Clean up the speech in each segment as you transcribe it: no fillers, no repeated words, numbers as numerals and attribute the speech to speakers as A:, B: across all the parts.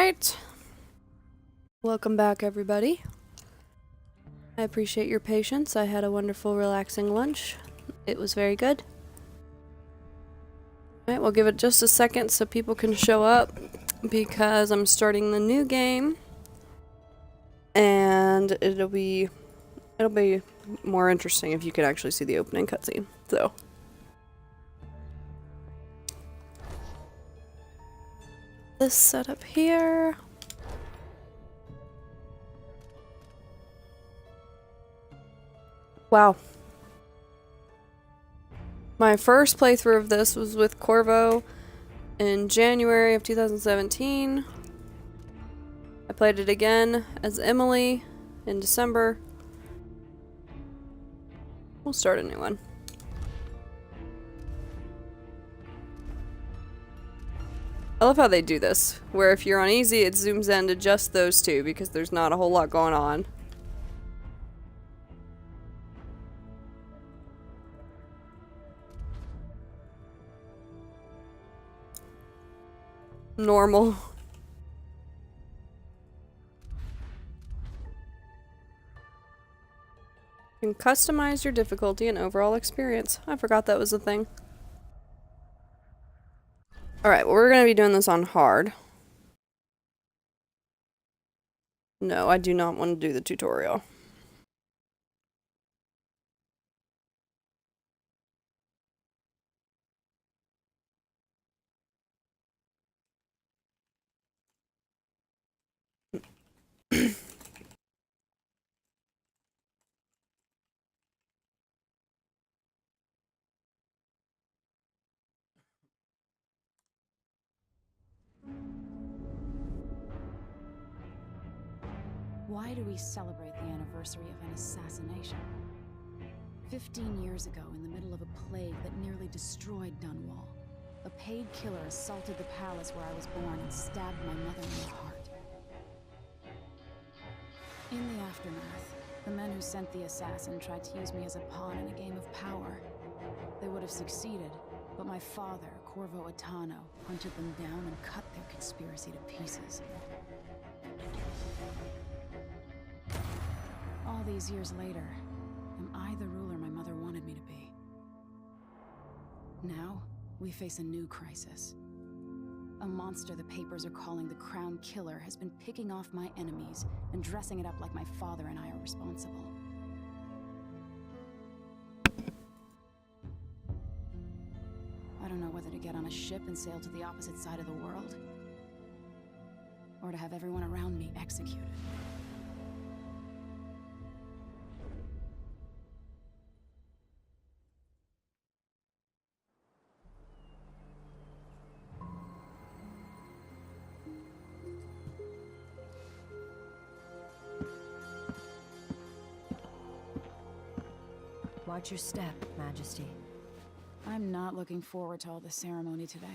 A: Alright. Welcome back, everybody. I appreciate your patience. I had a wonderful, relaxing lunch. It was very good. Alright, we'll give it just a second so people can show up because I'm starting the new game. And it'll be more interesting if you could actually see the opening cutscene. So this setup here. Wow. My first playthrough of this was with Corvo in January of 2017. I played it again as Emily in December. We'll start a new one. I love how they do this, where if you're on easy, it zooms in to just those two because there's not a whole lot going on. Normal. You can customize your difficulty and overall experience. I forgot that was a thing. Alright, well, we're going to be doing this on hard. No, I do not want to do the tutorial.
B: Why do we celebrate the anniversary of an assassination? 15 years ago, in the middle of a plague that nearly destroyed Dunwall, a paid killer assaulted the palace where I was born and stabbed my mother in the heart. In the aftermath, the men who sent the assassin tried to use me as a pawn in a game of power. They would have succeeded, but my father, Corvo Attano, hunted them down and cut their conspiracy to pieces. All these years later, am I the ruler my mother wanted me to be? Now, we face a new crisis. A monster the papers are calling the Crown Killer has been picking off my enemies and dressing it up like my father and I are responsible. I don't know whether to get on a ship and sail to the opposite side of the world, or to have everyone around me executed.
C: Watch your step, Majesty.
B: I'm not looking forward to all the ceremony today.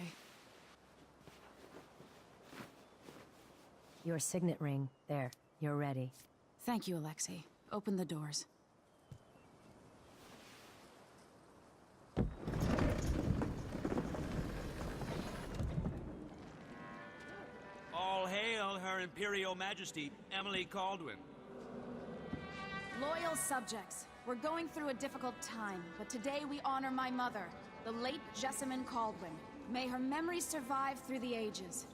C: Your signet ring. There. You're ready.
B: Thank you, Alexei. Open the doors.
D: All hail Her Imperial Majesty, Emily Caldwin.
B: Loyal subjects, we're going through a difficult time, but today we honor my mother, the late Jessamine Caldwin. May her memory survive through the ages.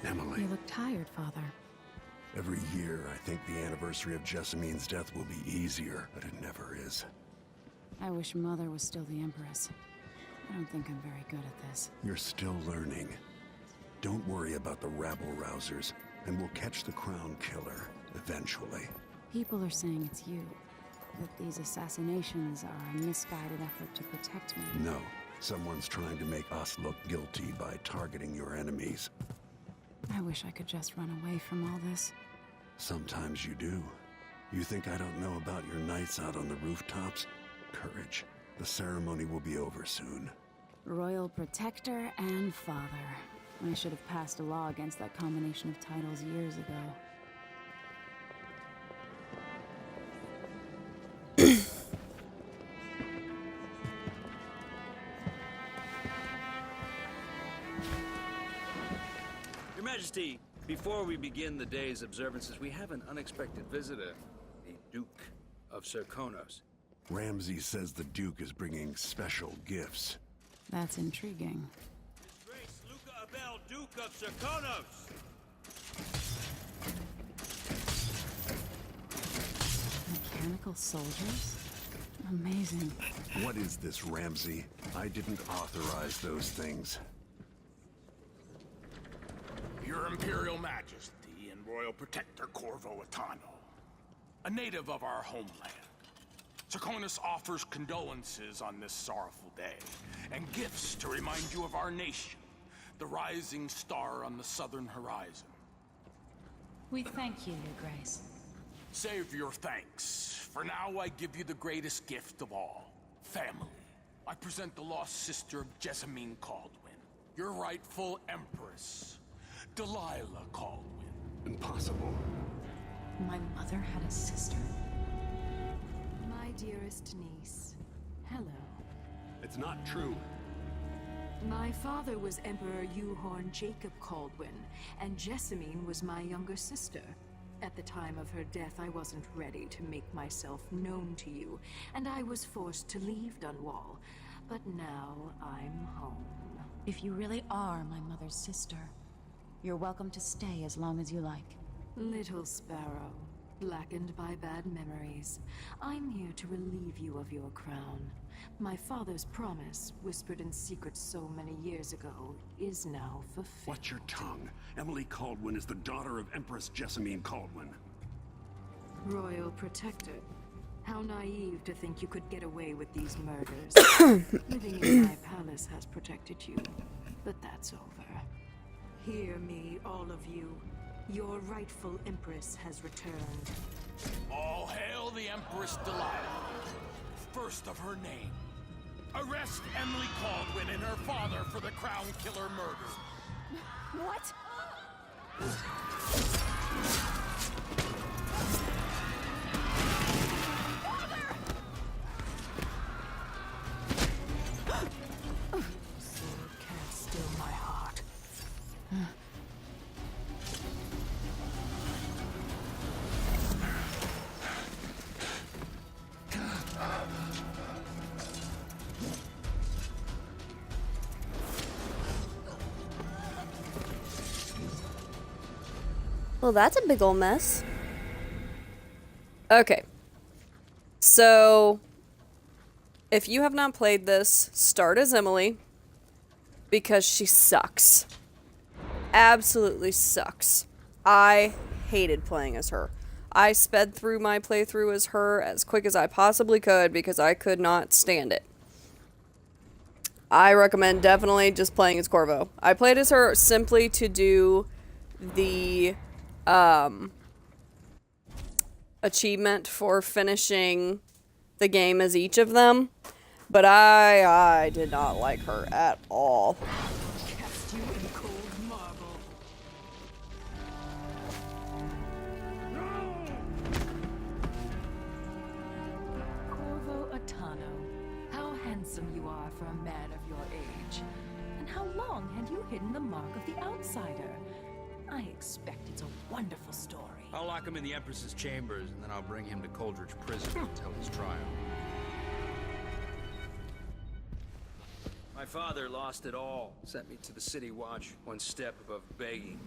E: Emily.
B: You look tired, Father.
E: Every year, I think the anniversary of Jessamine's death will be easier, but it never is.
B: I wish Mother was still the Empress. I don't think I'm very good at this.
E: You're still learning. Don't worry about the rabble-rousers, and we'll catch the Crown Killer, eventually.
B: People are saying it's you. That these assassinations are a misguided effort to protect me.
E: No. Someone's trying to make us look guilty by targeting your enemies.
B: I wish I could just run away from all this.
E: Sometimes you do. You think I don't know about your nights out on the rooftops? Courage. The ceremony will be over soon.
B: Royal Protector and Father. I should have passed a law against that combination of titles years ago.
D: Majesty, before we begin the day's observances, we have an unexpected visitor, the Duke of Serkonos.
E: Ramsey says the Duke is bringing special gifts.
B: That's intriguing.
D: His Grace Luca Abel, Duke of Serkonos!
B: Mechanical soldiers? Amazing.
E: What is this, Ramsey? I didn't authorize those things.
F: Your Imperial Majesty and Royal Protector Corvo Attano, a native of our homeland. Serkonos offers condolences on this sorrowful day, and gifts to remind you of our nation, the rising star on the southern horizon.
B: We thank you, Your Grace.
F: Save your thanks. For now, I give you the greatest gift of all, family. I present the lost sister of Jessamine Caldwin, your rightful empress, Delilah Caldwin.
E: Impossible.
B: My mother had a sister?
G: My dearest niece.
B: Hello.
E: It's not true.
G: My father was Emperor Euhorn Jacob Caldwin, and Jessamine was my younger sister. At the time of her death, I wasn't ready to make myself known to you, and I was forced to leave Dunwall. But now I'm home.
B: If you really are my mother's sister, you're welcome to stay as long as you like.
G: Little sparrow, blackened by bad memories, I'm here to relieve you of your crown. My father's promise, whispered in secret so many years ago, is now fulfilled.
E: Watch your tongue. Emily Caldwin is the daughter of Empress Jessamine Caldwin.
G: Royal Protector. How naive to think you could get away with these murders. Living in my palace has protected you, but that's over. Hear me, all of you. Your rightful Empress has returned.
F: All hail the Empress Delilah, first of her name. Arrest Emily Caldwin and her father for the Crown Killer murder.
B: What?
G: Sword can't still my heart.
A: Well, that's a big ol' mess. Okay. So, if you have not played this, start as Emily, because she sucks. Absolutely sucks. I hated playing as her. I sped through my playthrough as her as quick as I possibly could because I could not stand it. I recommend definitely just playing as Corvo. I played as her simply to do the achievement for finishing the game as each of them, but I did not like her at all.
G: Cast you in cold marble.
B: Corvo Attano, how handsome you are for a man of your age. And how long had you hidden the mark of the outsider? I expect it's a wonderful story.
D: I'll lock him in the Empress's chambers, and then I'll bring him to Coldridge Prison until his trial. My father lost it all. Sent me to the City Watch, one step above begging.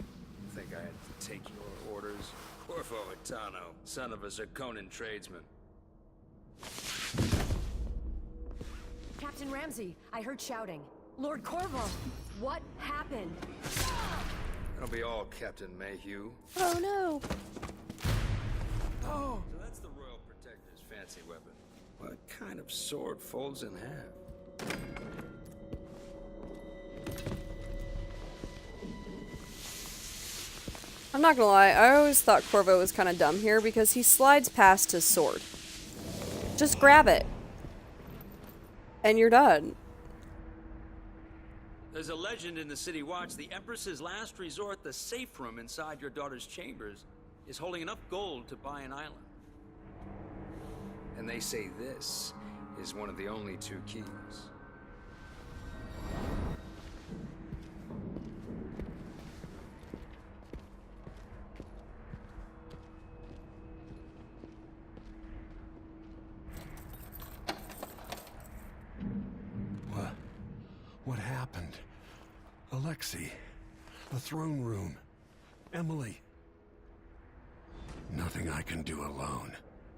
D: Think I had to take your orders? Corvo Attano, son of a Zirconan tradesman.
C: Captain Ramsey, I heard shouting. Lord Corvo, what happened?
D: That'll be all, Captain Mayhew.
A: Oh no.
D: Oh! So that's the Royal Protector's fancy weapon. What kind of sword folds in half?
A: I'm not gonna lie, I always thought Corvo was kind of dumb here because he slides past his sword. Just grab it. And you're done.
D: There's a legend in the City Watch. The Empress's last resort, the safe room inside your daughter's chambers, is holding enough gold to buy an island. And they say this is one of the only 2 keys.
E: The throne room. Emily. Nothing I can do alone.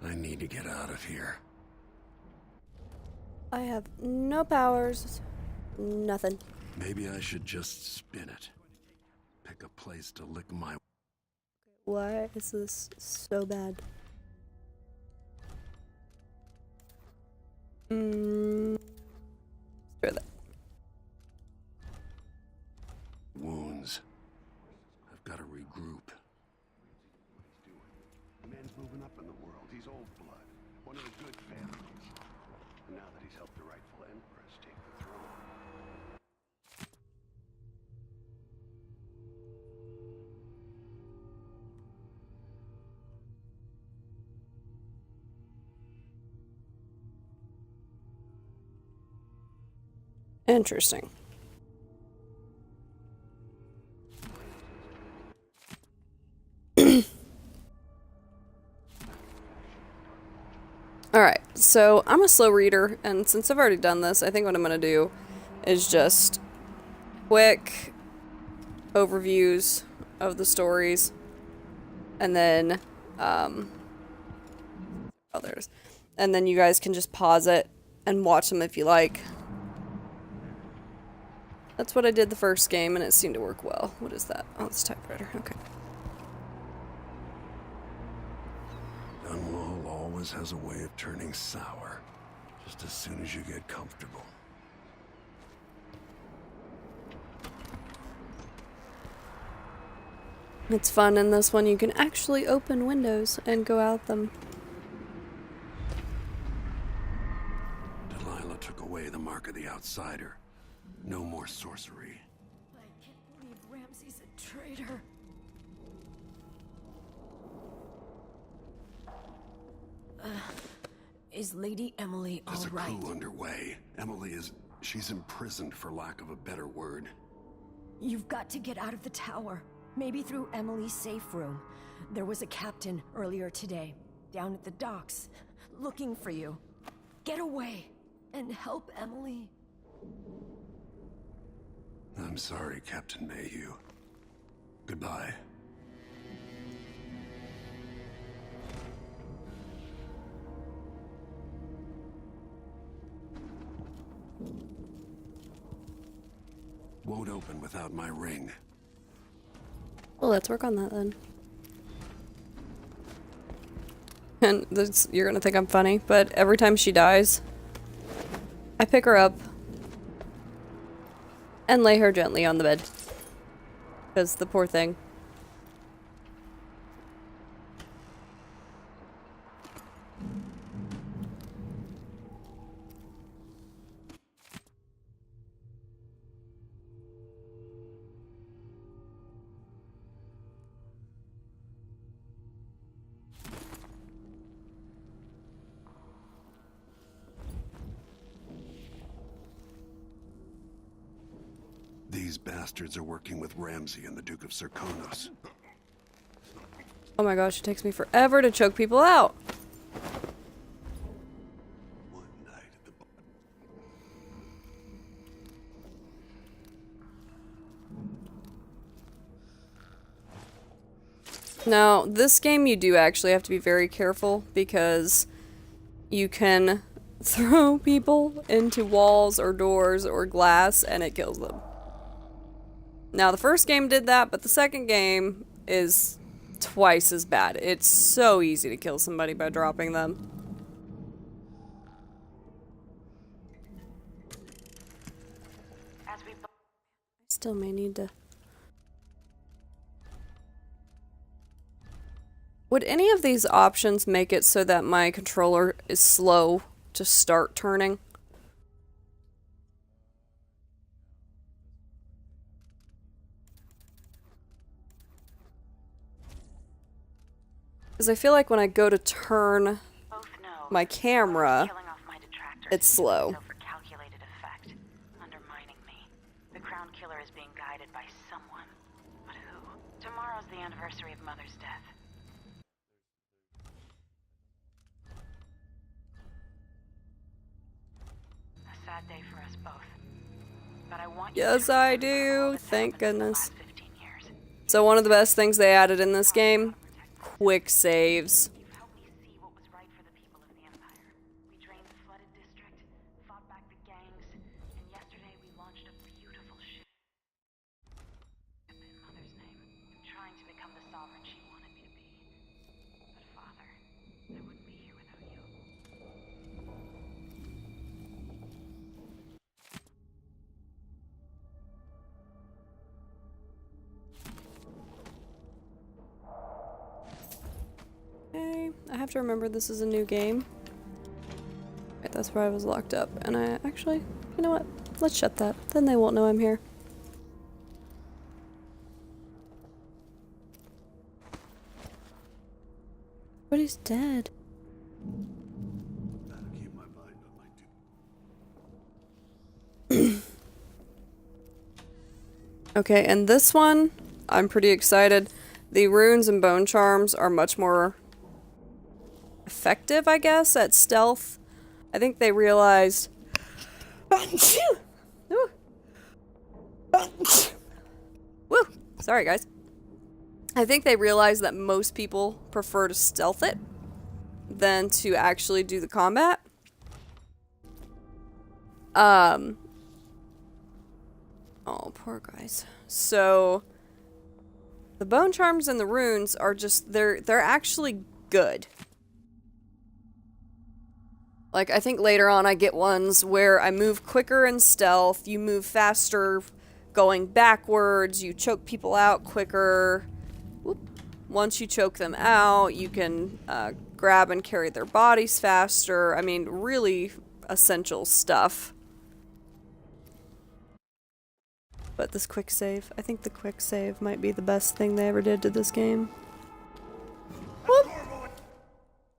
E: I need to get out of here.
A: I have no powers. Nothing.
E: Maybe I should just spin it. Pick a place to lick my...
A: Why is this so bad? Screw that.
E: wounds. I've got to regroup. Man's moving up in the world. He's old blood. One of the good families. And now that he's helped the rightful empress take the throne.
A: Interesting. Alright, so I'm a slow reader, and since I've already done this, I think what I'm going to do is just quick overviews of the stories, and then, and then you guys can just pause it and watch them if you like. That's what I did the first game, and it seemed to work well. What is that? Oh, it's typewriter. Okay.
E: Dunwall always has a way of turning sour, just as soon as you get comfortable.
A: It's fun in this one. You can actually open windows and go out them.
E: Delilah took away the mark of the outsider. No more sorcery.
C: I can't believe Ramsey's a traitor. Is Lady Emily all
E: There's a
C: right?
E: coup underway. Emily is... she's imprisoned, for lack of a better word.
C: You've got to get out of the tower. Maybe through Emily's safe room. There was a captain earlier today, down at the docks, looking for you. Get away and help Emily.
E: I'm sorry, Captain Mayhew. Goodbye. Won't open without my ring.
A: Well, let's work on that then. And this, you're gonna think I'm funny, but every time she dies, I pick her up and lay her gently on the bed. Because the poor thing.
E: These bastards are working with Ramsey and the Duke of Serkonos.
A: Oh my gosh, it takes me forever to choke people out.
E: One night at the
A: Now, this game you do actually have to be very careful because you can throw people into walls or doors or glass and it kills them. Now, the first game did that, but the second game is twice as bad. It's so easy to kill somebody by dropping them. I still may need to... Would any of these options make it so that my controller is slow to start turning? Because I feel like when I go to turn my camera, it's slow.
H: Undermining me. The Crown Killer is being guided by someone. But who? Tomorrow's the anniversary of Mother's death. A sad day for us both. But I want you
A: Yes,
H: to
A: I
H: remember all
A: do.
H: that's
A: Thank
H: happened in the
A: goodness.
H: last 15 years.
A: So one of the best things they added in this game, quick saves.
H: You've helped me see what was right for the people of the Empire. We drained the flooded district, fought back the gangs, and yesterday we launched a beautiful ship in Mother's name. I'm trying to become the sovereign she wanted me to be. But Father, I wouldn't be here without you.
A: Okay, I have to remember this is a new game. Right, that's where I was locked up. And I actually, you know what? Let's shut that. Then they won't know I'm here. But he's dead.
E: That'll keep my mind on my
A: Okay, and this one, I'm pretty excited. The runes and bone charms are much more effective, I guess, at stealth. I think they realized... Woo! Sorry, guys. I think they realized that most people prefer to stealth it than to actually do the combat. Oh, poor guys. So... the bone charms and the runes are just, they're actually good. Like, I think later on I get ones where I move quicker in stealth, you move faster going backwards, you choke people out quicker. Whoop. Once you choke them out, you can grab and carry their bodies faster. I mean, really essential stuff. But this quick save, I think the quick save might be the best thing they ever did to this game. Whoop.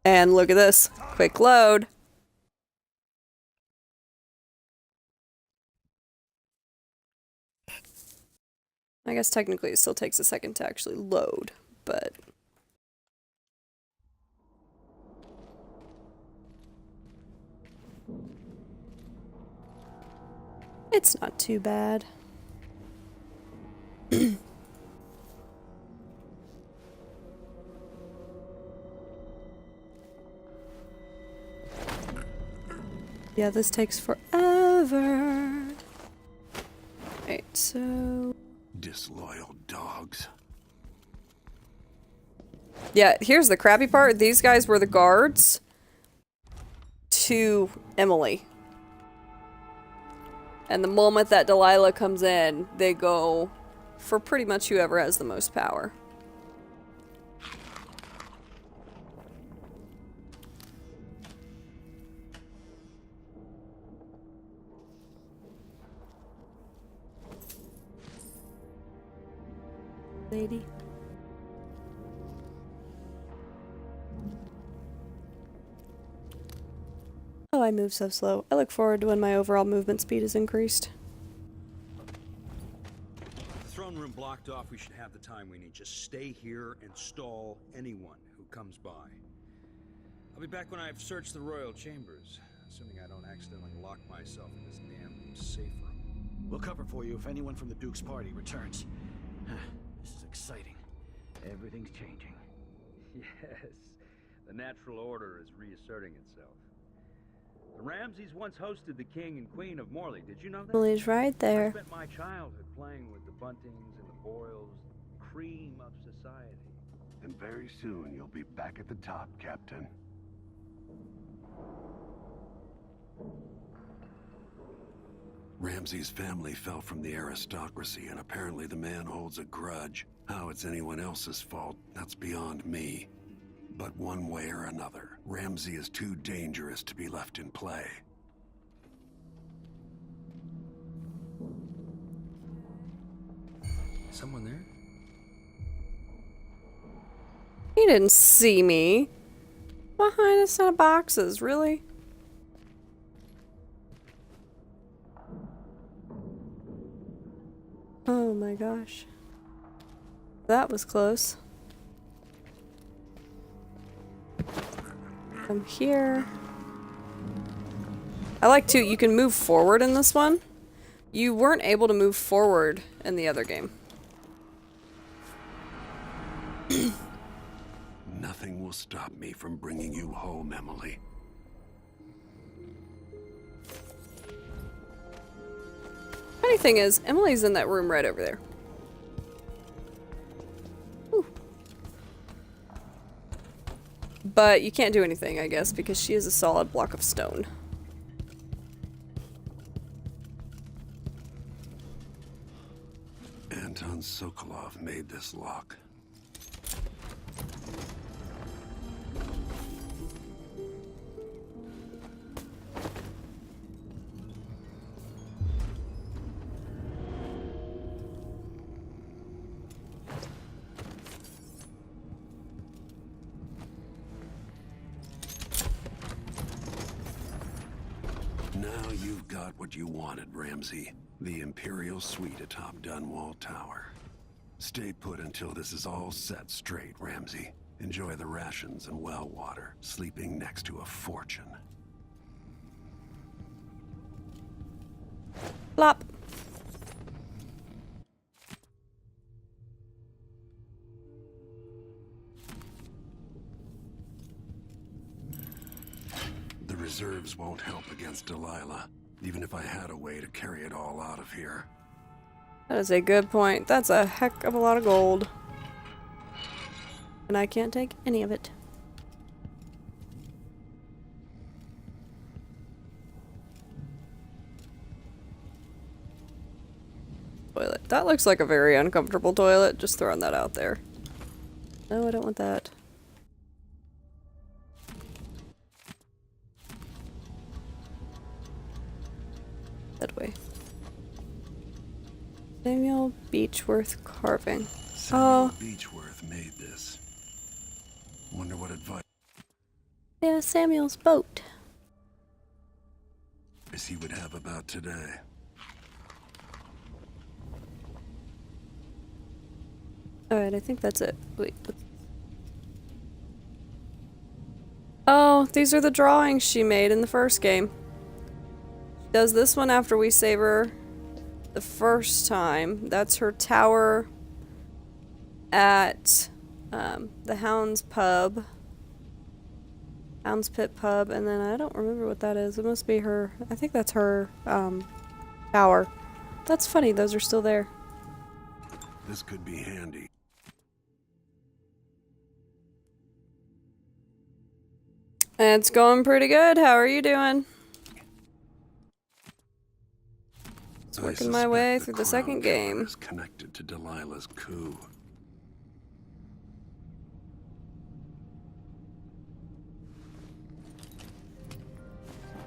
A: And look at this. Quick load. I guess technically it still takes a second to actually load, but... it's not too bad. Yeah, this takes forever. Right, so...
E: disloyal dogs.
A: yeah, here's the crappy part. These guys were the guards to Emily. And the moment that Delilah comes in, they go for pretty much whoever has the most power. Lady. Oh, I move so slow. I look forward to when my overall movement speed is increased.
D: The throne room blocked off. We should have the time we need. Just stay here and stall anyone who comes by. I'll be back when I've searched the royal chambers, assuming I don't accidentally lock myself in this damn safe room.
I: We'll cover for you if anyone from the Duke's party returns. This is exciting. Everything's changing.
D: Yes, the natural order is reasserting itself. The Ramseys once hosted the king and queen of Morley. Did you know that?
A: Emily's right
D: I
A: there.
D: spent my childhood playing with the Buntings and the Boyles, cream of society.
E: And very soon you'll be back at the top, Captain. Ramsay's family fell from the aristocracy, and apparently the man holds a grudge. How it's anyone else's fault, that's beyond me. But one way or another, Ramsay is too dangerous to be left in play.
D: Someone there?
A: He didn't see me. Behind a set of boxes, really? Oh my gosh. That was close. I'm here. I like to, you can move forward in this one. You weren't able to move forward in the other game.
E: Nothing will stop me from bringing you home, Emily.
A: Funny thing is, Emily's in that room right over there. Whew. But you can't do anything, I guess, because she is a solid block of stone.
E: Anton Sokolov made this lock. Now you've got what you wanted, Ramsey. The Imperial Suite atop Dunwall Tower. Stay put until this is all set straight, Ramsey. Enjoy the rations and well water, sleeping next to a fortune.
A: Plop.
E: The reserves won't help against Delilah, even if I had a way to carry it all out of here.
A: That is a good point. That's a heck of a lot of gold. And I can't take any of it. Toilet. That looks like a very uncomfortable toilet. Just throwing that out there. No, I don't want that. That way. Samuel Beechworth carving.
E: Samuel Beechworth made this. Wonder what advice
A: Yeah, Samuel's boat.
E: he would have about today.
A: Alright, I think that's it. Wait. Oh, these are the drawings she made in the first game. She does this one after we save her the first time. That's her tower at the Hound's Pub. Hound's Pit Pub, and then I don't remember what that is. It must be her, I think that's her tower. That's funny, those are still there.
E: This could be handy.
A: It's going pretty good. How are you doing? Just working my way through the second game.
E: Is connected to Delilah's coup.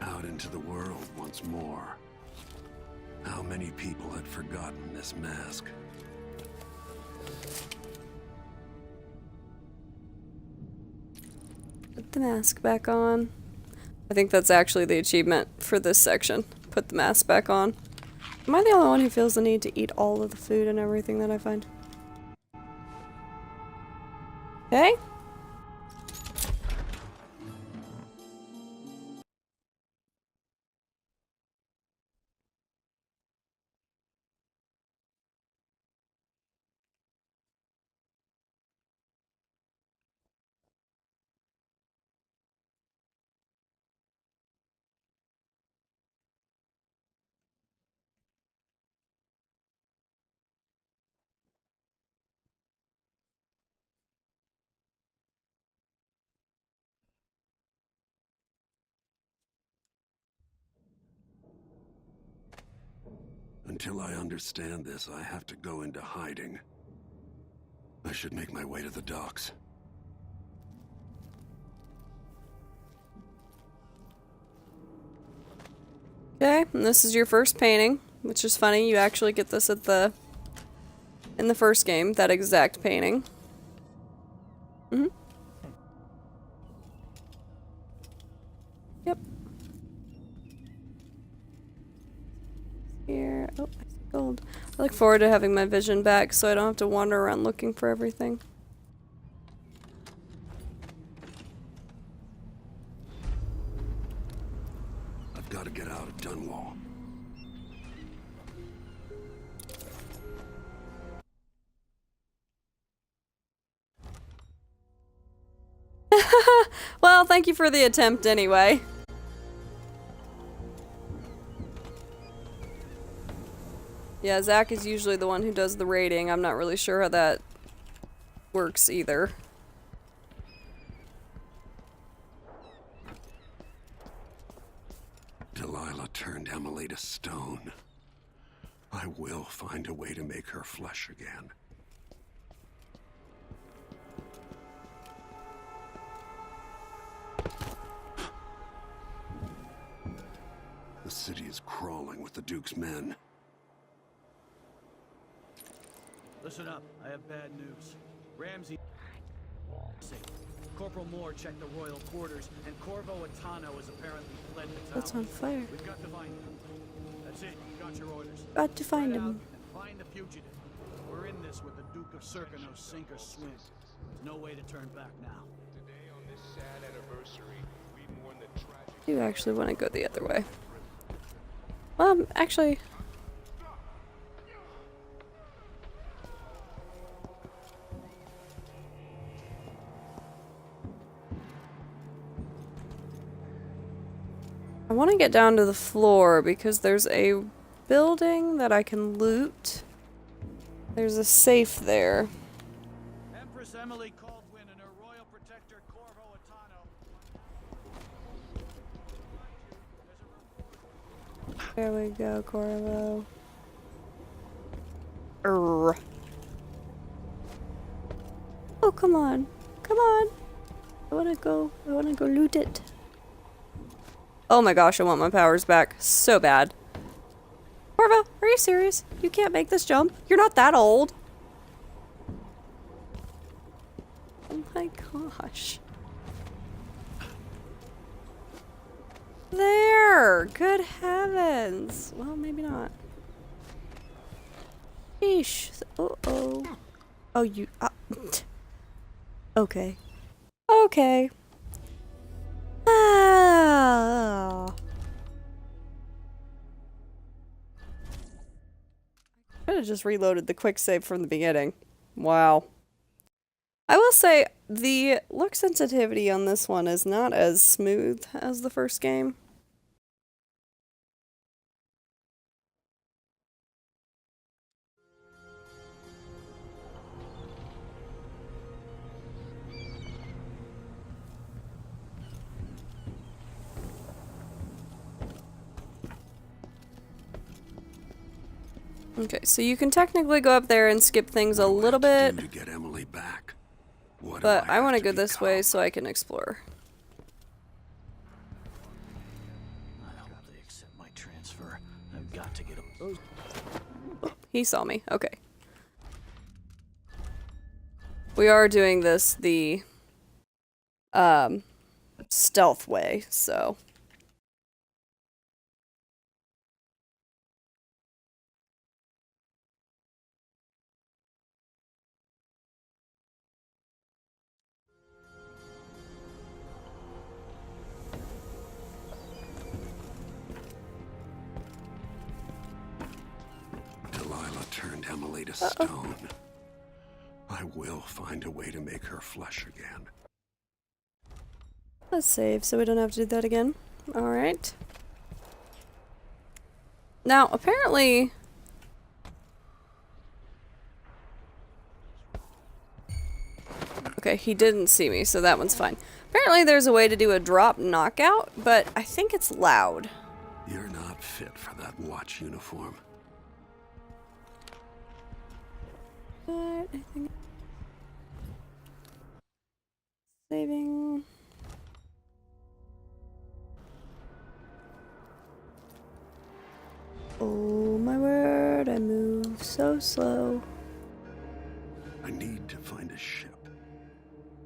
E: Out into the world once more. How many people had forgotten this mask?
A: Put the mask back on. I think that's actually the achievement for this section. Put the mask back on. Am I the only one who feels the need to eat all of the food and everything that I find? Okay.
E: Until I understand this, I have to go into hiding. I should make my way to the docks.
A: Okay, and this is your first painting, which is funny. You actually get this at in the first game, that exact painting. Yep. Here. Oh, I see gold. I look forward to having my vision back so I don't have to wander around looking for everything.
E: I've got to get out of Dunwall.
A: Well, thank you for the attempt anyway. Yeah, Zach is usually the one who does the raiding. I'm not really sure how that works either.
E: Delilah turned Emily to stone. I will find a way to make her flesh again. The city is crawling with the Duke's men.
I: Listen up, I have bad news. Ramsey... Corporal Moore checked the royal quarters, and Corvo Atano has apparently fled the town.
A: That's on fire.
I: We've got to find him. That's it, you got your orders.
A: Got to find
I: Spread
A: him.
I: out and find the fugitive. We're in this with the Duke of Serkino, sink or swim. There's no way to turn back now.
J: Today on this sad anniversary, we mourn the tragic...
A: I do actually want to go the other way. Well, actually... I want to get down to the floor because there's a building that I can loot. There's a safe there.
I: Empress Emily Caldwin and her royal protector Corvo Atano.
A: There we go, Corvo. Oh, come on. Come on. I wanna go loot it. Oh my gosh, I want my powers back so bad. Corvo, are you serious? You can't make this jump? You're not that old. Oh my gosh. There! Good heavens. Well, maybe not. Sheesh. Uh-oh. Oh, you... okay. Okay. Ah. I could have just reloaded the quick save from the beginning. Wow. I will say, the look sensitivity on this one is not as smooth as the first game. Okay, so you can technically go up there and skip things a little bit,
E: To get Emily back. What do
A: but I
E: have
A: want to
E: to
A: go this way
E: become?
A: so I can explore.
I: I hope they accept my transfer. I've got to get a...
A: He saw me. Okay. We are doing this the stealth way, so
E: Delilah turned Emily to stone. I will find a way to make her flesh again.
A: let's save so we don't have to do that again. Alright. Now, apparently... Okay, he didn't see me, so that one's fine. Apparently there's a way to do a drop knockout, but I think it's loud.
E: You're not fit for that watch uniform.
A: But I think... Saving... Oh my word, I move so slow.
E: I need to find a ship.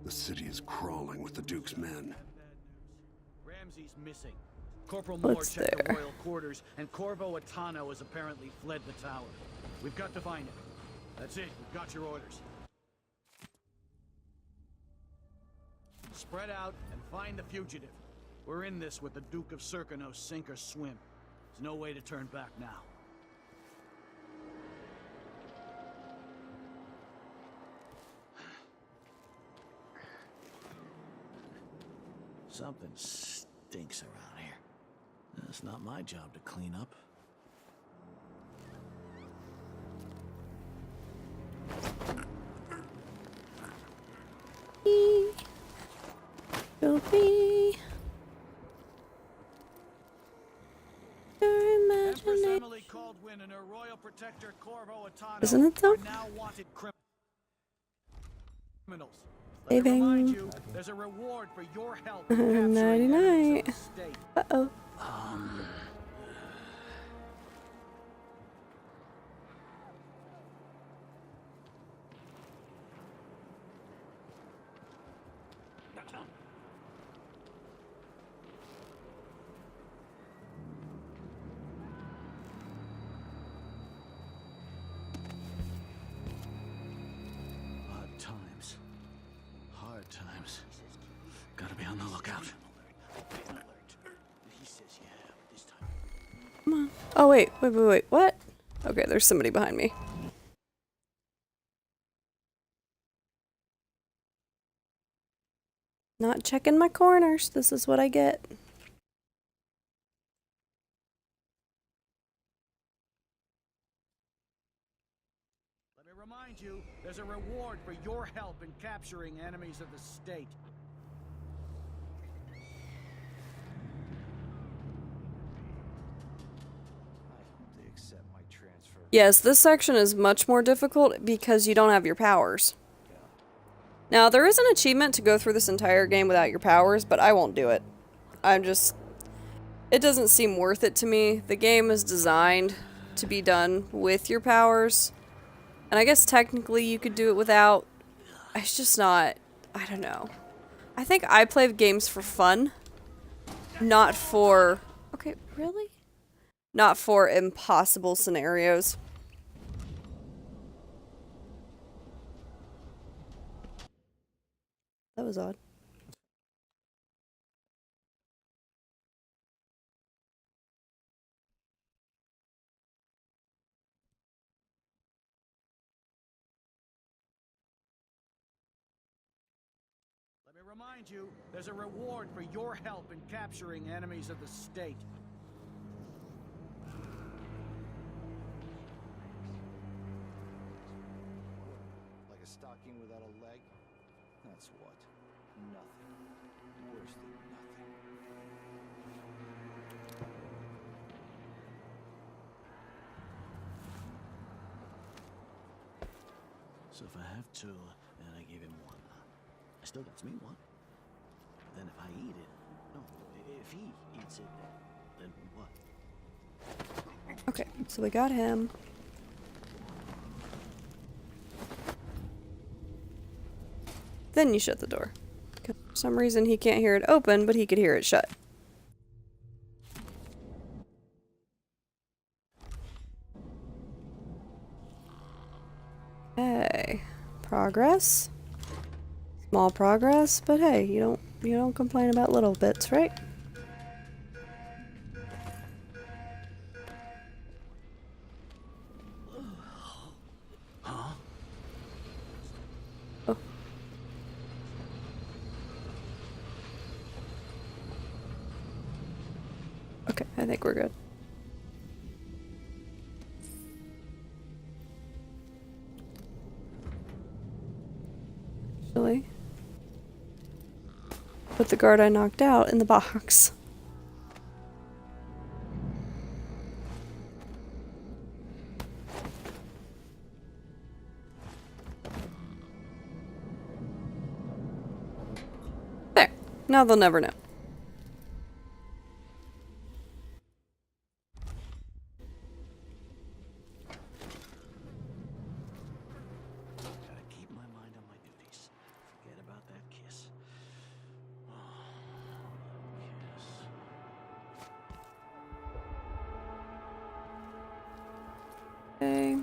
E: The city is crawling with the Duke's men.
I: Ramsey's missing. Corporal Moore
A: What's
I: checked the
A: there?
I: royal quarters, and Corvo Atano has apparently fled the tower. We've got to find him. That's it, we've got your orders. Spread out and find the fugitive. We're in this with the Duke of Serkino, sink or swim. There's no way to turn back now. Something stinks around here. It's not my job to clean up.
A: Be your
I: Empress
A: imagination.
I: Emily Caldwin and her royal protector Corvo Attano
A: Isn't it though?
I: are now wanted criminals. Let me
A: Saving.
I: remind you, there's a reward for your help in capturing
A: Nighty
I: enemies
A: night.
I: of the state.
A: Uh-oh.
I: Hard times. Hard times. Gotta be on the lookout. He says yeah, this time.
A: Come on. Oh, wait. What? Okay, there's somebody behind me. Not checking my corners. This is what I get.
I: Let me remind you, there's a reward for your help in capturing enemies of the state.
K: They accept my transfer.
A: Yes, this section is much more difficult because you don't have your powers. Now, there is an achievement to go through this entire game without your powers, but I won't do it. It doesn't seem worth it to me. The game is designed to be done with your powers. And I guess technically you could do it without. It's just not, I don't know. I think I play games for fun, not for, okay, really? Not for impossible scenarios. That was odd.
I: Let me remind you, there's a reward for your help in capturing enemies of the state.
K: Like a stocking without a leg? That's what? Nothing. Worse than nothing.
I: So if I have two, and I give him one, I still gets me one. Then if I eat it, no, if he eats it, then what?
A: Okay, so we got him. Then you shut the door. 'Cause for some reason he can't hear it open, but he could hear it shut. Okay. Progress. Small progress, but hey, you don't complain about little bits, right? Oh. Okay, I think we're good. Actually, put the guard I knocked out in the box. There. Now they'll never know.
I: Gotta keep my mind on my duties. Forget about that kiss. Oh, kiss.
A: Okay.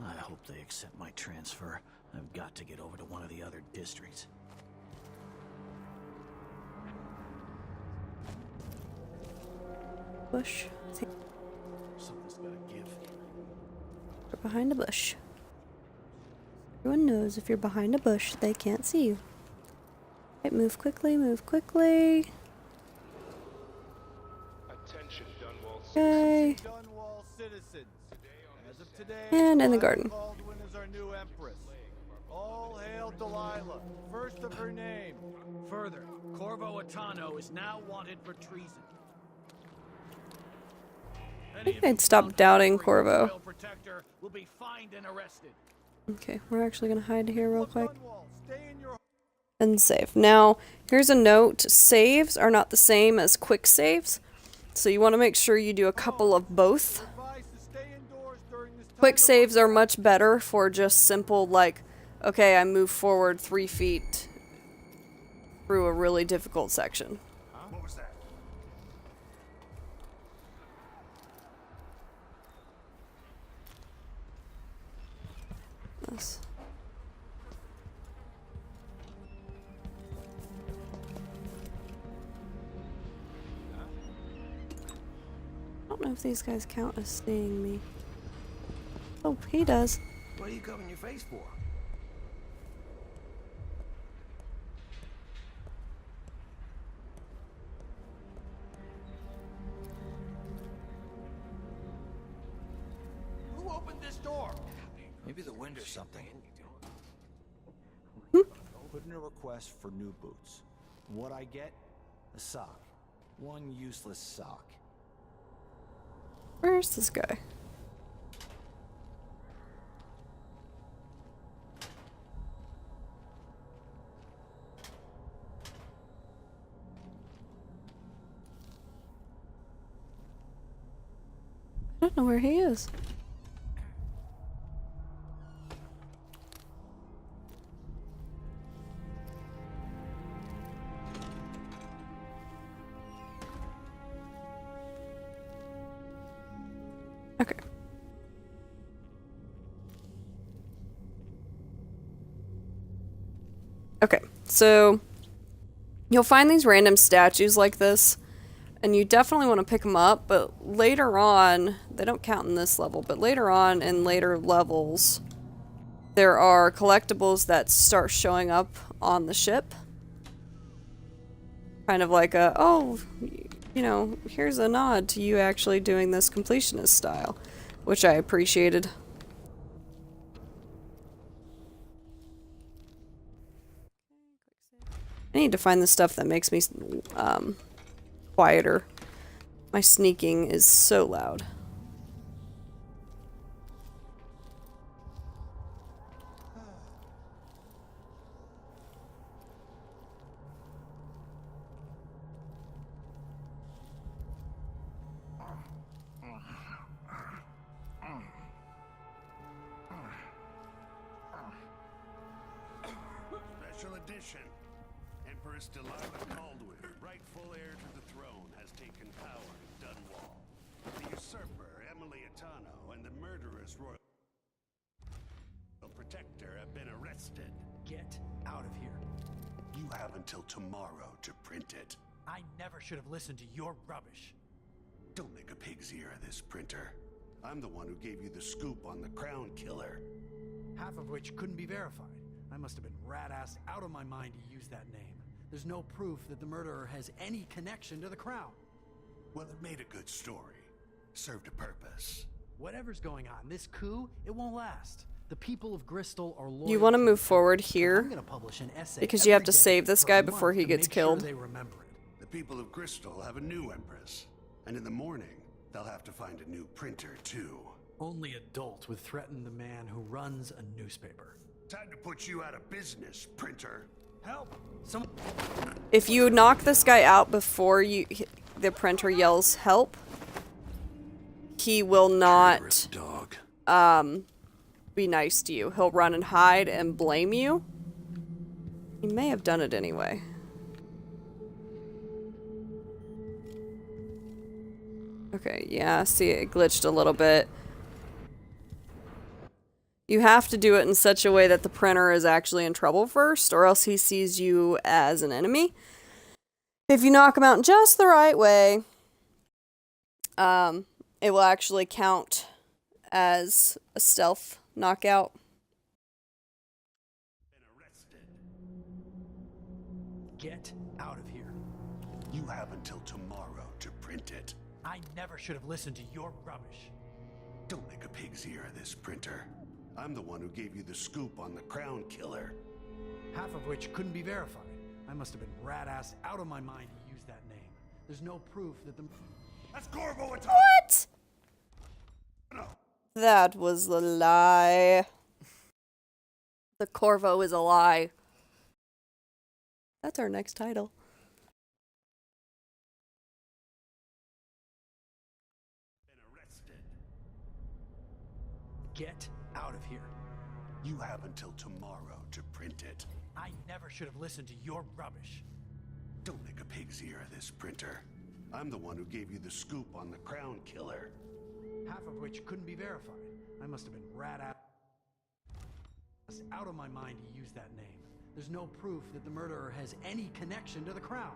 I: I hope they accept my transfer. I've got to get over to one of the other districts.
A: Push.
I: Something's gotta give.
A: behind a bush. Everyone knows if you're behind a bush, they can't see you. Right, move quickly, move quickly.
J: Attention, Dunwall
A: Okay.
K: Dunwall citizens. As of today,
A: And in the garden.
K: Baldwin is our new empress. All hail Delilah, first of her name.
I: Further, Corvo Atano is now wanted for treason.
A: I think I'd stop doubting Corvo.
I: Royal Protector will be fined and arrested.
A: Okay, we're actually gonna hide here real quick.
K: Dunwall, stay in your
A: And save. Now, here's a note. Saves are not the same as quick saves. So you want to make sure you do a couple of both.
K: advised to stay indoors during this time
A: Quick
K: of
A: saves are much better for just simple, like, okay, I move forward 3 feet through a really difficult section.
E: What was that?
A: This. I don't know if these guys count as seeing me. Oh, he does.
L: What are you covering your face for?
K: Who opened this door?
L: Maybe the wind or something.
K: Put in a request for new boots. What I get? A sock. One useless sock.
A: Where's this guy? I don't know where he is. Okay. Okay, so you'll find these random statues like this, and you definitely want to pick them up, but later on, they don't count in this level, but later on in later levels, there are collectibles that start showing up on the ship. Kind of like a, oh, you know, here's a nod to you actually doing this completionist style, which I appreciated. I need to find the stuff that makes me quieter. My sneaking is so loud.
E: Special edition. Empress Delilah Caldwin, rightful heir to the throne, has taken power in Dunwall. The usurper, Emily Atano, and the murderous royal protector have been arrested.
M: Get out of here.
E: You have until tomorrow to print it.
M: I never should have listened to your rubbish.
E: Don't make a pig's ear of this, printer. I'm the one who gave you the scoop on the Crown Killer.
M: Half of which couldn't be verified. I must have been rat-assed out of my mind to use that name. There's no proof that the murderer has any connection to the Crown.
E: Well, it made a good story. Served a purpose.
M: Whatever's going on, this coup, it won't last. The people of Bristol are loyal.
A: You want to
M: the
A: move
M: Crown.
A: forward
M: I'm
A: here
M: gonna publish an essay
A: because you have
M: every
A: to
M: day
A: save this
M: for
A: guy
M: a
A: before
M: month
A: he
M: to
A: gets
M: make sure
A: killed.
M: they remember it.
E: The people of Bristol have a new empress. And in the morning, they'll have to find a new printer, too.
M: Only adults would threaten the man who runs a newspaper.
E: Time to put you out of business, printer.
M: Help! Some.
A: If you knock this guy out before the printer yells help, he will
E: Traitorous
A: not
E: dog.
A: be nice to you. He'll run and hide and blame you. He may have done it anyway. Okay, yeah, see, it glitched a little bit. You have to do it in such a way that the printer is actually in trouble first, or else he sees you as an enemy. If you knock him out in just the right way, it will actually count as a stealth knockout.
M: Get out of here.
E: You have until tomorrow to print it.
M: I never should have listened to your rubbish.
E: Don't make a pig's ear of this, printer. I'm the one who gave you the scoop on the Crown Killer.
M: Half of which couldn't be verified. I must have been rat-ass out of my mind to use that name. There's no proof that the...
E: That's Corvo!
A: What?
E: No.
A: That was a lie. The Corvo is a lie. That's our next title.
M: Get out of here.
E: You have until tomorrow to print it.
M: I never should have listened to your rubbish.
E: Don't make a pig's ear of this, printer. I'm the one who gave you the scoop on the Crown Killer.
M: Half of which couldn't be verified. I must have been rat-ass out of my mind to use that name. There's no proof that the murderer has any connection to the Crown.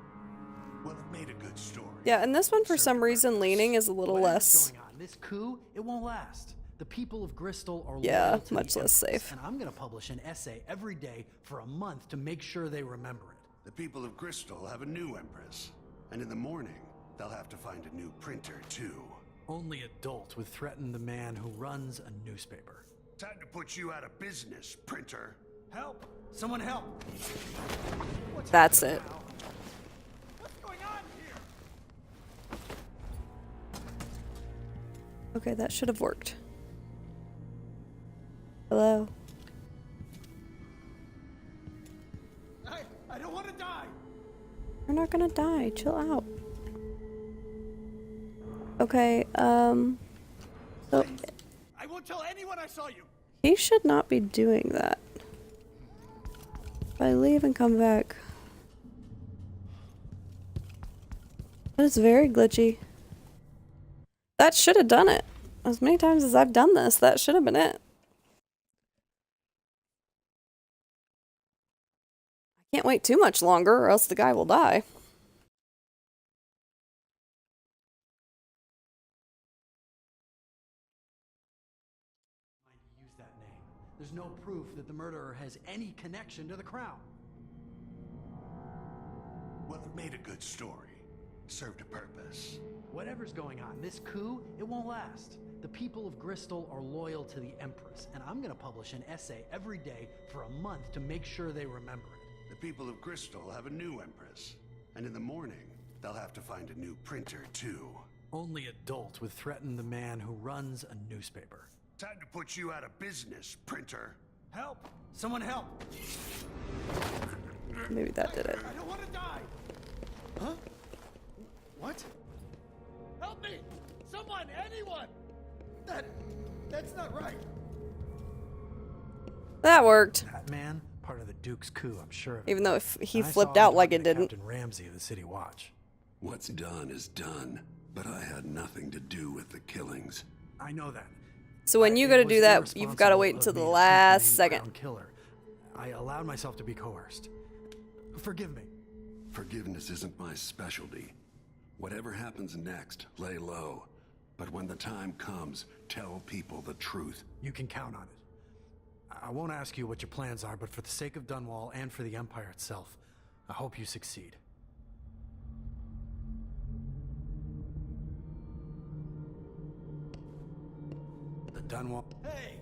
E: Well, it made a good story.
A: Yeah, and this one for some reason leaning is a little less.
M: Going on? This coup, it won't last. The people of Bristol are
A: Yeah,
M: loyal to
A: much
M: the
A: less
M: Empress,
A: safe.
M: And I'm going to publish an essay every day for a month to make sure they remember it.
E: The people of Bristol have a new empress, and in the morning they'll have to find a new printer too.
M: Only adults would threaten the man who runs a newspaper.
E: Time to put you out of business, printer.
M: Help! Someone help!
A: That's it.
M: What's going on here?
A: Okay, that should have worked. Hello?
M: I don't want to die!
A: We're not gonna die. Chill out. Okay, so
M: I won't tell anyone I saw you!
A: he should not be doing that. If I leave and come back. That is very glitchy. That should have done it. As many times as I've done this, that should have been it. I can't wait too much longer or else the guy will die.
M: Use that name. There's no proof that the murderer has any connection to the Crown.
E: Well, it made a good story. Served a purpose.
M: Whatever's going on, this coup, it won't last. The people of Bristol are loyal to the Empress, and I'm going to publish an essay every day for a month to make sure they remember it.
E: The people of Bristol have a new empress, and in the morning they'll have to find a new printer too.
M: Only adults would threaten the man who runs a newspaper.
E: Time to put you out of business, printer.
M: Help! Someone help!
A: Maybe that did it.
M: I don't want to die! Huh? What? Help me! Someone! Anyone! That's not right!
A: That worked.
M: That man, part of the Duke's coup, I'm sure of it.
A: Even though if he
M: I saw
A: flipped
M: him
A: out like
M: talking
A: it
M: to
A: didn't.
M: Captain Ramsey of the City Watch.
E: What's done is done, but I had nothing to do with the killings.
M: I know that.
A: So when you go to do that, you've got to wait until the last second.
M: Killer. I allowed myself to be coerced. Forgive me.
E: Forgiveness isn't my specialty. Whatever happens next, lay low. But when the time comes, tell people the truth.
M: You can count on it. I won't ask you what your plans are, but for the sake of Dunwall and for the Empire itself, I hope you succeed. The Dunwall... Hey!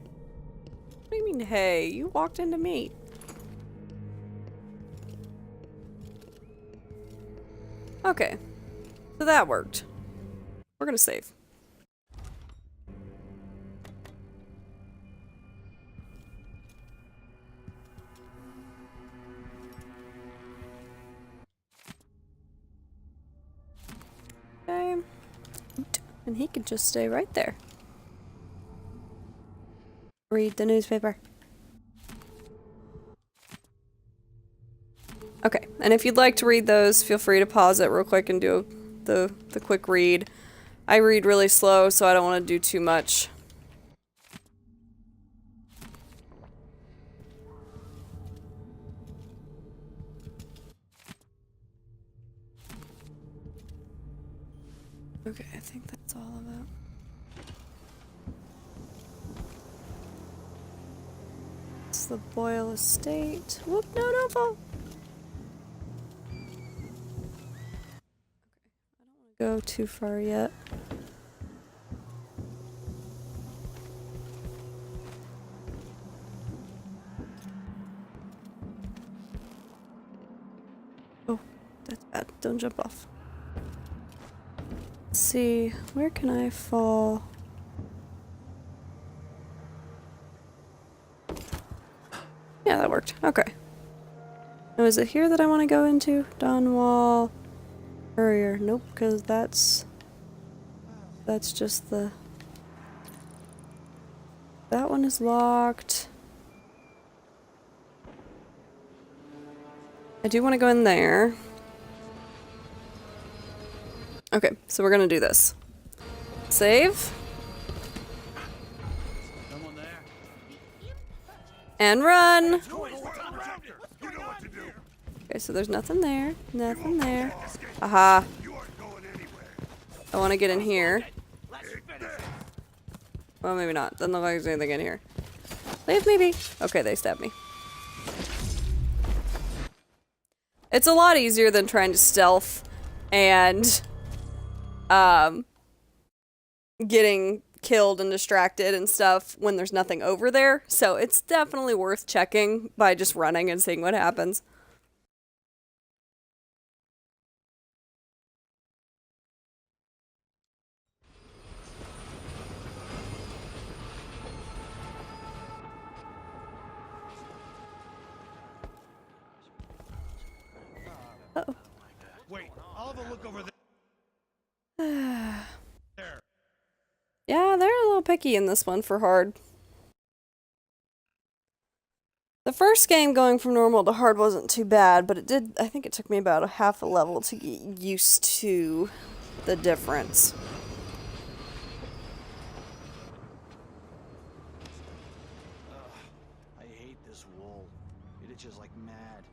A: What do you mean, hey? You walked into me. Okay. So that worked. We're gonna save. Okay. And he could just stay right there. Read the newspaper. Okay, and if you'd like to read those, feel free to pause it real quick and do the quick read. I read really slow, so I don't want to do too much. Okay, I think that's all of it. That's the Boyle Estate. Whoop, no, don't fall. Go too far yet. Oh, that's bad. Don't jump off. Let's see, where can I fall? Yeah, that worked. Okay. Now, is it here that I want to go into? Donwall. Courier. Nope, because that's just the... That one is locked. I do want to go in there. Okay, so we're gonna do this. Save. And run! Okay, so there's nothing there. Nothing there. Aha. I want to get in here. Well, maybe not. Doesn't look like there's anything in here. Leave me be. Okay, they stabbed me. It's a lot easier than trying to stealth and getting killed and distracted and stuff when there's nothing over there. So it's definitely worth checking by just running and seeing what happens. Uh-oh.
K: Wait, I'll have a look over there.
A: Yeah, they're a little picky in this one for hard. The first game going from normal to hard wasn't too bad, but I think it took me about a half a level to get used to the difference.
K: I hate this wool. It itches like mad.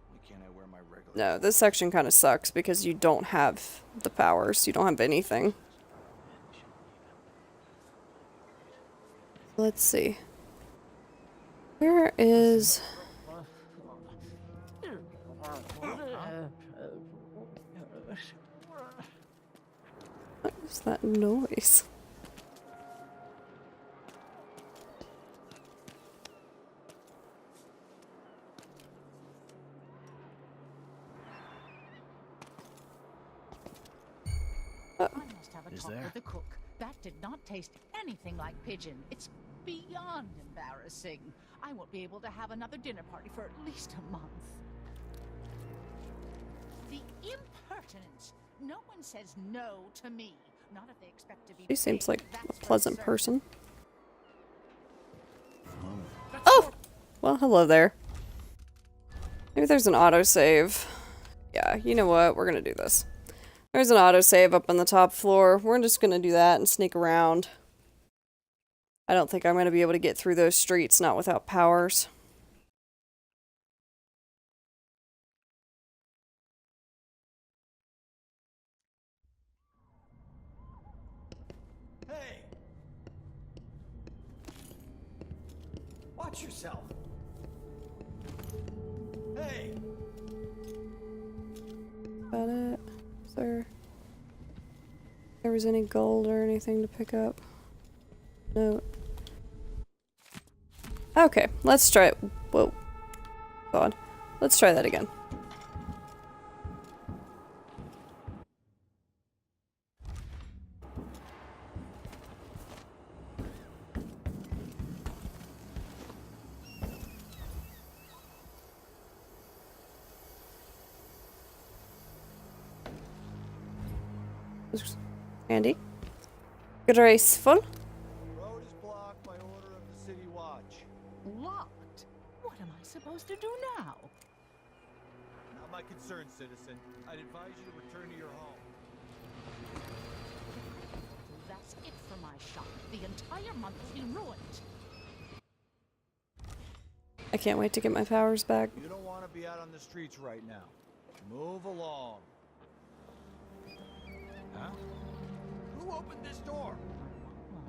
K: Why can't I wear my regular?
A: No, this section kind of sucks because you don't have the powers. You don't have anything. Let's see. Where is... What is that noise?
N: I must have a talk with the cook. That did not taste anything like pigeon. It's beyond embarrassing. I won't be able to have another dinner party for at least a month. The impertinence! No one says no to me. Not if they expect to be.
A: She seems like
N: paid.
A: a
N: That's
A: pleasant
N: for
A: person. Oh! Well, hello there. Maybe there's an autosave. Yeah, you know what? We're gonna do this. There's an autosave up on the top floor. We're just gonna do that and sneak around. I don't think I'm gonna be able to get through those streets, not without powers.
K: Hey! Watch yourself. Hey!
A: Is that it? Is there was any gold or anything to pick up? No. Okay, let's try it. Whoa. God. Let's try that again. Andy? Graceful.
K: Road is blocked by order of the City Watch.
N: Locked? What am I supposed to do now?
K: Not my concern, citizen. I'd advise you to return to your home.
N: That's it for my shop. The entire month will be ruined.
A: I can't wait to get my powers back.
K: You don't want to be out on the streets right now. Move along. Huh? Who opened this door?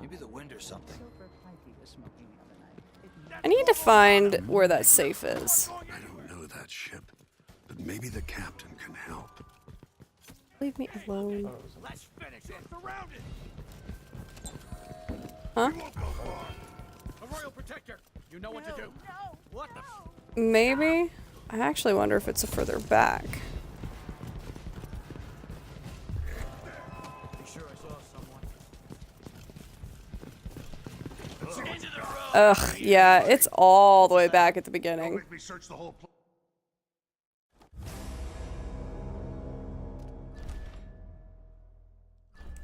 L: Maybe the wind or something.
N: Silver Kaitie was smoking the other night. It
A: I need to find where that safe is.
E: I don't know that ship, but maybe the captain can help.
A: Leave me alone.
F: Let's finish it. Surround it.
A: Huh?
F: A royal protector. You know what to do. What the?
A: Maybe? I actually wonder if it's further back.
L: You sure I saw someone?
A: Ugh, yeah, it's all the way back at the beginning.
F: Make me search the whole place.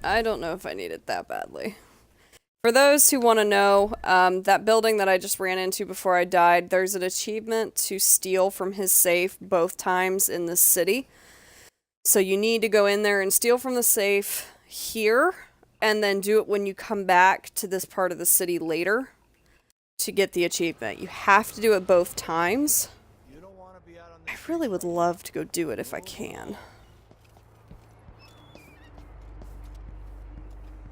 A: I don't know if I need it that badly. For those who want to know, that building that I just ran into before I died, there's an achievement to steal from his safe both times in the city. So you need to go in there and steal from the safe here, and then do it when you come back to this part of the city later to get the achievement. You have to do it both times. I really would love to go do it if I can.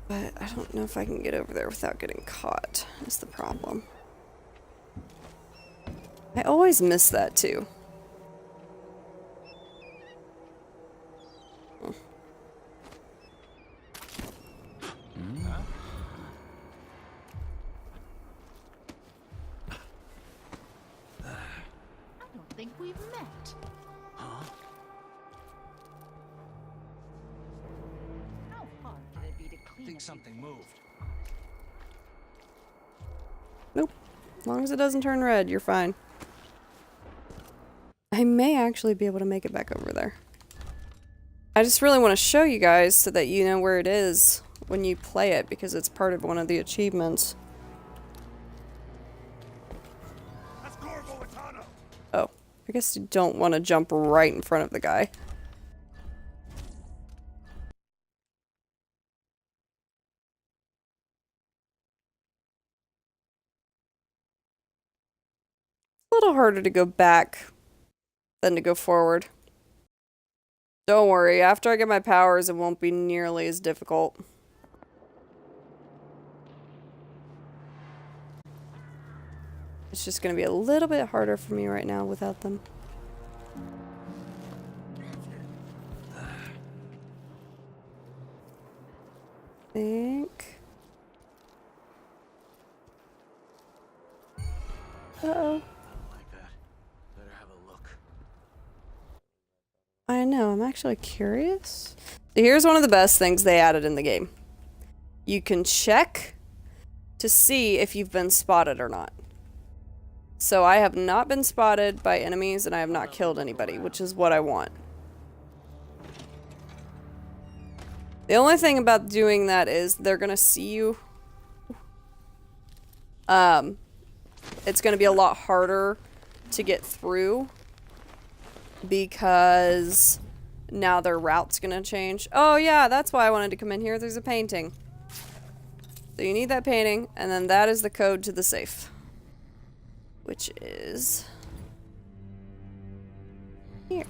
A: But I don't know if I can get over there without getting caught, is the problem. I always miss that too.
N: I don't think we've met.
L: Huh?
N: How hard can it be to
L: I
N: clean
L: think
N: a
L: something moved.
A: Nope. As long as it doesn't turn red, you're fine. I may actually be able to make it back over there. I just really want to show you guys so that you know where it is when you play it, because it's part of one of the achievements. Oh, I guess you don't want to jump right in front of the guy. A little harder to go back than to go forward. Don't worry, after I get my powers, it won't be nearly as difficult. It's just going to be a little bit harder for me right now without them. Think. Uh-oh.
L: Like that. Better have a look.
A: I know, I'm actually curious. So here's one of the best things they added in the game. You can check to see if you've been spotted or not. So I have not been spotted by enemies and I have not killed anybody, which is what I want. The only thing about doing that is they're gonna see you. It's gonna be a lot harder to get through because now their route's gonna change. Oh yeah, that's why I wanted to come in here. There's a painting. So you need that painting, and then that is the code to the safe. Which is here.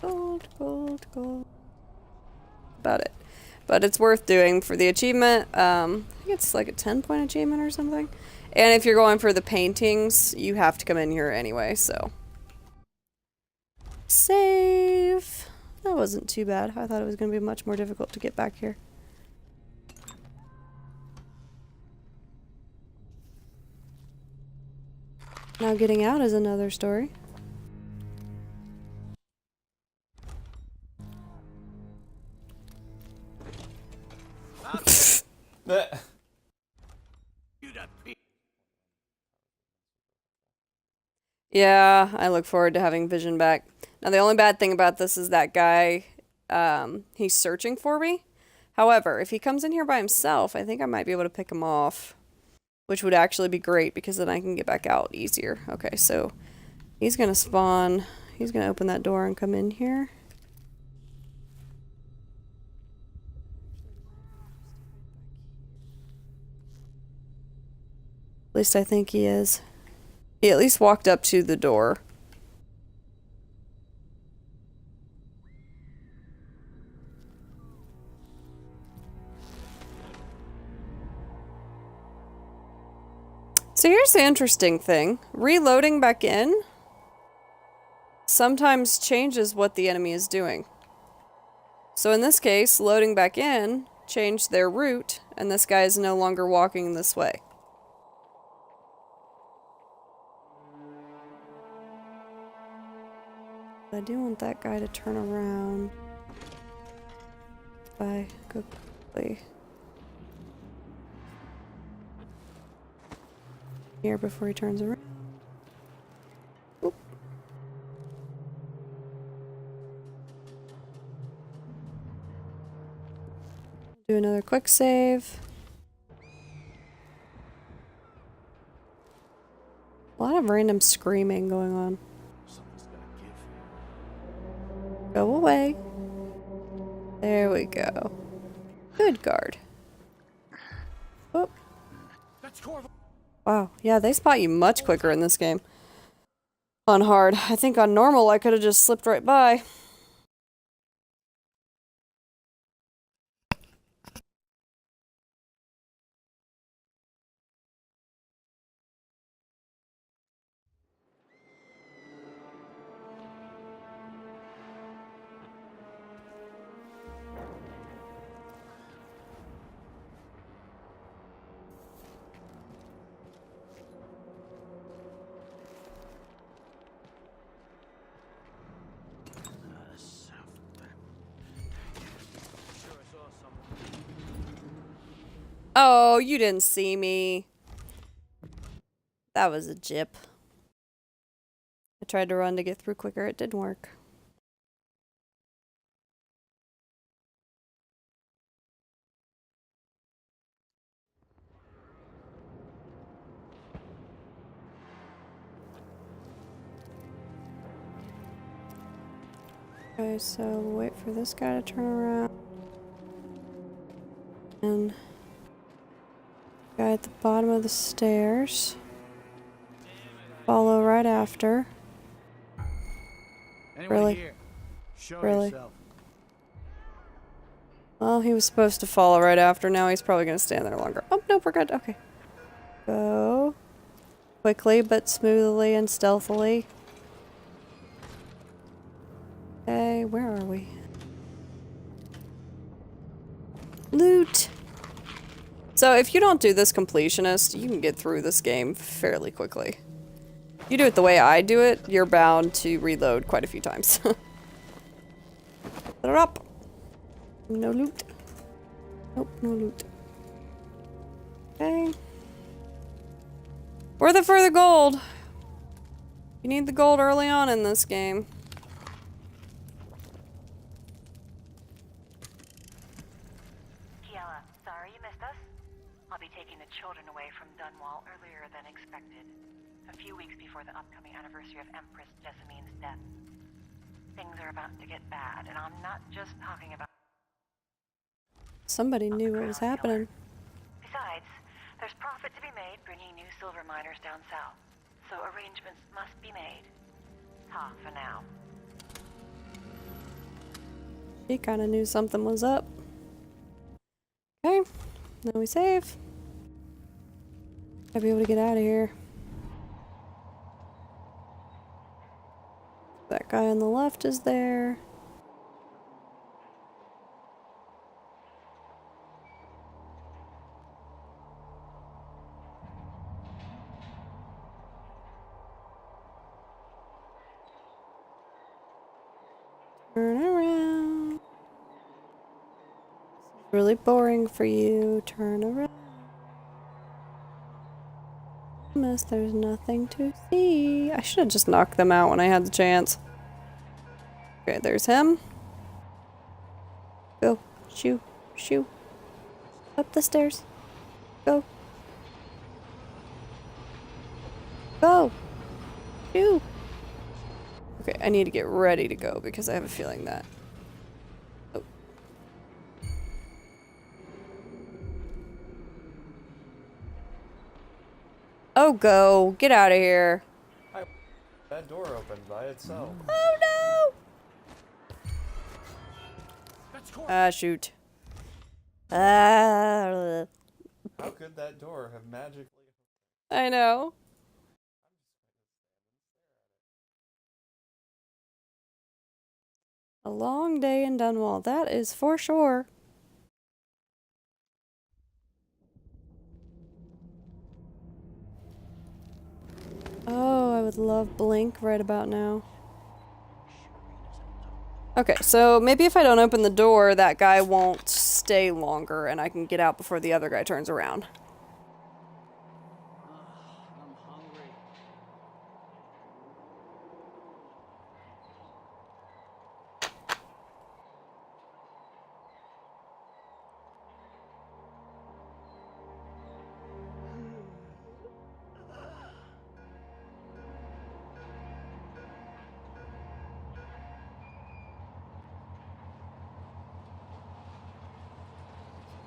A: Gold, gold, gold. About it. But it's worth doing for the achievement. I think it's like a 10-point achievement or something. And if you're going for the paintings, you have to come in here anyway, so. Save. That wasn't too bad. I thought it was going to be much more difficult to get back here. Now getting out is another story. Yeah, I look forward to having Vision back. Now, the only bad thing about this is that guy, he's searching for me. However, if he comes in here by himself, I think I might be able to pick him off, which would actually be great because then I can get back out easier. Okay, so he's going to spawn. He's going to open that door and come in here. At least I think he is. He at least walked up to the door. So here's the interesting thing. Reloading back in sometimes changes what the enemy is doing. So in this case, loading back in changed their route, and this guy is no longer walking this way. I do want that guy to turn around. If I go quickly here before he turns around. Oop. Do another quick save. A lot of random screaming going on. Go away. There we go. Good guard. Oh. Wow, yeah, they spot you much quicker in this game. On hard. I think on normal I could have just slipped right by. Oh, you didn't see me. That was a jip. I tried to run to get through quicker. It didn't work. Okay, so we'll wait for this guy to turn around. And guy at the bottom of the stairs. Follow right after. Really? Really? Well, he was supposed to follow right after. Now he's probably going to stand there longer. Oh, nope, we're good. Okay. Go. Quickly, but smoothly and stealthily. Okay, where are we? Loot! So if you don't do this completionist, you can get through this game fairly quickly. If you do it the way I do it, you're bound to reload quite a few times. Put it up! No loot. Nope, no loot. Okay. Worth it for the gold! You need the gold early on in this game.
H: Sorry you missed us. I'll be taking the children away from Dunwall earlier than expected. A few weeks before the upcoming anniversary of Empress Jessamine's death. Things are about to get bad, and I'm not just talking about...
A: Somebody knew what was happening.
H: Besides, there's profit to be made bringing new silver miners down south. So arrangements must be made. Ha, for now.
A: She kind of knew something was up. Okay, now we save. Gotta be able to get out of here. That guy on the left is there. Turn around. This is really boring for you. Turn around. Promise there's nothing to see. I should have just knocked them out when I had the chance. Okay, there's him. Go. Shoo. Shoo. Up the stairs. Go. Go. Shoo. Okay, I need to get ready to go because I have a feeling that... Oh. Oh, go. Get out of here.
O: That door opened by itself.
A: Oh, no! Ah, shoot. Ah.
O: How could that door have magically...
A: I know. A long day in Dunwall, that is for sure. Oh, I would love Blink right about now. Okay, so maybe if I don't open the door, that guy won't stay longer and I can get out before the other guy turns around.
I: I'm hungry.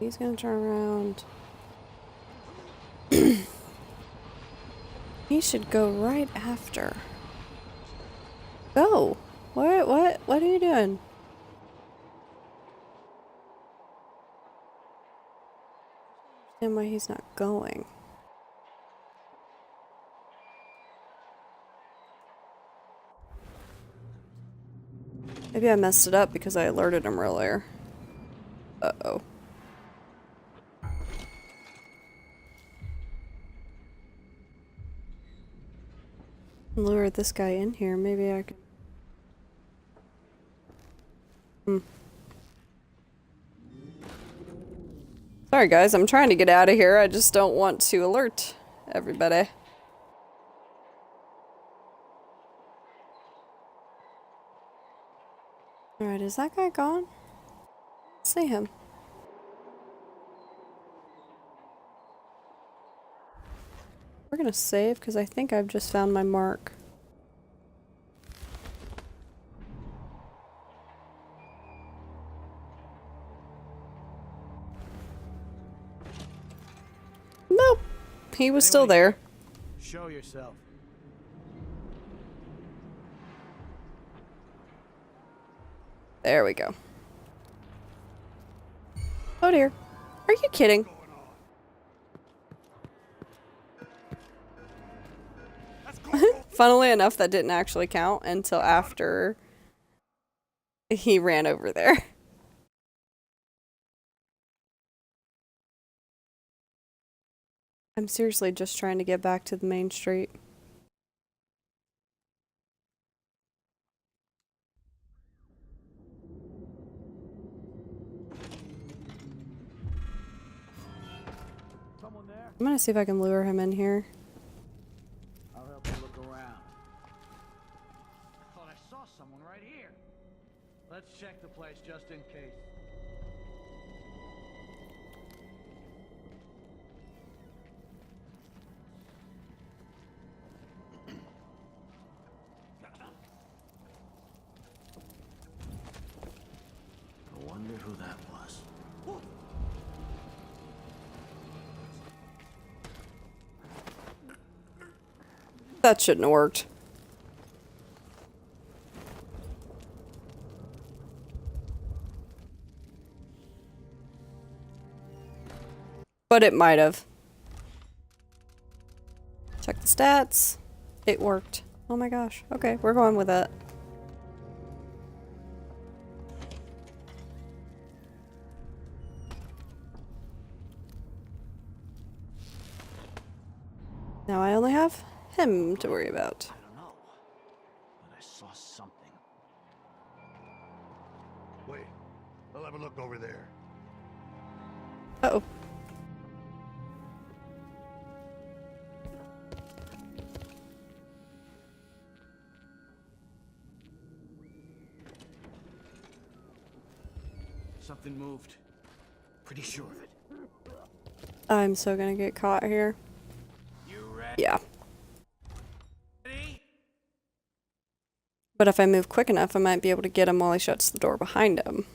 A: He's gonna turn around. He should go right after. Go! What are you doing? I don't understand why he's not going. Maybe I messed it up because I alerted him earlier. Uh-oh. Lure this guy in here. Maybe I can... Sorry guys, I'm trying to get out of here. I just don't want to alert everybody. Alright, is that guy gone? See him. We're gonna save because I think I've just found my mark. Nope. He was still there.
I: Show yourself.
A: There we go. Oh dear. Are you kidding? Funnily enough, that didn't actually count until after he ran over there. I'm seriously just trying to get back to the main street.
I: Someone there?
A: I'm gonna see if I can lure him in here.
I: I'll help you look around. I thought I saw someone right here. Let's check the place just in case. I wonder who that was.
A: That shouldn't have worked. But it might have. Check the stats. It worked. Oh my gosh. Okay, we're going with it. Now I only have him to worry about.
I: I don't know, but I saw something.
E: Wait, I'll have a look over there.
A: Uh-oh.
I: Something moved. Pretty sure of it.
A: I'm so gonna get caught here.
F: You ready?
A: Yeah. But if I move quick enough, I might be able to get him while he shuts the door behind him.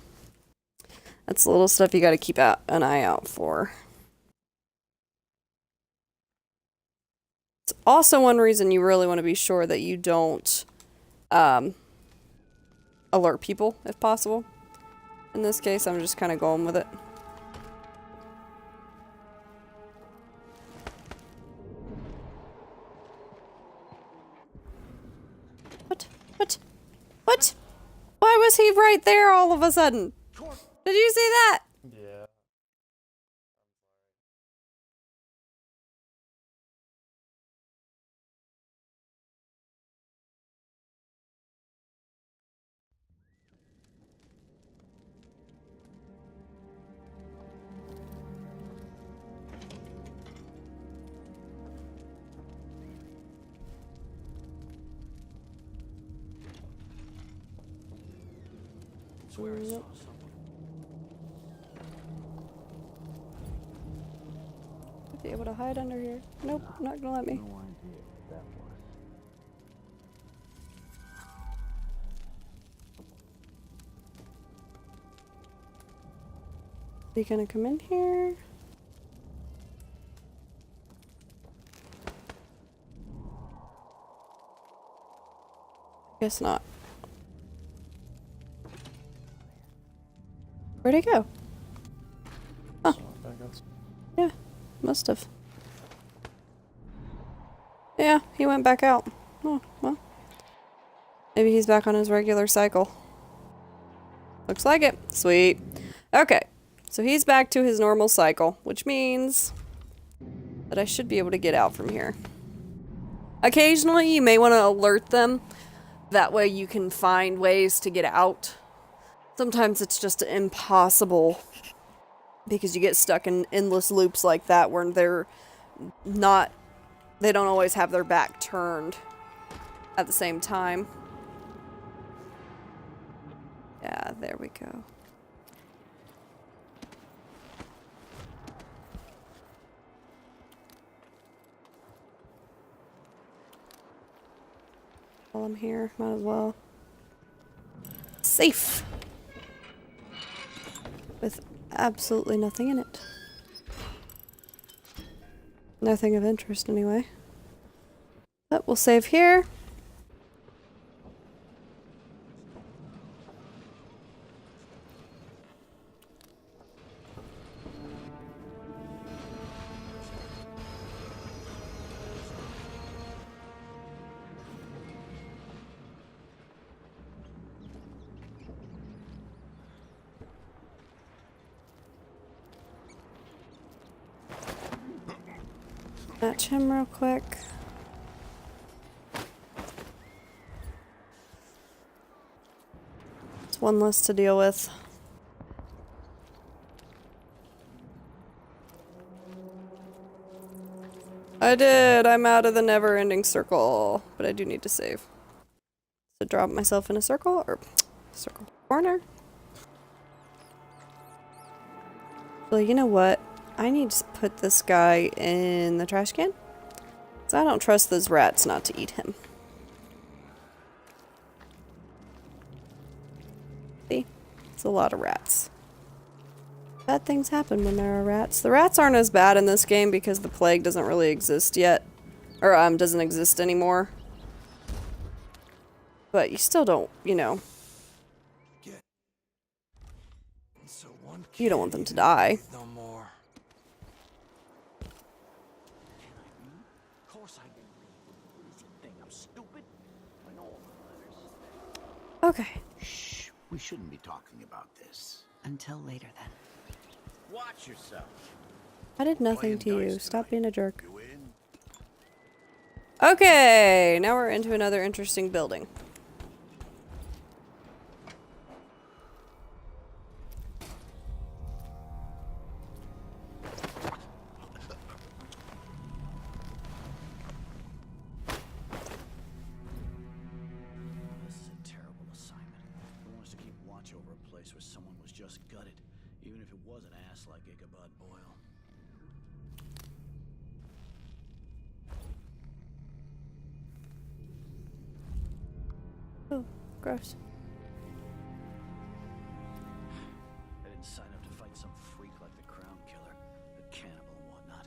A: That's the little stuff you gotta keep an eye out for. also one reason you really want to be sure that you don't alert people, if possible. In this case, I'm just kind of going with it. What? What? What? Why was he right there all of a sudden? Did you see that?
O: Yeah.
I: Swear I saw someone.
A: Be able to hide under here. Nope, not gonna let me.
I: No idea what that was.
A: Is he gonna come in here? Guess not. Where'd he go? Oh. Yeah, must have. Yeah, he went back out. Oh, well. Maybe he's back on his regular cycle. Looks like it. Sweet. Okay, so he's back to his normal cycle, which means that I should be able to get out from here. Occasionally, you may want to alert them. That way you can find ways to get out. Sometimes it's just impossible because you get stuck in endless loops like that where they don't always have their back turned at the same time. Yeah, there we go. While I'm here, might as well. Safe! With absolutely nothing in it. Nothing of interest, anyway. But we'll save here. Match him real quick. It's one less to deal with. I did! I'm out of the never-ending circle. But I do need to save. So drop myself in a circle, or circle corner. Well, you know what? I need to put this guy in the trash can. So I don't trust those rats not to eat him. See? It's a lot of rats. Bad things happen when there are rats. The rats aren't as bad in this game because the plague doesn't really exist yet. Or, doesn't exist anymore. But you still don't, you know. You don't want them to die.
L: No more.
I: Of course I didn't read. What does he think? I'm stupid? I know all the letters.
A: Okay.
I: Shh. We shouldn't be talking about this.
C: Until later, then.
I: Watch yourself.
A: I did nothing to you. Stop being a jerk. Okay, now we're into another interesting building.
I: This is a terrible assignment. Who wants to keep watch over a place where someone was just gutted, even if it was an ass like Ichabod Boyle?
A: Oh, gross.
I: I didn't sign up to fight some freak like the Crown Killer, a cannibal and whatnot.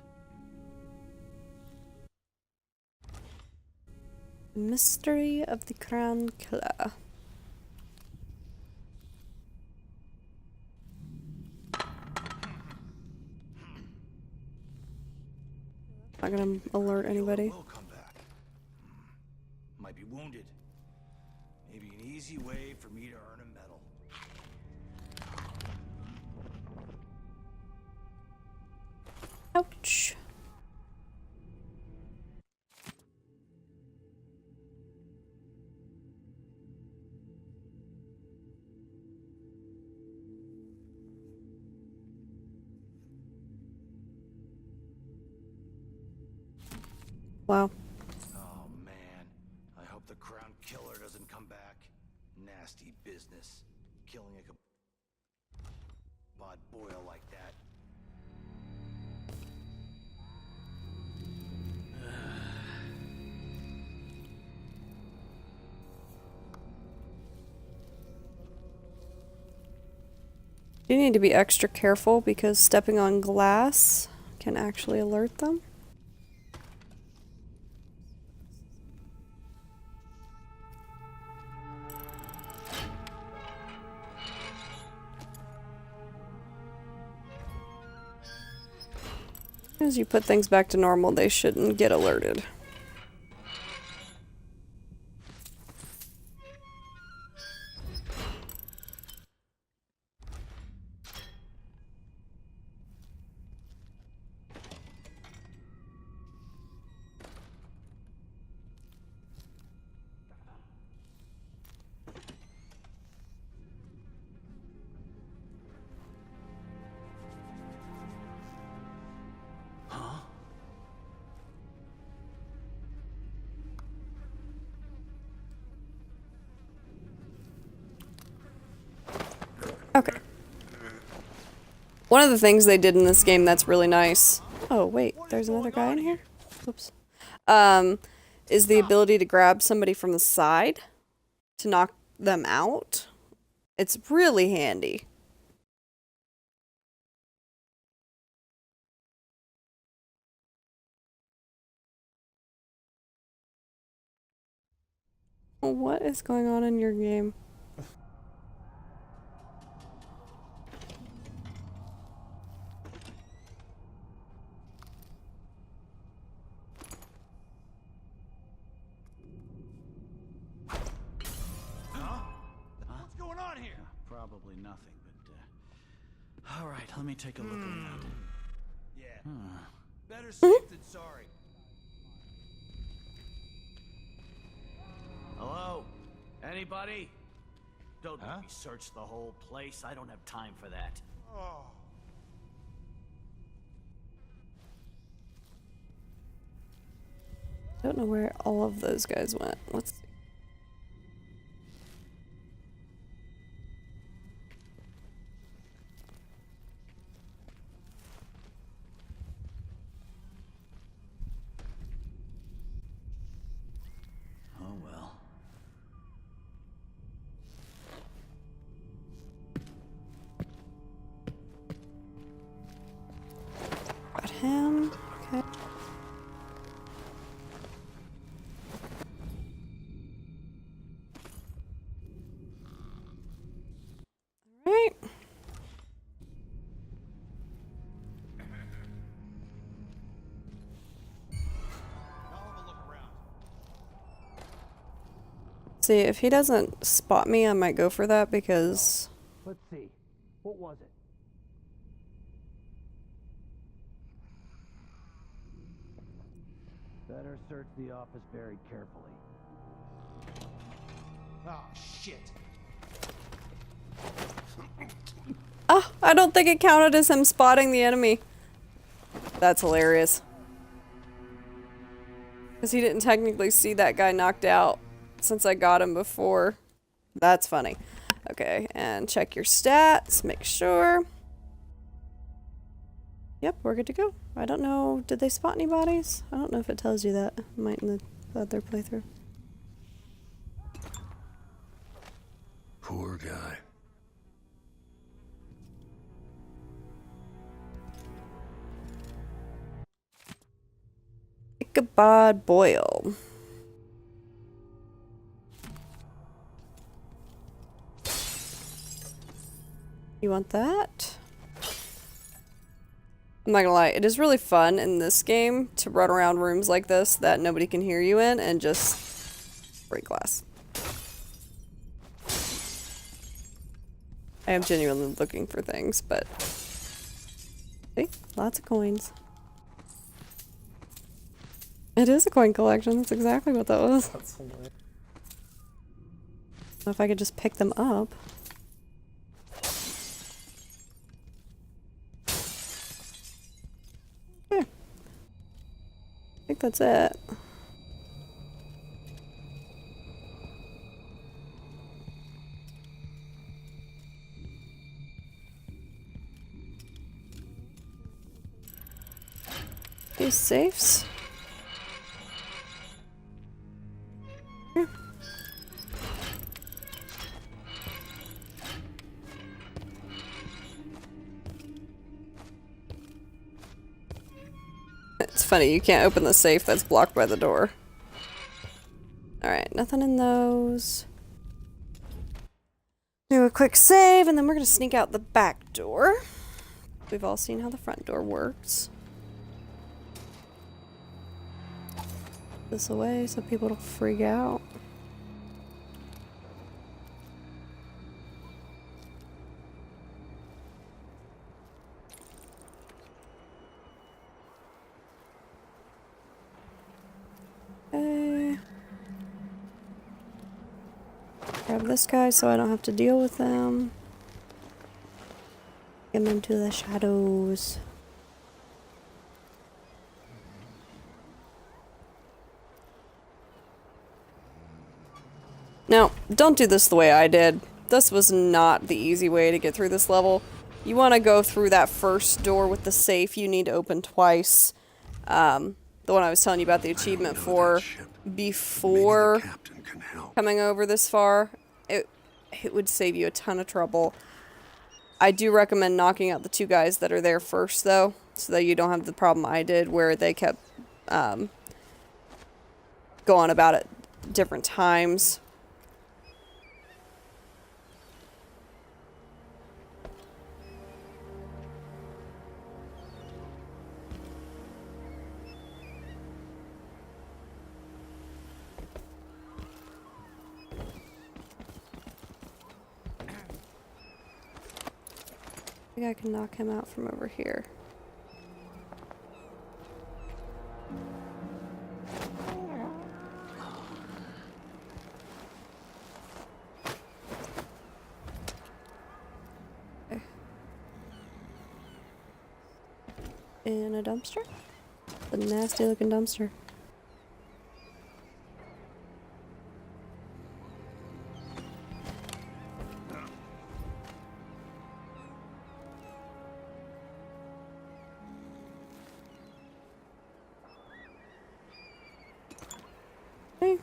A: Mystery of the Crown Killer. Not gonna alert anybody.
L: Will come back. Might be wounded. Maybe an easy way for me to earn a medal.
A: Ouch. Wow.
L: Oh man, I hope the Crown Killer doesn't come back. Nasty business, killing a bad boil like that.
A: You need to be extra careful because stepping on glass can actually alert them. As you put things back to normal, they shouldn't get alerted. Okay. One of the things they did in this game that's really nice. Oh, wait, there's another guy in here? Oops. Is the ability to grab somebody from the side to knock them out. It's really handy. What is going on in your game?
L: What's going on here?
I: Probably nothing, but, all right, let me take a look around.
L: Yeah. Better safe than sorry.
I: Hello? Anybody? Don't let me search the whole place. I don't have time for that.
L: Oh.
A: Don't know where all of those guys went. Let's see.
I: Oh well.
A: Got him. Okay. Alright. See, if he doesn't spot me, I might go for that because...
M: Let's see. What was it? Better search the office very carefully.
K: Oh, shit.
A: Oh, I don't think it counted as him spotting the enemy. That's hilarious. Because he didn't technically see that guy knocked out since I got him before. That's funny. Okay, and check your stats, make sure. Yep, we're good to go. I don't know, did they spot any bodies? I don't know if it tells you that. It might in the other playthrough.
E: Poor guy.
A: Ichabod Boyle. You want that? I'm not gonna lie, it is really fun in this game to run around rooms like this that nobody can hear you in and just break glass. I am genuinely looking for things, but... See? Lots of coins. It is a coin collection, that's exactly what that was.
O: That's hilarious.
A: If I could just pick them up. Yeah. I think that's it. These safes. Yeah. It's funny, you can't open the safe that's blocked by the door. Alright, nothing in those. Do a quick save, and then we're gonna sneak out the back door. We've all seen how the front door works. This away so people don't freak out. Okay. Grab this guy so I don't have to deal with them. Get them into the shadows. Now, don't do this the way I did. This was not the easy way to get through this level. You want to go through that first door with the safe you need to open twice. The one I was telling you about the achievement for before coming over this far. It would save you a ton of trouble. I do recommend knocking out the two guys that are there first, though, so that you don't have the problem I did where they kept going about it different times. I think I can knock him out from over here. Okay. In a dumpster? A nasty looking dumpster. Okay.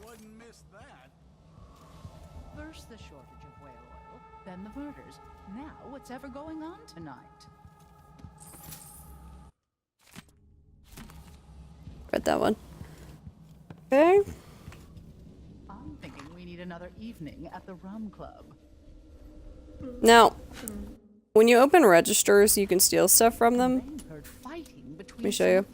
L: Wouldn't miss that.
N: First the shortage of whale oil, then the murders. Now what's ever going on tonight?
A: Read that one. Okay.
N: I'm thinking we need another evening at the rum club.
A: Now, when you open registers, you can steal stuff from them. Let me show you.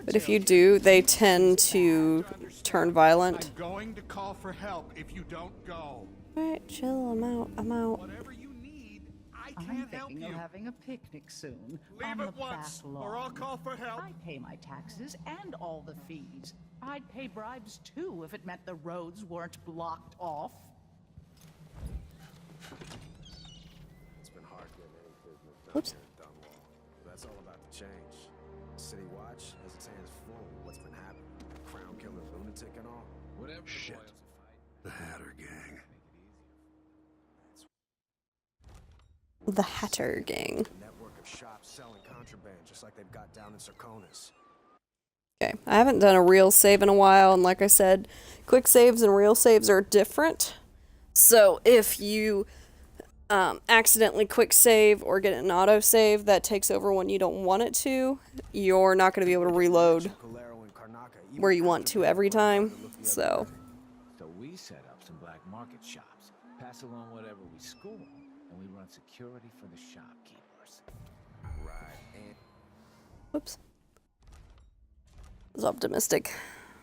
A: But if you do, they tend to turn violent.
F: I'm going to call for help if you don't go.
A: Alright, chill, I'm out, I'm out.
F: Whatever you need, I
N: I'm
F: can't help
N: thinking
F: you.
N: of having a picnic soon.
F: Leave
N: on
F: at
N: the
F: once,
N: back lawn.
F: or I'll call for help.
N: I'd pay my taxes and all the fees. I'd pay bribes too if it meant the roads weren't blocked off.
P: It's been hard getting any business done
A: Whoops.
P: here in Dunwall. But that's all about to change. City Watch has its hands full with what's been happening. Crown killer lunatic and all. Whatever.
E: Shit. The Hatter Gang.
A: The Hatter Gang.
P: Network of shops selling contraband just like they've got down in Sarkonis.
A: Okay, I haven't done a real save in a while, and like I said, quick saves and real saves are different. So if you accidentally quick save or get an auto save that takes over when you don't want it to, you're not going to be able to reload.
P: Calero and Karnaka
A: where you want to every time. So
L: So we set up some black market shops, pass along whatever we score, and we run security for the shopkeepers. Right, and
A: whoops. I was optimistic.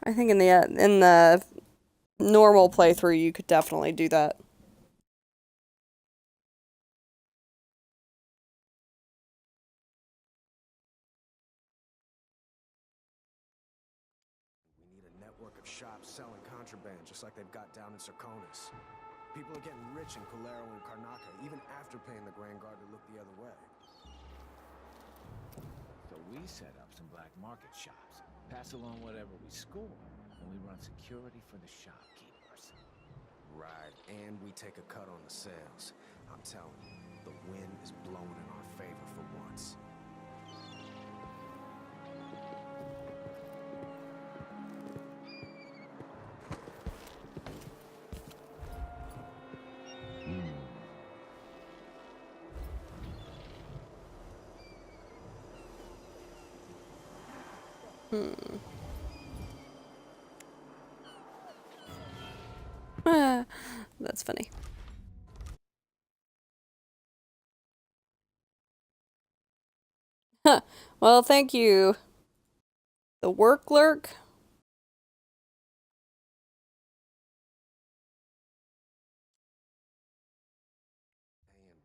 A: I think in the normal playthrough you could definitely do that.
P: Of shops selling contraband, just like they've got down in Sarkonis. People are getting rich in Calero and Karnaca, even after paying the Grand Guard to look the other way.
L: So we set up some black market shops, pass along whatever we score, and we run security for the shopkeepers.
P: Right, and we take a cut on the sales. I'm telling you, the wind is blowing in our favor for once.
A: That's funny. Huh. Well, thank you. The work lurk.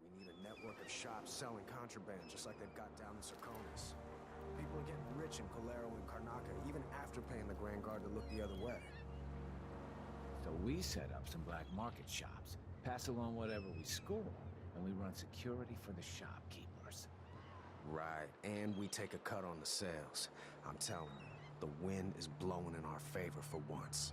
P: We need a network of shops selling contraband, just like they've got down in Sarkonis. People are getting rich in Calero and Karnaca, even after paying the Grand Guard to look the other way.
L: So we set up some black market shops, pass along whatever we score, and we run security for the shopkeepers.
P: Right, and we take a cut on the sales. I'm telling you, the wind is blowing in our favor for once.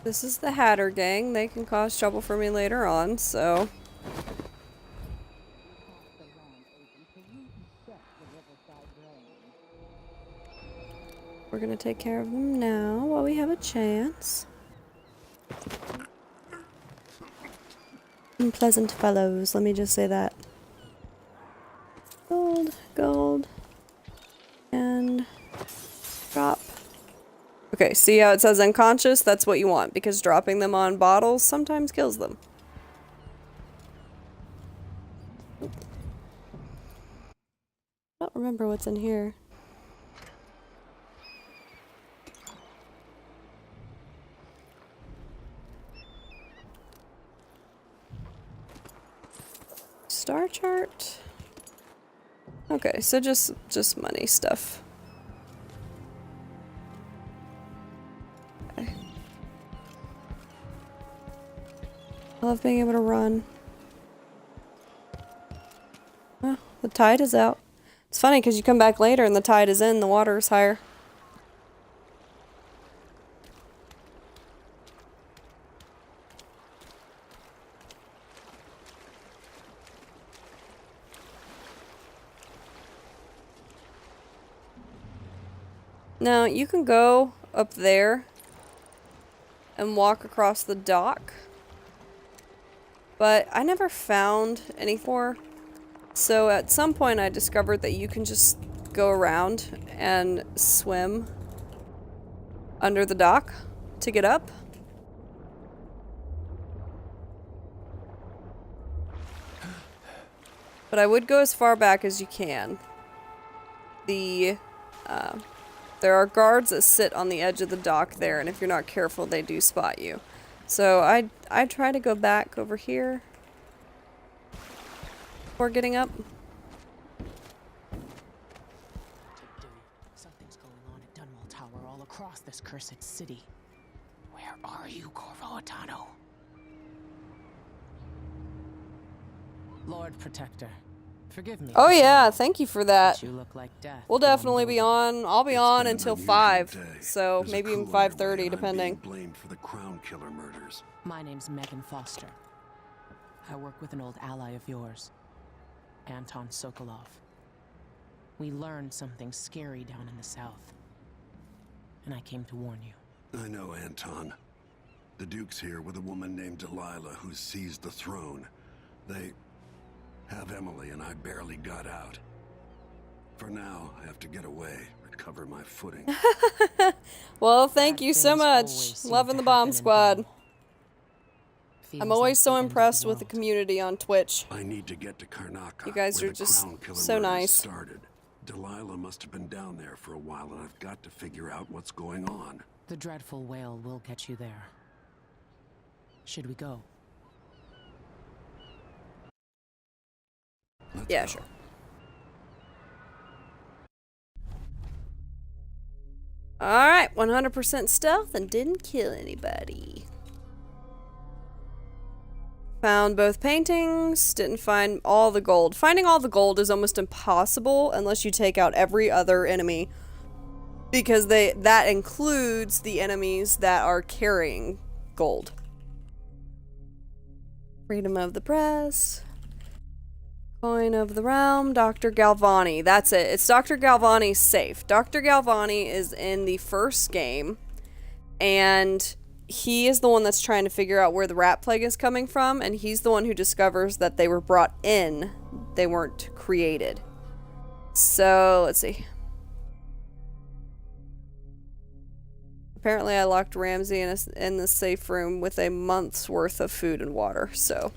A: This is the Hatter gang. They can cause trouble for me later on, so... We're gonna take care of them now while we have a chance. Unpleasant fellows, let me just say that. Gold, gold, and drop. Okay, see how it says unconscious? That's what you want, because dropping them on bottles sometimes kills them. I don't remember what's in here. Star chart? Okay, so just money stuff. Okay. I love being able to run. Oh, the tide is out. It's funny because you come back later and the tide is in, the water is higher. Now, you can go up there and walk across the dock, but I never found any for. So at some point I discovered that you can just go around and swim under the dock to get up. But I would go as far back as you can. There are guards that sit on the edge of the dock there, and if you're not careful, they do spot you. So I try to go back over here before getting up.
N: Something's going on at Dunwall Tower all across this cursed city. Where are you, Corvo Attano? Lord Protector, forgive me.
A: Oh yeah, thank you for that.
N: You look like death.
A: We'll definitely be on. I'll be on until 5, so maybe even 5:30, depending.
E: Blamed for the Crown Killer murders.
N: My name's Megan Foster. I work with an old ally of yours, Anton Sokolov. We learned something scary down in the south, and I came to warn you.
E: I know Anton. The Duke's here with a woman named Delilah who seized the throne. They have Emily and I barely got out. For now, I have to get away, recover my footing.
A: Well, thank you so much. Loving the bomb squad. I'm always so impressed with the community on Twitch.
E: I need to get to Karnaca.
A: You guys
E: where
A: are
E: the
A: just
E: Crown Killer
A: so
E: murders
A: nice.
E: Started. Delilah must have been down there for a while, and I've got to figure out what's going on.
Q: The dreadful whale will get you there. Should we go?
A: Yeah, sure. Alright, 100% stealth and didn't kill anybody. Found both paintings, didn't find all the gold. Finding all the gold is almost impossible unless you take out every other enemy. Because that includes the enemies that are carrying gold. Freedom of the press. Coin of the realm. Dr. Galvani. That's it. It's Dr. Galvani's safe. Dr. Galvani is in the first game. And he is the one that's trying to figure out where the rat plague is coming from. And he's the one who discovers that they were brought in. They weren't created. So, let's see. Apparently I locked Ramsey in the safe room with a month's worth of food and water, so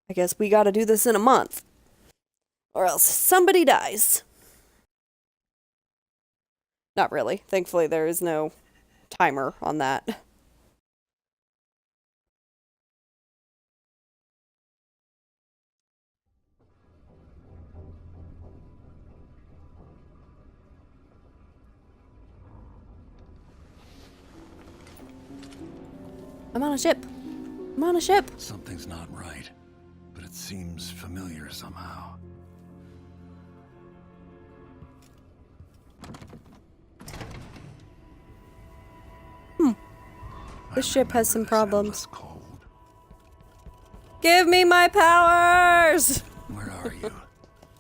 A: I guess we gotta do this in a month. Or else somebody dies. Not really. Thankfully there is no timer on that. I'm on a ship. I'm on a ship.
E: Something's not right, but it seems familiar somehow.
A: This ship has some problems. Give me my powers!
E: Where are you?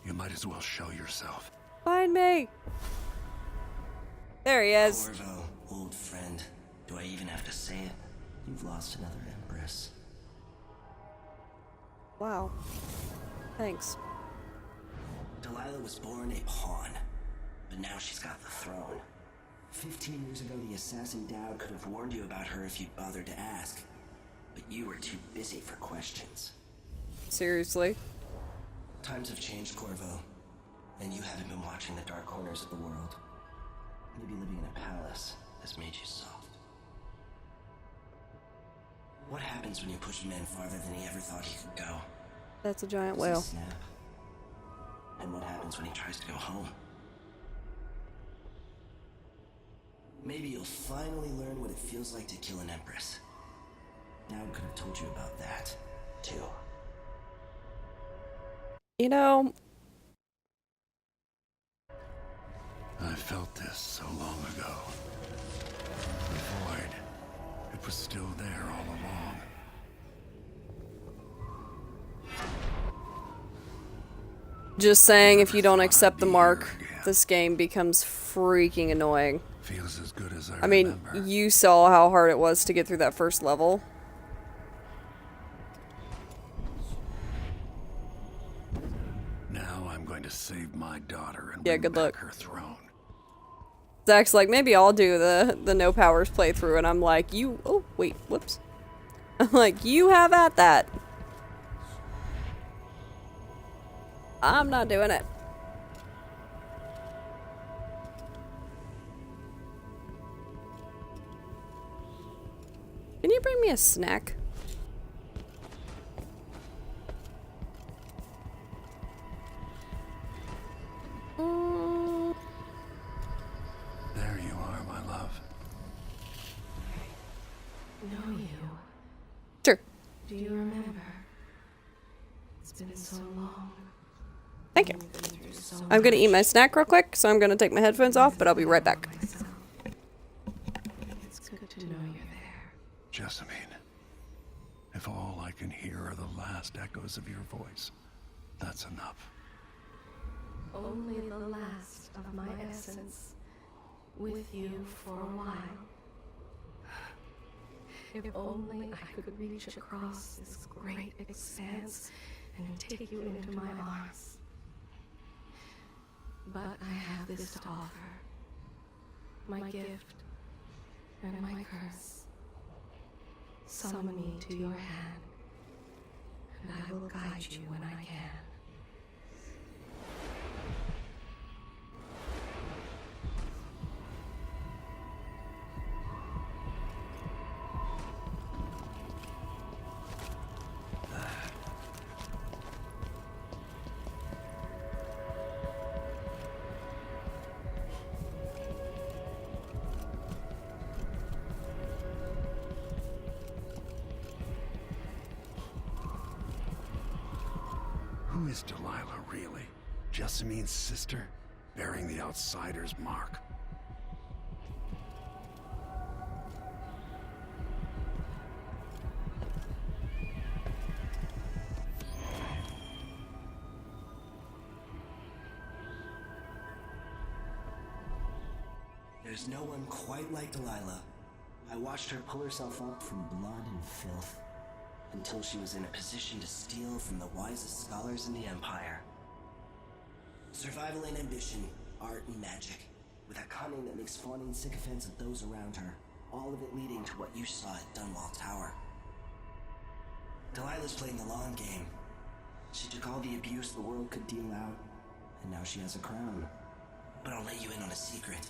E: You might as well show yourself.
A: Find me! There he is.
R: Corvo, old friend. Do I even have to say it? You've lost another Empress.
A: Wow. Thanks.
R: Delilah was born a pawn, but now she's got the throne. 15 years ago, the assassin Dowd could have warned you about her if you'd bothered to ask. But you were too busy for questions.
A: Seriously?
R: Times have changed, Corvo. And you haven't been watching the dark corners of the world. Maybe living in a palace has made you soft. What happens when you push a man farther than he ever thought he could go?
A: That's a giant
R: Does he
A: whale.
R: snap? And what happens when he tries to go home? Maybe you'll finally learn what it feels like to kill an Empress. Dowd could have told you about that, too.
A: You know,
E: I felt this so long ago. The void. It was still there all along.
A: just saying, if you don't accept the mark, this game becomes freaking annoying.
E: Feels as good as
A: I mean, you saw how hard it was to get through that first level.
E: Now I'm going to save my daughter and
A: Yeah,
E: win
A: good
E: back
A: luck.
E: her throne.
A: Zach's like, maybe I'll do the no powers playthrough, and I'm like, you, oh, wait, whoops. I'm like, you have at that. I'm not doing it. Can you bring me a snack?
E: There you are, my love.
S: Know you.
A: Sure.
S: Do you remember? It's been so long.
A: Thank you. I'm gonna eat my snack real quick, so I'm gonna take my headphones off, but I'll be right back.
S: It's good to know you're there.
E: Jessamine, if all I can hear are the last echoes of your voice, that's enough.
S: Only the last of my essence with you for a while. If only I could reach across this great expanse and take you into my arms. But I have this to offer. My gift and my curse. Summon me to your hand, and I will guide you when I can.
E: Who is Delilah, really? Jessamine's sister? Bearing the outsider's mark.
R: There's no one quite like Delilah. I watched her pull herself up from blood and filth, until she was in a position to steal from the wisest scholars in the Empire. Survival and ambition, art and magic, with a cunning that makes fawning sycophants of those around her, all of it leading to what you saw at Dunwall Tower. Delilah's playing the long game. She took all the abuse the world could deal out, and now she has a crown. But I'll let you in on a secret.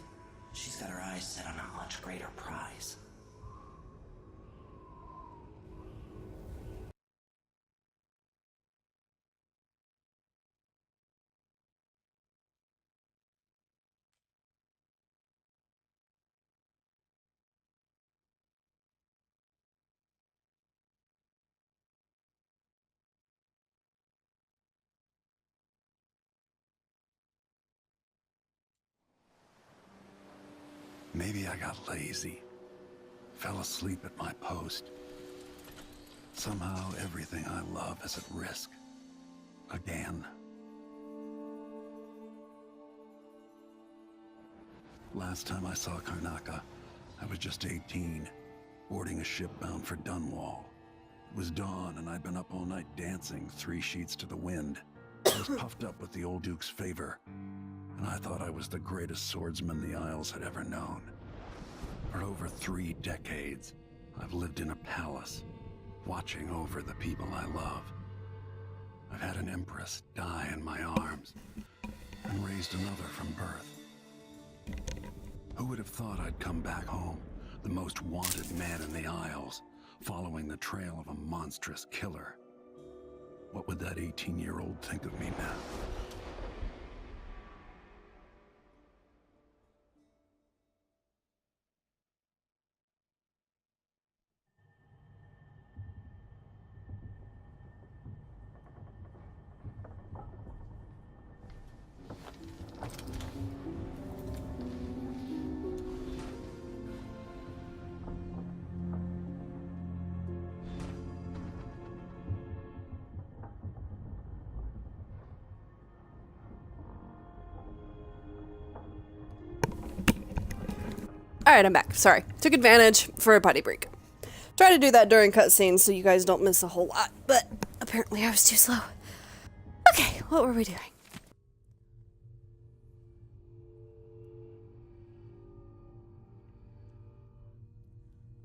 R: She's got her eyes set on a much greater prize.
E: Maybe I got lazy. Fell asleep at my post. Somehow everything I love is at risk. Again. Last time I saw Karnaca, I was just 18, boarding a ship bound for Dunwall. It was dawn and I'd been up all night dancing 3 sheets to the wind. I was puffed up with the old Duke's favor, and I thought I was the greatest swordsman the Isles had ever known. For over 3 decades, I've lived in a palace, watching over the people I love. I've had an empress die in my arms, and raised another from birth. Who would have thought I'd come back home, the most wanted man in the Isles, following the trail of a monstrous killer? What would that 18-year-old think of me now?
A: Alright, I'm back. Sorry. Took advantage for a potty break. Try to do that during cutscenes so you guys don't miss a whole lot, but apparently I was too slow. Okay, what were we doing?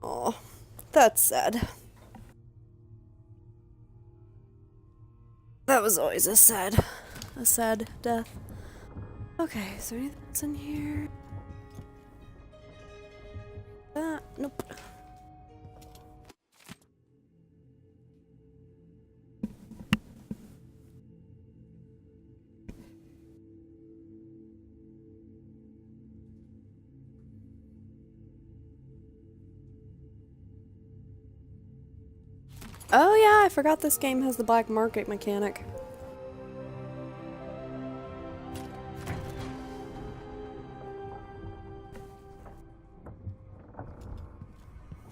A: Oh, that's sad. That was always a sad death. Okay, is there anything else in here? Nope. Oh yeah, I forgot this game has the black market mechanic.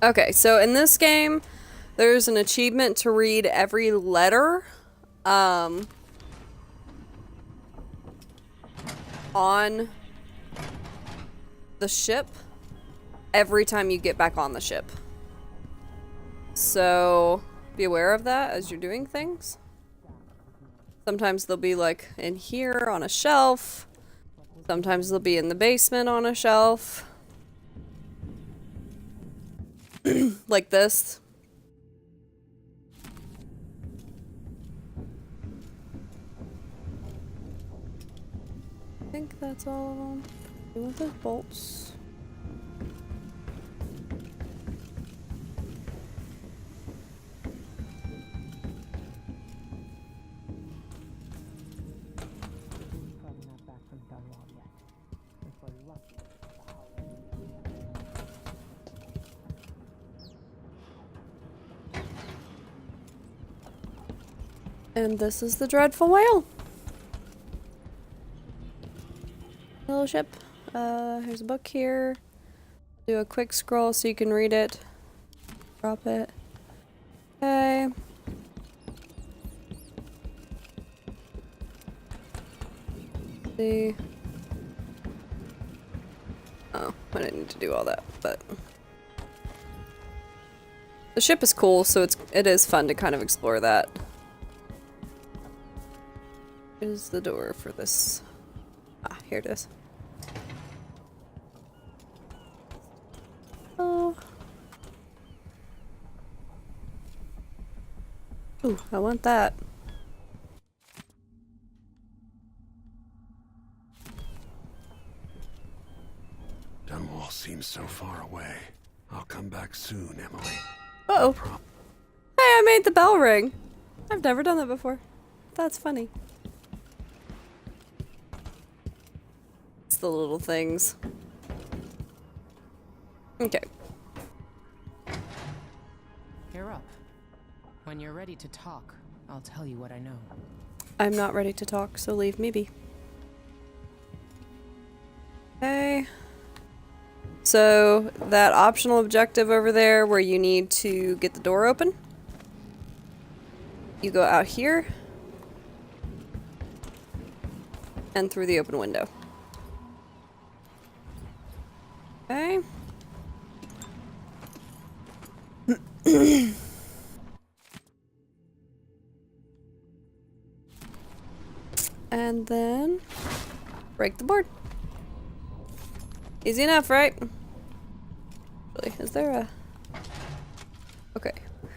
A: Okay, so in this game, there's an achievement to read every letter on the ship every time you get back on the ship. So be aware of that as you're doing things. Sometimes they'll be like in here on a shelf. Sometimes they'll be in the basement on a shelf. Like this. I think that's all of them. You want those bolts? And this is the dreadful whale. Little ship. Here's a book here. Do a quick scroll so you can read it. Drop it. Okay. See. Oh, I didn't need to do all that, but the ship is cool, so it is fun to kind of explore that. Is the door for this? Ah, here it is. Oh. Ooh, I want that.
E: Dunwall seems so far away. I'll come back soon, Emily.
A: Uh-oh. Hey, I made the bell ring. I've never done that before. That's funny. It's the little things. Okay.
Q: You're up. When you're ready to talk, I'll tell you what I know.
A: I'm not ready to talk, so leave me be. Okay. So, that optional objective over there where you need to get the door open. You go out here. And through the open window. Okay. And then break the board. Easy enough, right? Really, is there a... Okay,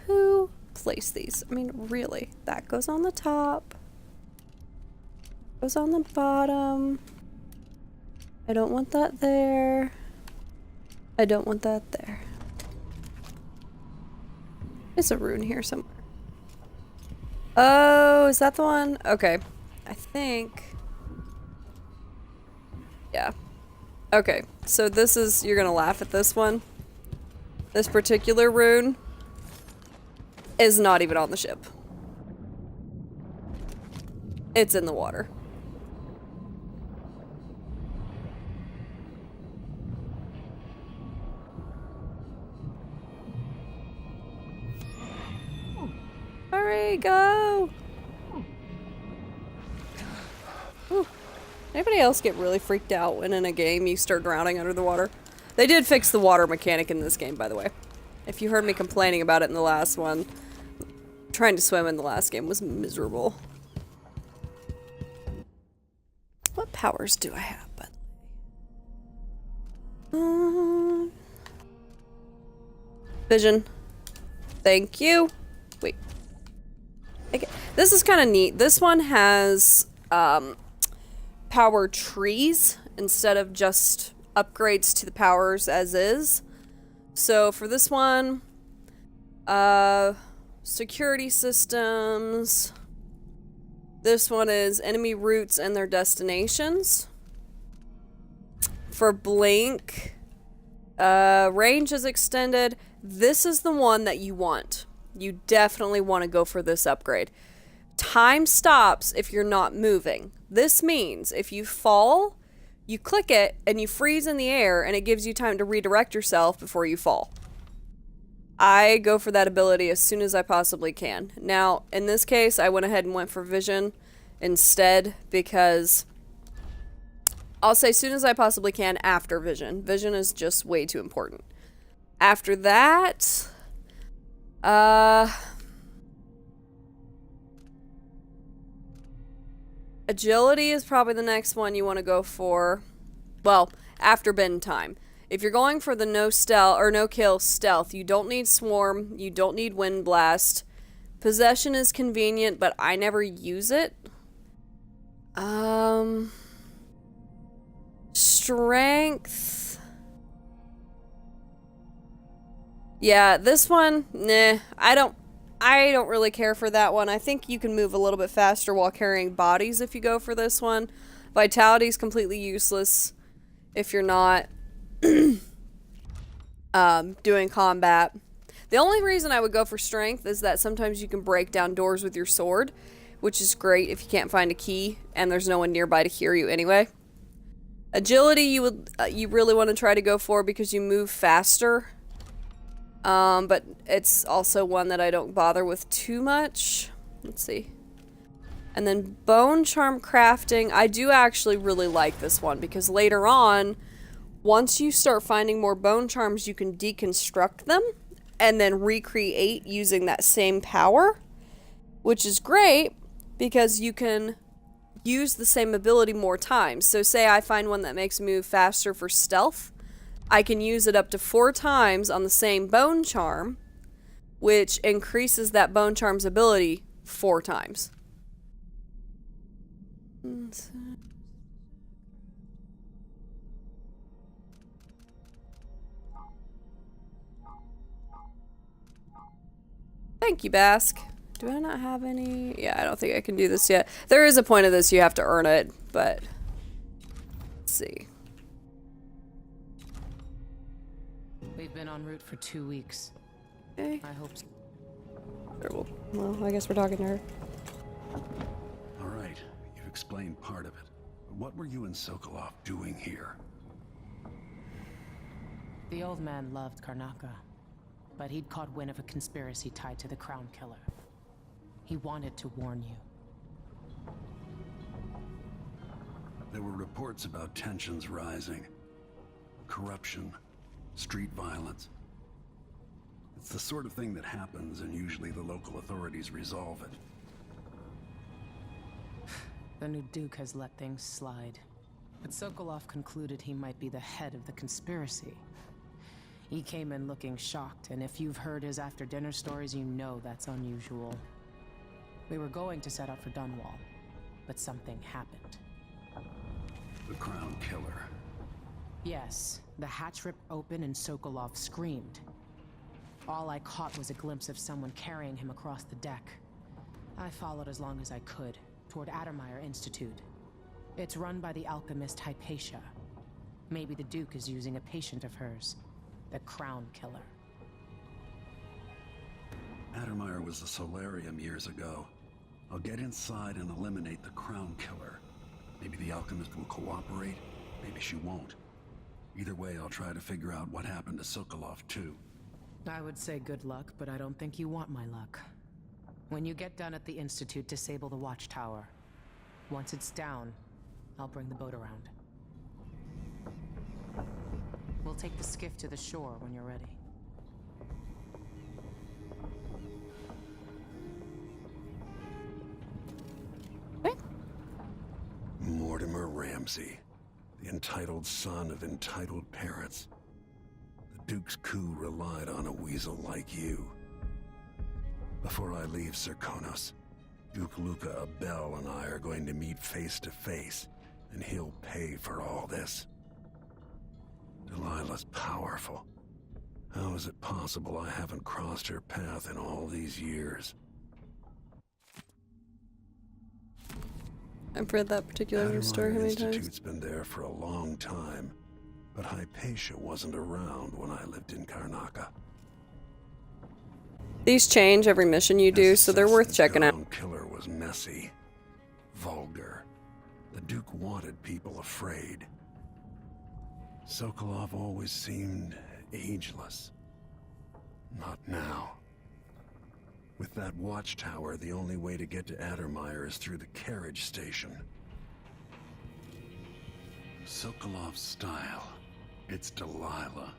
A: who placed these? I mean, really, that goes on the top. Goes on the bottom. I don't want that there. I don't want that there. There's a rune here somewhere. Oh, is that the one? Okay. I think... Yeah. Okay, so this is... You're gonna laugh at this one. This particular rune is not even on the ship. It's in the water. Hurry, go! Ooh. Anybody else get really freaked out when in a game you start drowning under the water? They did fix the water mechanic in this game, by the way. If you heard me complaining about it in the last one, trying to swim in the last game was miserable. What powers do I have, by the way? Vision. Thank you. Wait. This is kind of neat. This one has power trees instead of just upgrades to the powers as is. So for this one, security systems. This one is enemy routes and their destinations. For Blink, range is extended. This is the one that you want. You definitely want to go for this upgrade. Time stops if you're not moving. This means if you fall, you click it and you freeze in the air and it gives you time to redirect yourself before you fall. I go for that ability as soon as I possibly can. Now, in this case, I went ahead and went for Vision instead because I'll say as soon as I possibly can after Vision. Vision is just way too important. After that, Agility is probably the next one you want to go for. Well, after bend time. If you're going for the no stealth or no kill stealth, you don't need swarm, you don't need wind blast. Possession is convenient, but I never use it. Strength. Yeah, this one, nah, I don't really care for that one. I think you can move a little bit faster while carrying bodies if you go for this one. Vitality is completely useless if you're not doing combat. The only reason I would go for strength is that sometimes you can break down doors with your sword, which is great if you can't find a key and there's no one nearby to hear you anyway. Agility you really want to try to go for because you move faster. But it's also one that I don't bother with too much. Let's see. And then bone charm crafting, I do actually really like this one because later on, once you start finding more bone charms, you can deconstruct them and then recreate using that same power, which is great because you can use the same ability more times. So say I find one that makes me move faster for stealth, I can use it up to 4 times on the same bone charm, which increases that bone charm's ability 4 times. Thank you, Bask. Do I not have any? Yeah, I don't think I can do this yet. There is a point of this, you have to earn it, but let's see.
Q: We've been en route for 2 weeks.
A: Okay.
Q: I hope so.
A: Sure, well, I guess we're talking to her.
E: All right, you've explained part of it. But what were you and Sokolov doing here?
Q: The old man loved Karnaka, but he'd caught wind of a conspiracy tied to the Crown Killer. He wanted to warn you.
E: There were reports about tensions rising. Corruption. Street violence. It's the sort of thing that happens, and usually the local authorities resolve it.
Q: The new Duke has let things slide. But Sokolov concluded he might be the head of the conspiracy. He came in looking shocked, and if you've heard his after-dinner stories, you know that's unusual. We were going to set out for Dunwall, but something happened.
E: The Crown Killer.
Q: Yes, the hatch ripped open and Sokolov screamed. All I caught was a glimpse of someone carrying him across the deck. I followed as long as I could, toward Addermeyer Institute. It's run by the alchemist Hypatia. Maybe the Duke is using a patient of hers, the Crown Killer.
E: Addermeyer was a solarium years ago. I'll get inside and eliminate the Crown Killer. Maybe the alchemist will cooperate, maybe she won't. Either way, I'll try to figure out what happened to Sokolov, too.
Q: I would say good luck, but I don't think you want my luck. When you get done at the Institute, disable the watchtower. Once it's down, I'll bring the boat around. We'll take the skiff to the shore when you're ready.
E: Mortimer Ramsey, the entitled son of entitled parents. The Duke's coup relied on a weasel like you. Before I leave Serkonos, Duke Luca Abel and I are going to meet face to face, and he'll pay for all this. Delilah's powerful. How is it possible I haven't crossed her path in all these years?
A: I've read that particular story how many times?
E: Institute's been there for a long time, but Hypatia wasn't around when I lived in Karnaka.
A: These change every mission you do, so they're worth checking out.
E: The killer was messy, vulgar. The Duke wanted people afraid. Sokolov always seemed ageless. Not now. With that watchtower, the only way to get to Addermeyer is through the carriage station. Sokolov's style. It's Delilah.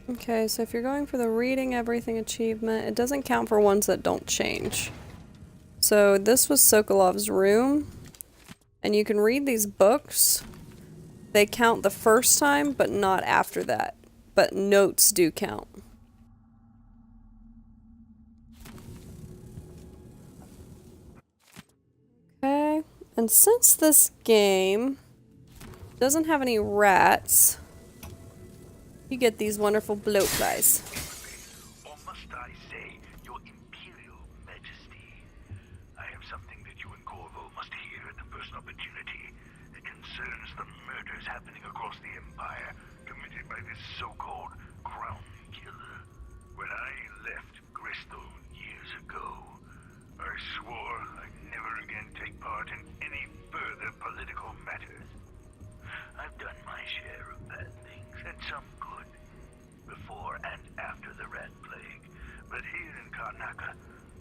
A: Okay, so if you're going for the reading everything achievement, it doesn't count for ones that don't change. So this was Sokolov's room, and you can read these books. They count the first time, but not after that. But notes do count. Okay, and since this game doesn't have any rats, you get these wonderful bloatflies.
T: Or must I say, Your Imperial Majesty? I have something that you and Corvo must hear at the first opportunity. It concerns the murders happening across the Empire, committed by this so-called Crown Killer. When I left Crystal years ago, I swore I'd never again take part in any further political matters. I've done my share of bad things, and some good, before and after the Rat Plague. But here in Karnaca,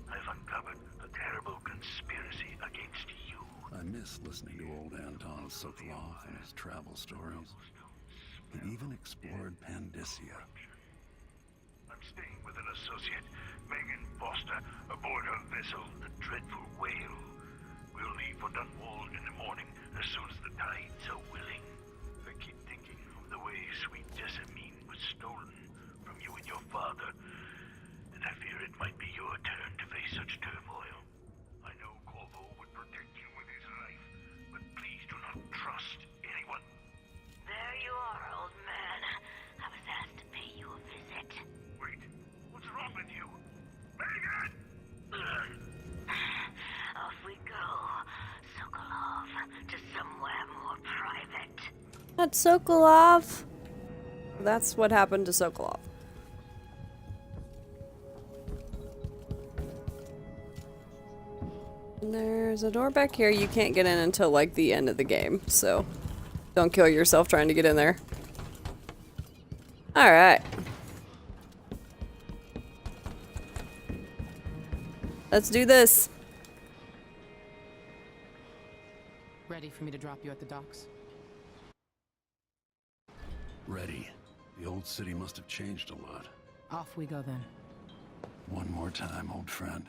T: I've uncovered a terrible conspiracy against you.
E: I miss listening to old Anton Sokolov and his travel stories. He even explored Pandyssia.
T: I'm staying with an associate, Megan Foster, aboard her vessel, the Dreadful Whale. We'll leave for Dunwall in the morning, as soon as the tides are willing. I keep thinking of the way sweet Jessamine was stolen from you and your father, and I fear it might be your turn to face such turmoil. I know Corvo would protect you with his life, but please do not trust anyone.
H: There you are, old man. I was asked to pay you a visit.
T: Wait, what's wrong with you? Megan!
H: Off we go, Sokolov, to somewhere more private.
A: That's Sokolov. That's what happened to Sokolov. And there's a door back here. You can't get in until like the end of the game, so don't kill yourself trying to get in there. Alright. Let's do this.
Q: Ready for me to drop you at the docks?
E: Ready. The old city must have changed a lot.
Q: Off we go then.
E: One more time, old friend.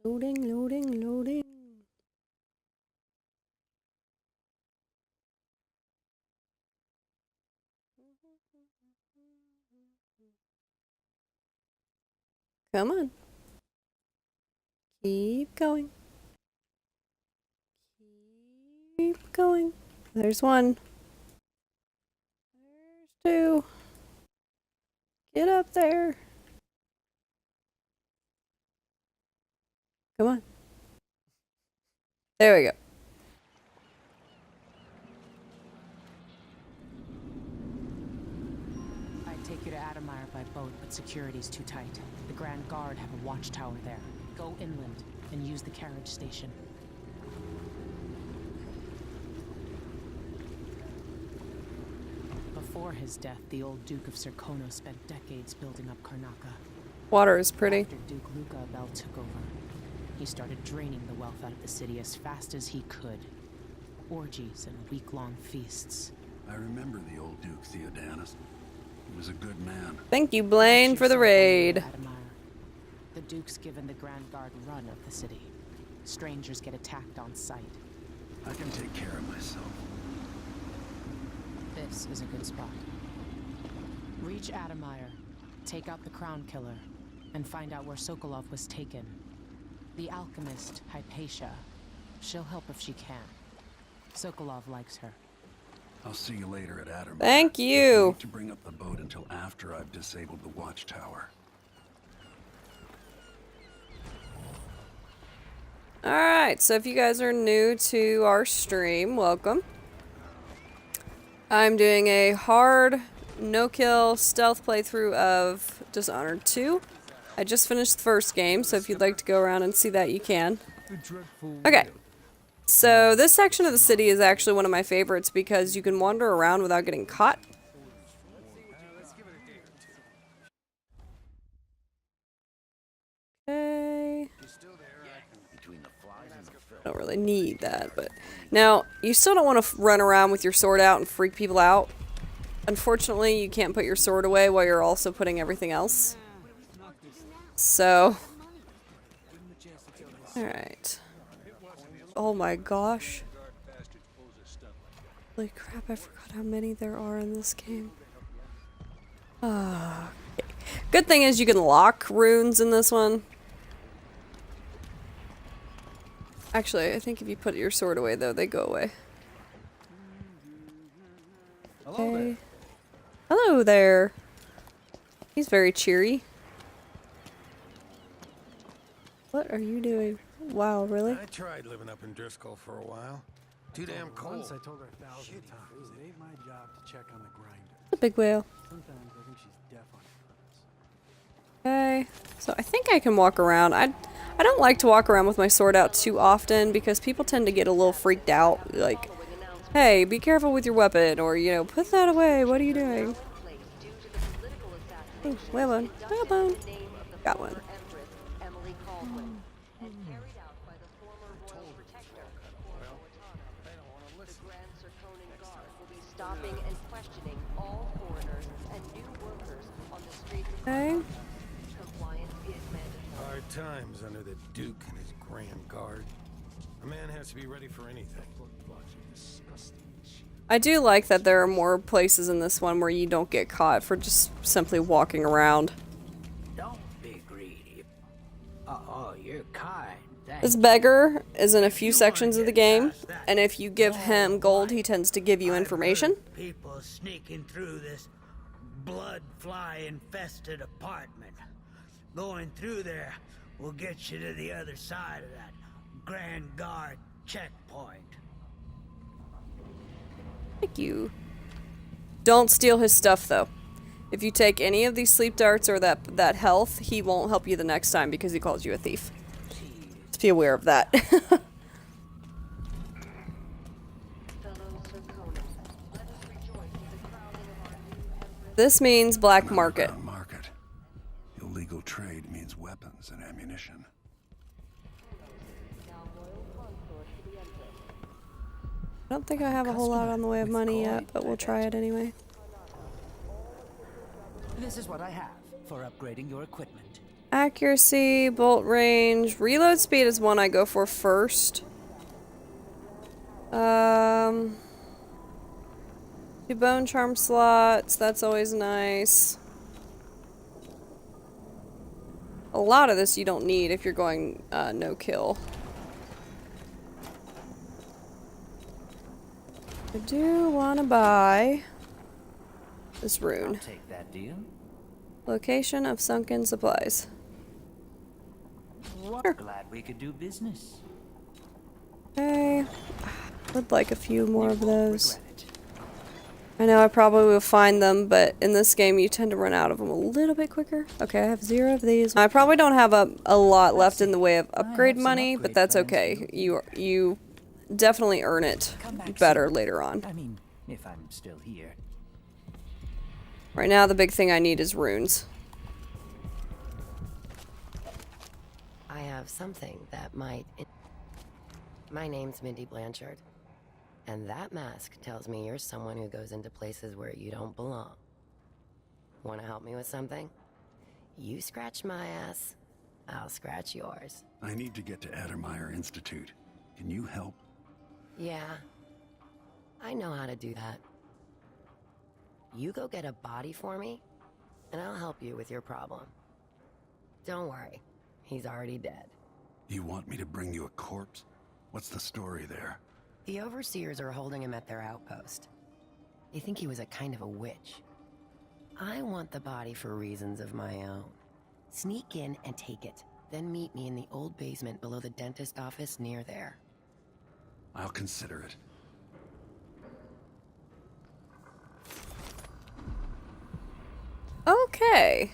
A: Loading, loading, loading. Come on. Keep going. Keep going. There's one. There's two. Get up there. Come on. There we go.
Q: I'd take you to Adamire by boat, but security's too tight. The Grand Guard have a watchtower there. Go inland and use the carriage station. Before his death, the old Duke of Serkonos spent decades building up Karnaca.
A: Water is pretty.
Q: After Duke Luca Abel took over, he started draining the wealth out of the city as fast as he could. Orgies and week-long feasts.
E: I remember the old Duke Theodanis. He was a good man.
A: Thank you, Blaine, for the raid.
Q: The Duke's given the Grand Guard run of the city. Strangers get attacked on sight.
E: I can take care of myself.
Q: This is a good spot. Reach Adamire, take out the Crown Killer, and find out where Sokolov was taken. The alchemist, Hypatia. She'll help if she can. Sokolov likes her.
E: I'll see you later at Adamire.
A: Thank you.
E: To bring up the boat until after I've disabled the watchtower.
A: Alright, so if you guys are new to our stream, welcome. I'm doing a hard, no-kill stealth playthrough of Dishonored 2. I just finished the first game, so if you'd like to go around and see that, you can. Okay. So this section of the city is actually one of my favorites because you can wander around without getting caught. Don't really need that, but now you still don't want to run around with your sword out and freak people out. Unfortunately, you can't put your sword away while you're also putting everything else. So, all right. Oh my gosh. Holy crap, I forgot how many there are in this game. Okay. Good thing is you can lock runes in this one. Actually, I think if you put your sword away, though, they go away.
L: Hello there.
A: Hello there. He's very cheery. What are you doing? Wow, really?
P: I tried living up in Driscoll for a while. Too damn cold.
M: Once I told her 1,000 times, it ain't my job to check on the grinder.
A: The big whale.
M: Sometimes I think she's deaf on
A: Okay, so I think I can walk around. I don't like to walk around with my sword out too often because people tend to get a little freaked out. Like, hey, be careful with your weapon, or, you know, put that away. What are you doing? Oh, whalebone. Whalebone. Got one.
C: Stopping and questioning all foreigners and new workers on the streets of
A: Okay.
C: Compliance is mandatory.
P: Hard times under the Duke and his Grand Guard. A man has to be ready for anything.
A: I do like that there are more places in this one where you don't get caught for just simply walking around.
R: Don't be greedy. Oh, you're kind.
A: This beggar is in a few sections of the game, and if you give him gold, he tends to give you information.
U: People sneaking through this blood-fly-infested apartment. Going through there will get you to the other side of that Grand Guard checkpoint.
A: Thank you. Don't steal his stuff, though. If you take any of these sleep darts or that health, he won't help you the next time because he calls you a thief. Just be aware of that. This means black market.
E: Market. Illegal trade means weapons and ammunition.
A: I don't think I have a whole lot on the way of money yet, but we'll try it anyway.
U: This is what I have for upgrading your equipment.
A: Accuracy, bolt range, reload speed is one I go for first. 2 bone charm slots, that's always nice. A lot of this you don't need if you're going no kill. I do want to buy this rune.
U: I'll take that deal.
A: Location of sunken supplies.
U: Sure. Glad we could do business.
A: Okay. Would like a few more of those. I know I probably will find them, but in this game you tend to run out of them a little bit quicker. Okay, I have 0 of these. I probably don't have a lot left in the way of upgrade money, but that's okay. You definitely earn it better later on.
U: I mean, if I'm still here.
A: Right now the big thing I need is runes.
C: I have something that might... My name's Mindy Blanchard. And that mask tells me you're someone who goes into places where you don't belong. Want to help me with something? You scratch my ass, I'll scratch yours.
E: I need to get to Addermeyer Institute. Can you help?
C: Yeah, I know how to do that. You go get a body for me, and I'll help you with your problem. Don't worry, he's already dead.
E: You want me to bring you a corpse? What's the story there?
C: The overseers are holding him at their outpost. They think he was a kind of a witch. I want the body for reasons of my own. Sneak in and take it, then meet me in the old basement below the dentist office near there.
E: I'll consider it.
A: Okay.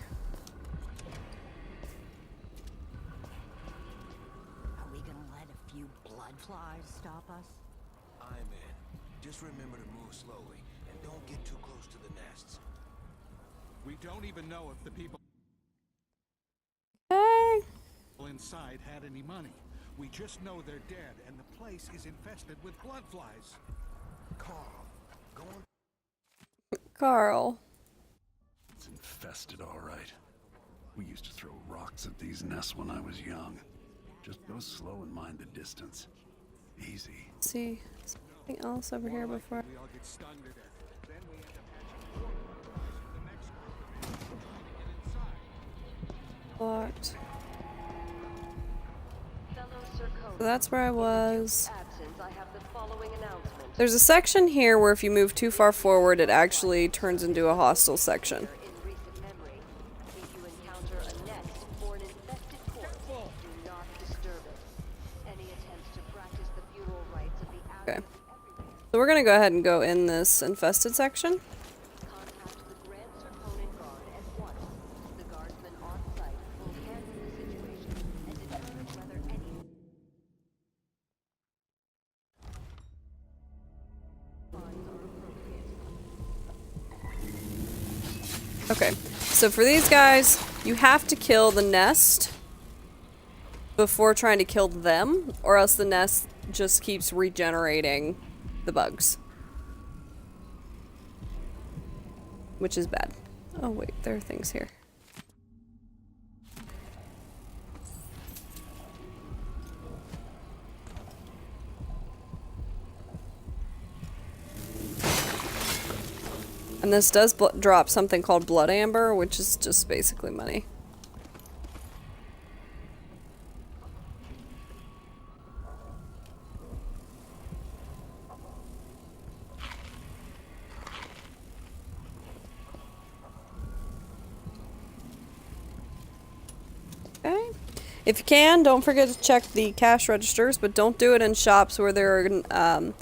N: Are we gonna let a few blood flies stop us?
P: I'm in. Just remember to move slowly and don't get too close to the nests.
F: We don't even know if the people
A: Okay.
F: inside had any money.
G: We just know they're dead, and the place is infested with blood flies.
P: Carl, go on.
A: Carl.
E: It's infested, all right. We used to throw rocks at these nests when I was young. Just go slow and mind the distance. Easy.
A: See, something else over here before.
G: We all get stung to death. Then we end up hatching
A: Locked. So that's where I was. There's a section here where if you move too far forward, it actually turns into a hostile section. Okay. So we're gonna go ahead and go in this infested section. Okay, so for these guys, you have to kill the nest before trying to kill them, or else the nest just keeps regenerating the bugs. Which is bad. Oh wait, there are things here. And this does drop something called blood amber, which is just basically money. Okay. If you can, don't forget to check the cash registers, but don't do it in shops where there are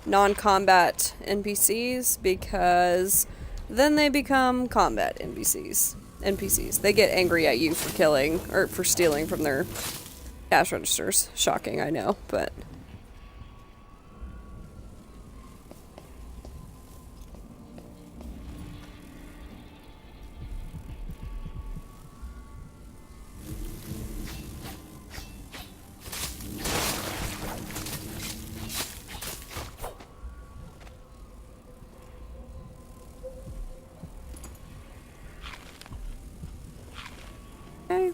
A: non-combat NPCs, because then they become combat NPCs. They get angry at you for killing, or for stealing from their cash registers. Shocking, I know, but... Okay.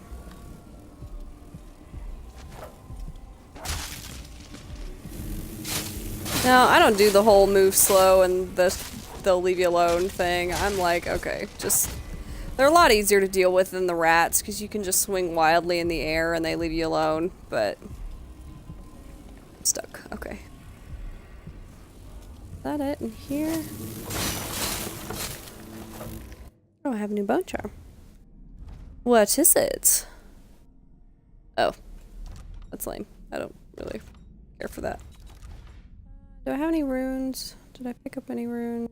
A: No, I don't do the whole move slow and they'll leave you alone thing. I'm like, okay, just... They're a lot easier to deal with than the rats, because you can just swing wildly in the air and they leave you alone, but... Stuck. Okay. Is that it in here? Oh, I have a new bone charm. What is it? Oh. That's lame. I don't really care for that. Do I have any runes? Did I pick up any runes?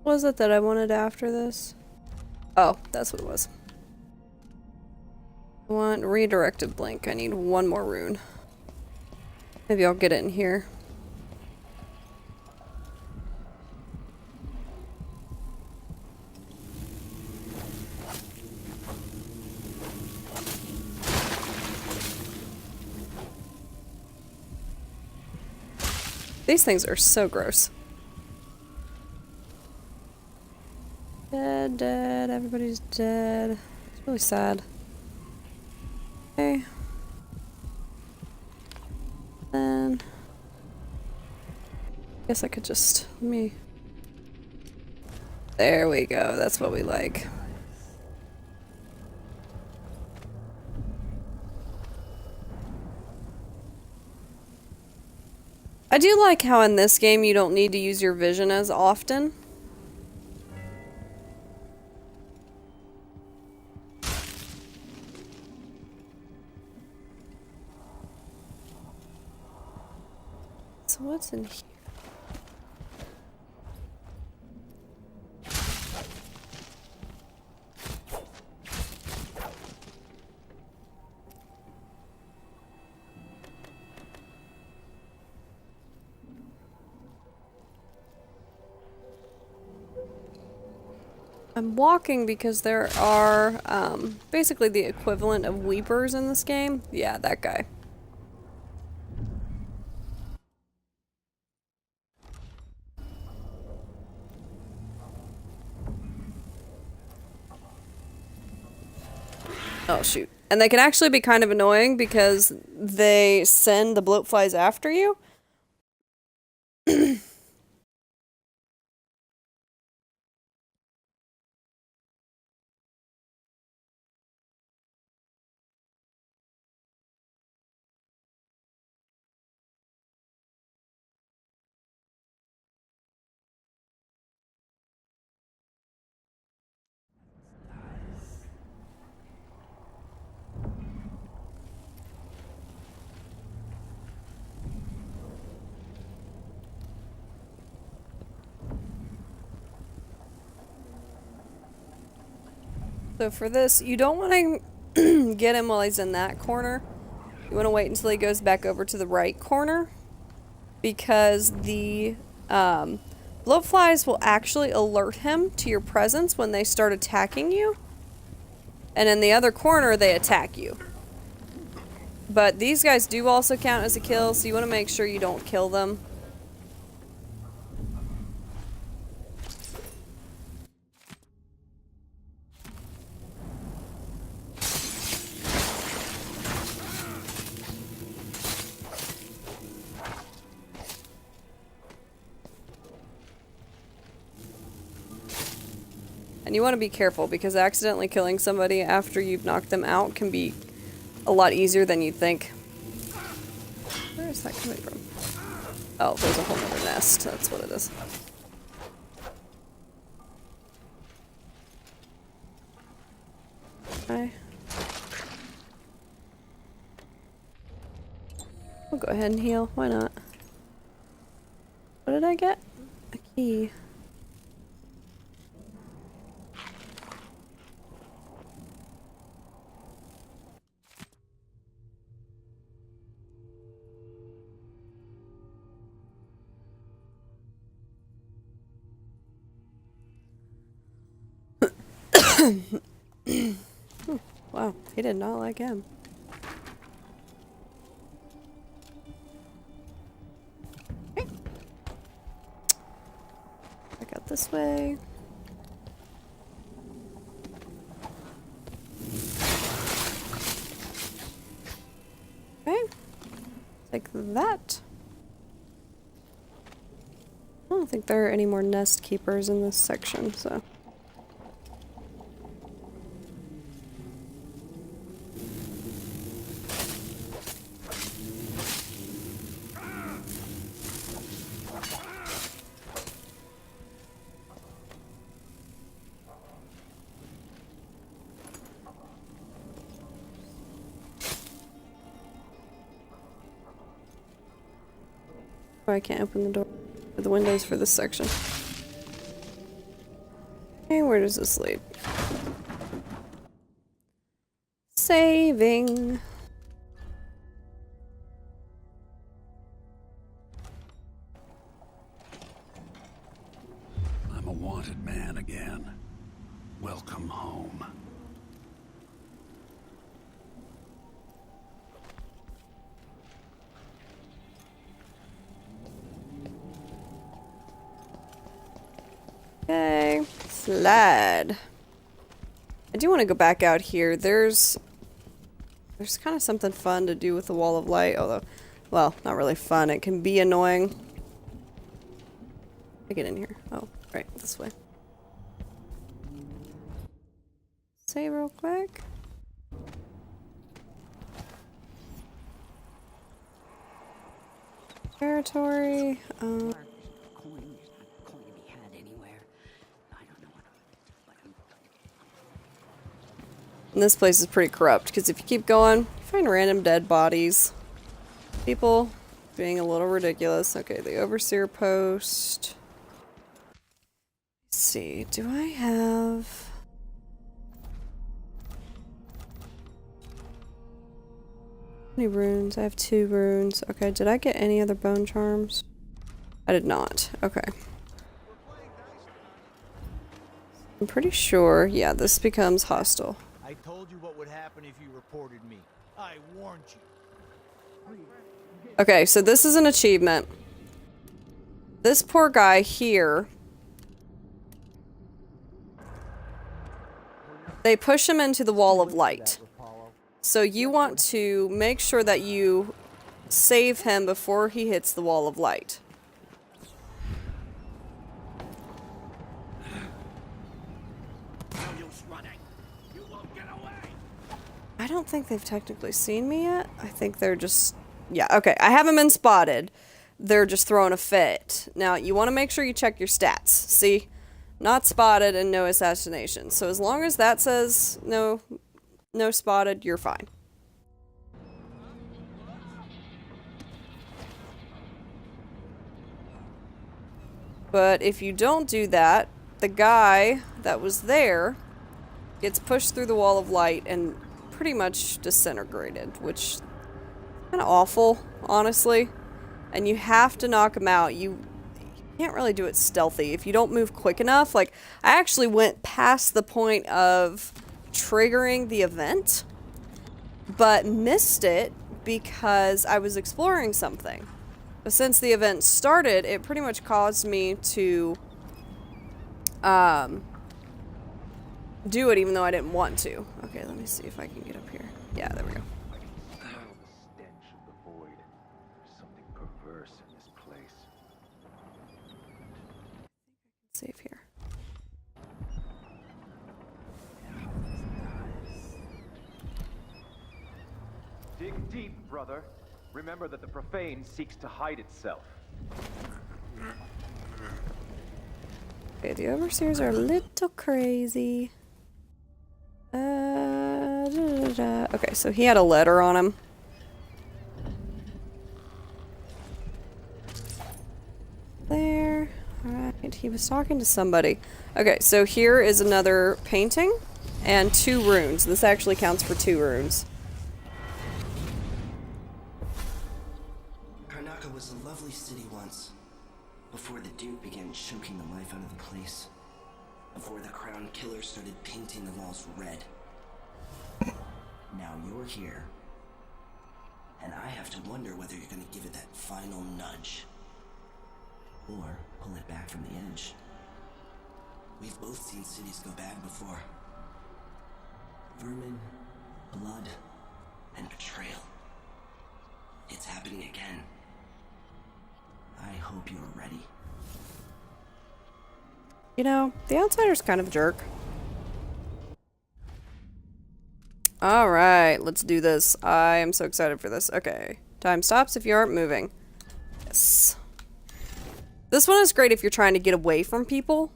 A: What was it that I wanted after this? Oh, that's what it was. I want redirected blink. I need one more rune. Maybe I'll get it in here. These things are so gross. Dead, dead, everybody's dead. It's really sad. Okay. Then... I guess I could just... Let me... There we go, that's what we like. I do like how in this game you don't need to use your vision as often. So what's in here? I'm walking because there are basically the equivalent of weepers in this game. Yeah, that guy. Oh shoot. And they can actually be kind of annoying because they send the bloatflies after you. So for this, you don't want to get him while he's in that corner. You want to wait until he goes back over to the right corner, because the bloatflies will actually alert him to your presence when they start attacking you. And in the other corner, they attack you. But these guys do also count as a kill, so you want to make sure you don't kill them. And you want to be careful, because accidentally killing somebody after you've knocked them out can be a lot easier than you think. Where is that coming from? Oh, there's a whole other nest. That's what it is. Okay. We'll go ahead and heal. Why not? What did I get? A key. Wow, he did not like him. Okay. Back out this way. Okay. Take that. I don't think there are any more nest keepers in this section, so. Oh, I can't open the door. The windows for this section. Okay, where does this lead? Saving.
E: I'm a wanted man again. Welcome home.
A: Okay, slide. I do want to go back out here. There's kind of something fun to do with the wall of light, although, well, not really fun. It can be annoying. I get in here. Oh, right, this way. Save real quick. Territory. And this place is pretty corrupt, because if you keep going, you find random dead bodies. People being a little ridiculous. Okay, the overseer post. Let's see, do I have... How many runes? I have 2 runes. Okay, did I get any other bone charms? I did not. Okay. I'm pretty sure, yeah, this becomes hostile.
U: I told you what would happen if you reported me. I warned you.
A: Okay, so this is an achievement. This poor guy here, they push him into the wall of light. So you want to make sure that you save him before he hits the wall of light. I don't think they've technically seen me yet. I think they're just... Yeah, okay. I haven't been spotted. They're just throwing a fit. Now, you want to make sure you check your stats. See? Not spotted and no assassination. So as long as that says no spotted, you're fine. But if you don't do that, the guy that was there gets pushed through the wall of light and pretty much disintegrated, which is kind of awful, honestly. And you have to knock him out. You can't really do it stealthy if you don't move quick enough. Like, I actually went past the point of triggering the event, but missed it because I was exploring something. But since the event started, it pretty much caused me to do it even though I didn't want to. Okay, let me see if I can get up here. Yeah, there we go. Save here.
B: Dig deep, brother. Remember that the profane seeks to hide itself.
A: Okay, the overseers are a little crazy. Okay, so he had a letter on him. There. Alright, he was talking to somebody. Okay, so here is another painting and 2 runes. This actually counts for 2 runes.
R: Karnaca was a lovely city once, before the Duke began choking the life out of the place. Before the Crown Killer started painting the walls red. Now you're here, and I have to wonder whether you're gonna give it that final nudge. Or pull it back from the edge. We've both seen cities go bad before. Vermin, blood, and betrayal. It's happening again. I hope you're ready.
A: You know, the Outsider's kind of a jerk. Alright, let's do this. I am so excited for this. Okay. Time stops if you aren't moving. Yes. This one is great if you're trying to get away from people,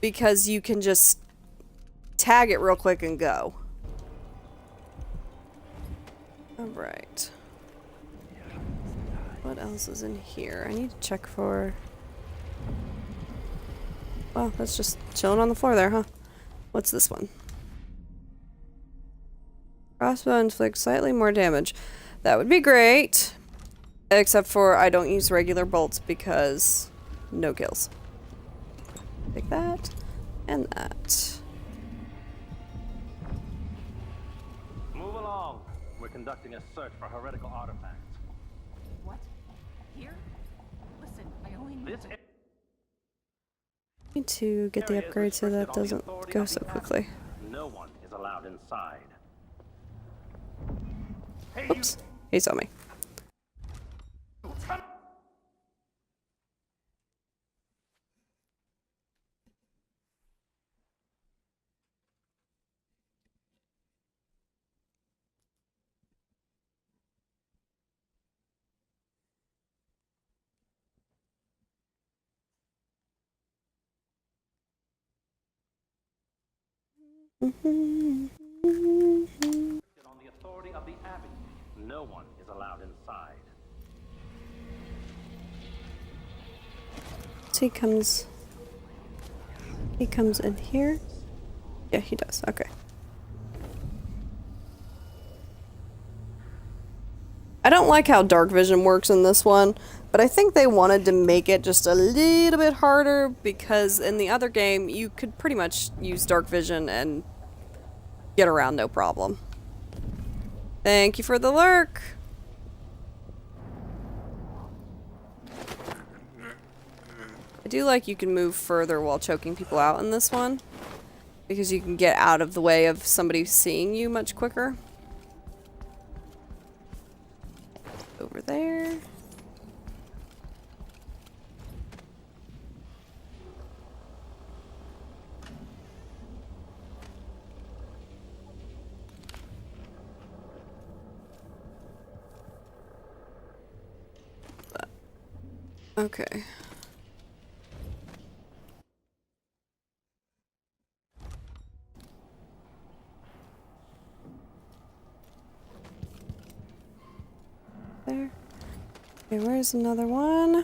A: because you can just tag it real quick and go. Alright. What else is in here? I need to check for... Well, that's just chilling on the floor there, huh? What's this one? Crossbow inflicts slightly more damage. That would be great. Except for I don't use regular bolts because no kills. Take that and that.
B: Move along. We're conducting a search for heretical artifacts.
N: What? Here? Listen, I only need
B: This
A: Need to get the upgrade so that doesn't go so quickly.
B: No one is allowed inside.
A: Oops, he saw me.
B: On the authority of the Abbey, no one is allowed inside.
A: So he comes in here. Yeah, he does. Okay. I don't like how dark vision works in this one. But I think they wanted to make it just a little bit harder because in the other game you could pretty much use dark vision and get around no problem. Thank you for the lurk! I do like you can move further while choking people out in this one, because you can get out of the way of somebody seeing you much quicker. Over there. Okay. There. Okay, where's another one?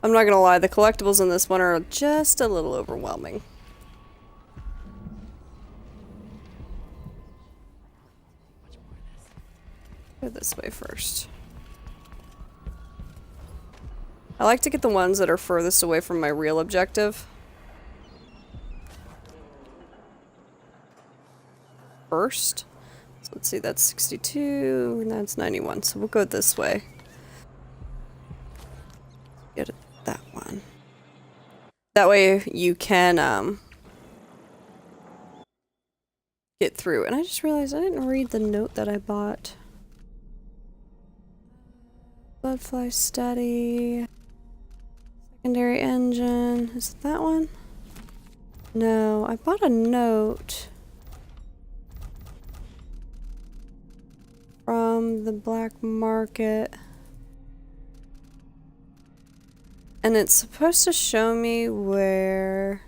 A: I'm not gonna lie, the collectibles in this one are just a little overwhelming. Go this way first. I like to get the ones that are furthest away from my real objective first. So let's see, that's 62, and that's 91, so we'll go this way. Get that one. That way you can, get through. And I just realized I didn't read the note that I bought. Bloodfly Study. Secondary engine. Is it that one? No, I bought a note from the black market. And it's supposed to show me where...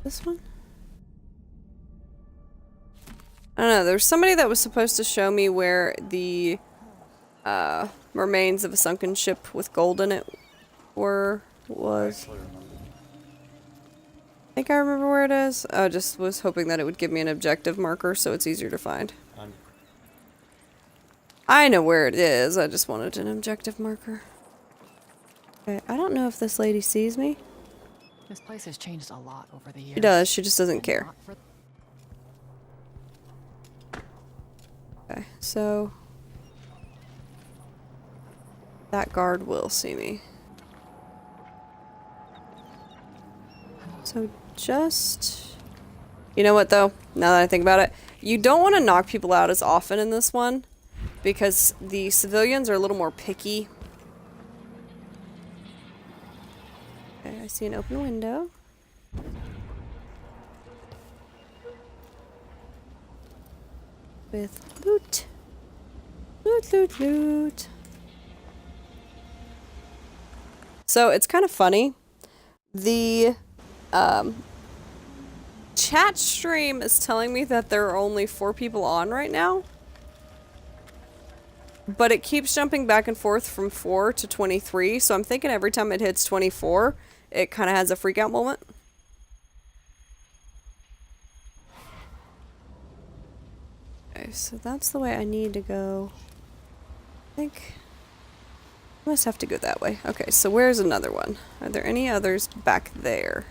A: This one? I don't know, there's somebody that was supposed to show me where the remains of a sunken ship with gold in it was. I think I remember where it is. I just was hoping that it would give me an objective marker so it's easier to find. I know where it is, I just wanted an objective marker. Okay, I don't know if this lady sees me.
Q: This place has changed a lot over the years.
A: She does, she just doesn't care. Okay, so that guard will see me. So just... You know what though? Now that I think about it, you don't want to knock people out as often in this one because the civilians are a little more picky. Okay, I see an open window. With loot. Loot, loot, loot. So it's kind of funny. The chat stream is telling me that there are only 4 people on right now. But it keeps jumping back and forth from 4 to 23. So I'm thinking every time it hits 24, it kind of has a freak out moment. Okay, so that's the way I need to go. I think I must have to go that way. Okay, so where's another one? Are there any others back there?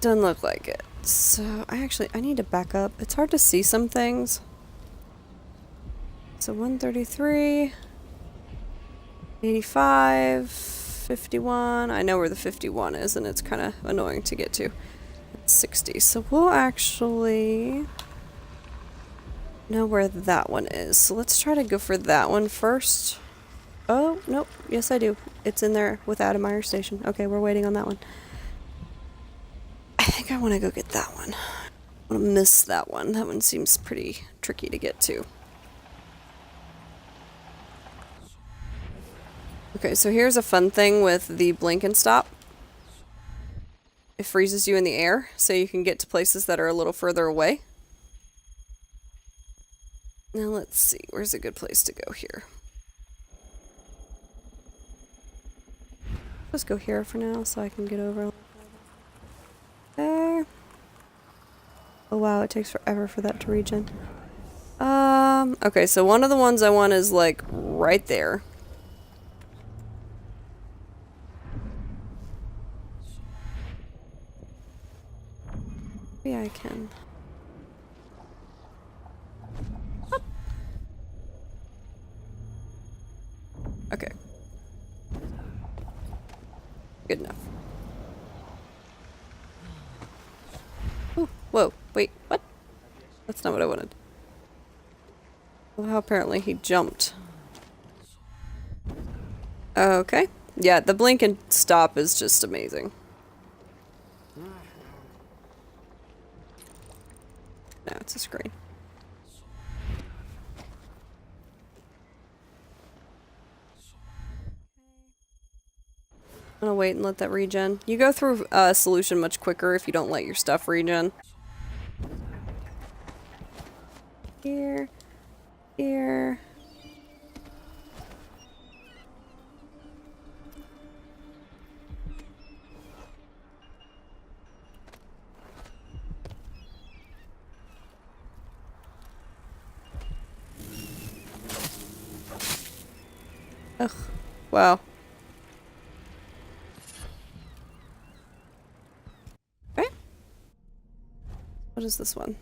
A: Doesn't look like it. So I need to back up. It's hard to see some things. So 133, 85, 51. I know where the 51 is, and it's kind of annoying to get to. It's 60. So we'll actually know where that one is. So let's try to go for that one first. Oh, nope. Yes, I do. It's in there with Adamire Station. Okay, we're waiting on that one. I think I want to go get that one. I want to miss that one. That one seems pretty tricky to get to. Okay, so here's a fun thing with the blink and stop. It freezes you in the air, so you can get to places that are a little further away. Now let's see, where's a good place to go here? Let's go here for now so I can get over there. Oh wow, it takes forever for that to regen. Okay, so one of the ones I want is like right there. Yeah, I can. Up. Okay. Good enough. Ooh, whoa, wait, what? That's not what I wanted. Well, how apparently he jumped. Okay. Yeah, the blink and stop is just amazing. Now it's a screen. I'm gonna wait and let that regen. You go through a solution much quicker if you don't let your stuff regen. Here. Here. Ugh. Wow. Okay. What is this one?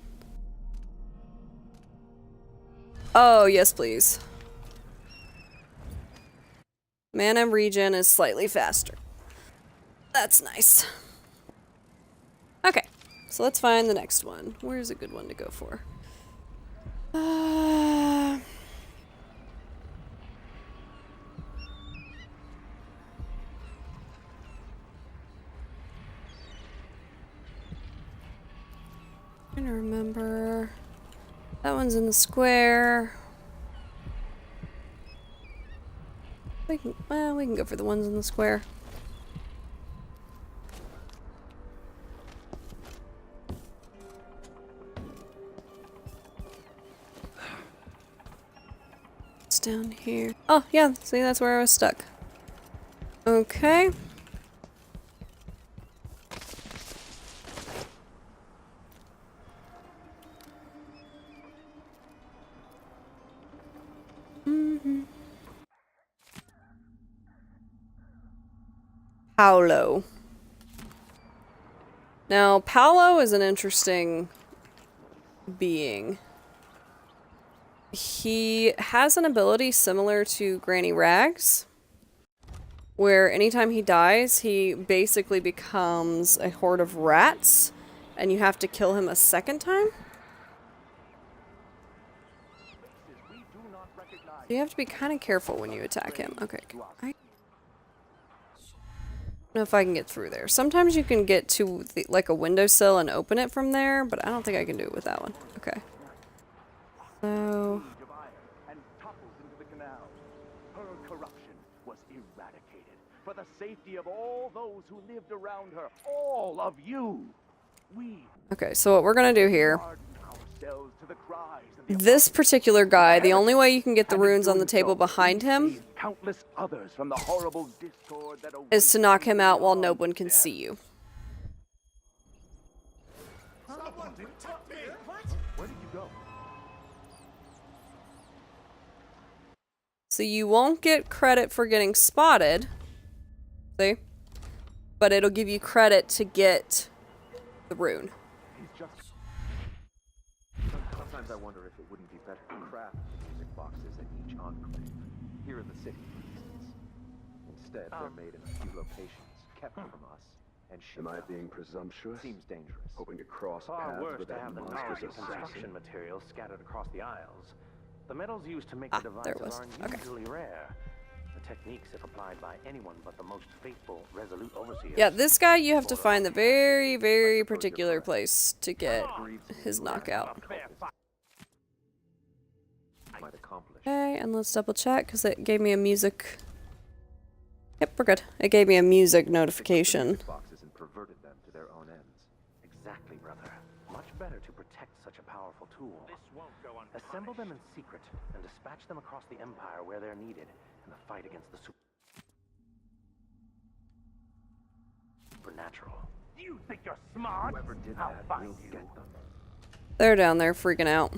A: Oh, yes, please. Mana regen is slightly faster. That's nice. Okay. So let's find the next one. Where's a good one to go for? Trying to remember. That one's in the square. We can go for the ones in the square. It's down here. Oh, yeah, see, that's where I was stuck. Okay. Paolo. Now, Paolo is an interesting being. He has an ability similar to Granny Rags, where anytime he dies, he basically becomes a horde of rats, and you have to kill him a second time? You have to be kind of careful when you attack him. Okay. I don't know if I can get through there. Sometimes you can get to like a windowsill and open it from there, but I don't think I can do it with that one. Okay. So
B: and toppled into the canal. Her corruption was eradicated for the safety of all those who lived around her. All of you. We
A: okay, so what we're gonna do here.
B: ourselves to the cries of the
A: This particular guy, the only way you can get the runes on the table behind him
B: countless others from the horrible discord that
A: is to knock him out while no one can see you.
B: Where did you go?
A: So you won't get credit for getting spotted. See? But it'll give you credit to get the rune.
B: Sometimes I wonder if it wouldn't be better to craft music boxes at each enclave. Here in the city, for instance. Instead, they're made in a few locations, kept from us, and shipped.
E: Am I being presumptuous?
B: Seems dangerous.
E: Hoping to cross
B: Far
E: paths
B: worse
E: with
B: to
E: that
B: have the
E: monstrous
B: knowledge of construction
E: assassin?
B: materials scattered across the aisles. The metals used to make the
A: there it
B: devices
A: was.
B: are
A: Okay.
B: unusually rare. The techniques, if applied by anyone but the most faithful, resolute overseers.
A: Yeah, this guy you have to find the very, very particular place to get his knockout.
B: Might accomplish.
A: Okay, and let's double check because it gave me a music. Yep, we're good. It gave me a music notification.
B: Boxes and perverted them to their own ends. Exactly, brother. Much better to protect such a powerful tool. This won't go unpunished. Assemble them in secret and dispatch them across the Empire where they're needed in the fight against the supernatural. You think you're smart? Whoever did that will get them.
A: They're down there freaking out.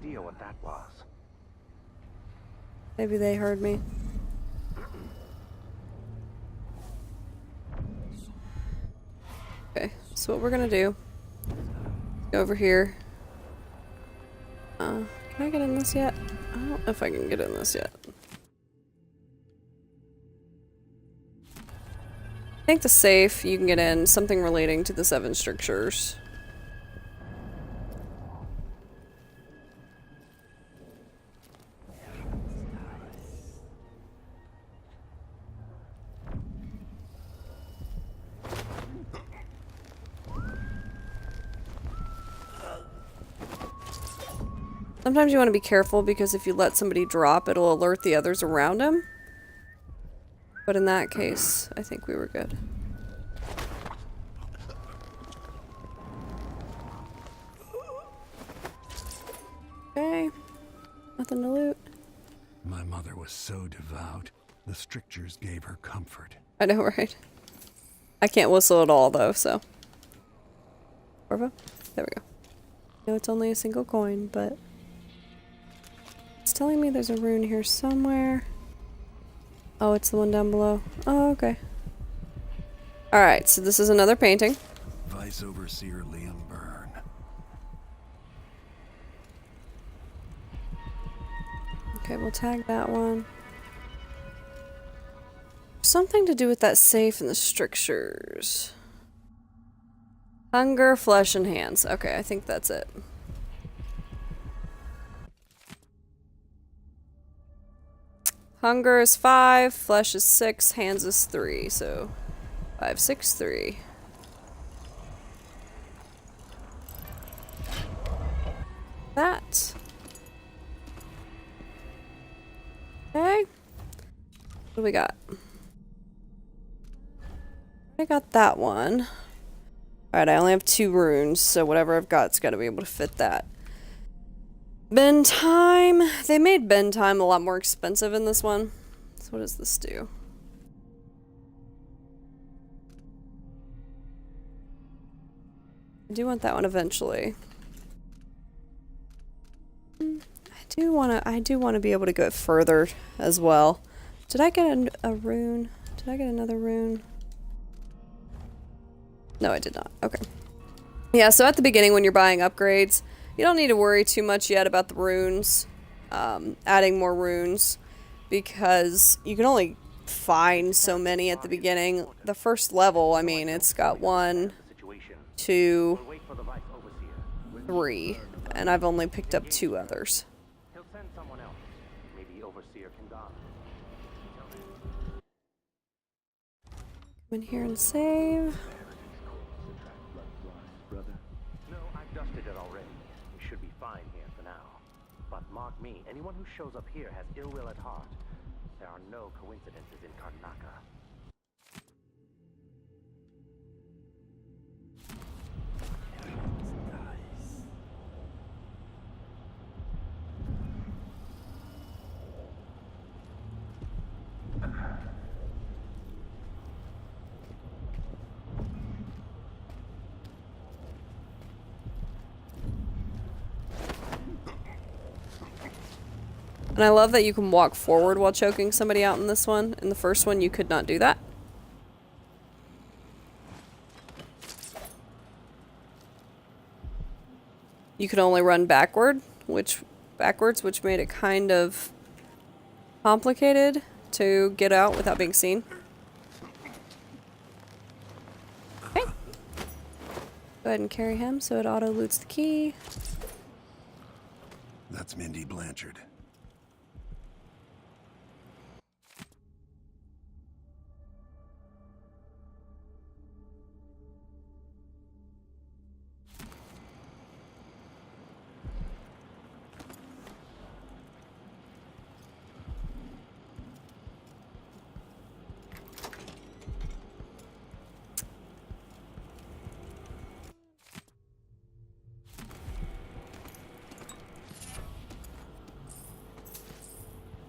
B: idea what that was.
A: Maybe they heard me. Okay, so what we're gonna do, go over here. Can I get in this yet? I don't know if I can get in this yet. I think the safe you can get in, something relating to the 7 strictures. Sometimes you want to be careful because if you let somebody drop, it'll alert the others around him. But in that case, I think we were good. Okay. Nothing to loot.
E: My mother was so devout, the strictures gave her comfort.
A: I know, right? I can't whistle at all, though, so. Corvo? There we go. I know it's only a single coin, but... It's telling me there's a rune here somewhere. Oh, it's the one down below. Oh, okay. Alright, so this is another painting.
E: Vice Overseer Liam Byrne.
A: Okay, we'll tag that one. Something to do with that safe and the strictures. Hunger, flesh, and hands. Okay, I think that's it. Hunger is 5, flesh is 6, hands is 3, so 5, 6, 3. That. Okay. What do we got? I got that one. Alright, I only have 2 runes, so whatever I've got's gotta be able to fit that. Bend time. They made bend time a lot more expensive in this one. So what does this do? I do want that one eventually. I do wanna be able to go further as well. Did I get a rune? Did I get another rune? No, I did not. Okay. Yeah, so at the beginning when you're buying upgrades, you don't need to worry too much yet about the runes, adding more runes, because you can only find so many at the beginning. The first level, I mean, it's got 1, 2, 3, and I've only picked up 2 others.
B: He'll send someone else. Maybe Overseer Kendama.
A: Come in here and save.
B: No, I've dusted it already. We should be fine here for now. But mark me, anyone who shows up here has ill will at heart. There are no coincidences in Karnaka.
A: And I love that you can walk forward while choking somebody out in this one. In the first one, you could not do that. You could only run backwards, which made it kind of complicated to get out without being seen. Okay. Go ahead and carry him so it auto loots the key.
E: That's Mindy Blanchard.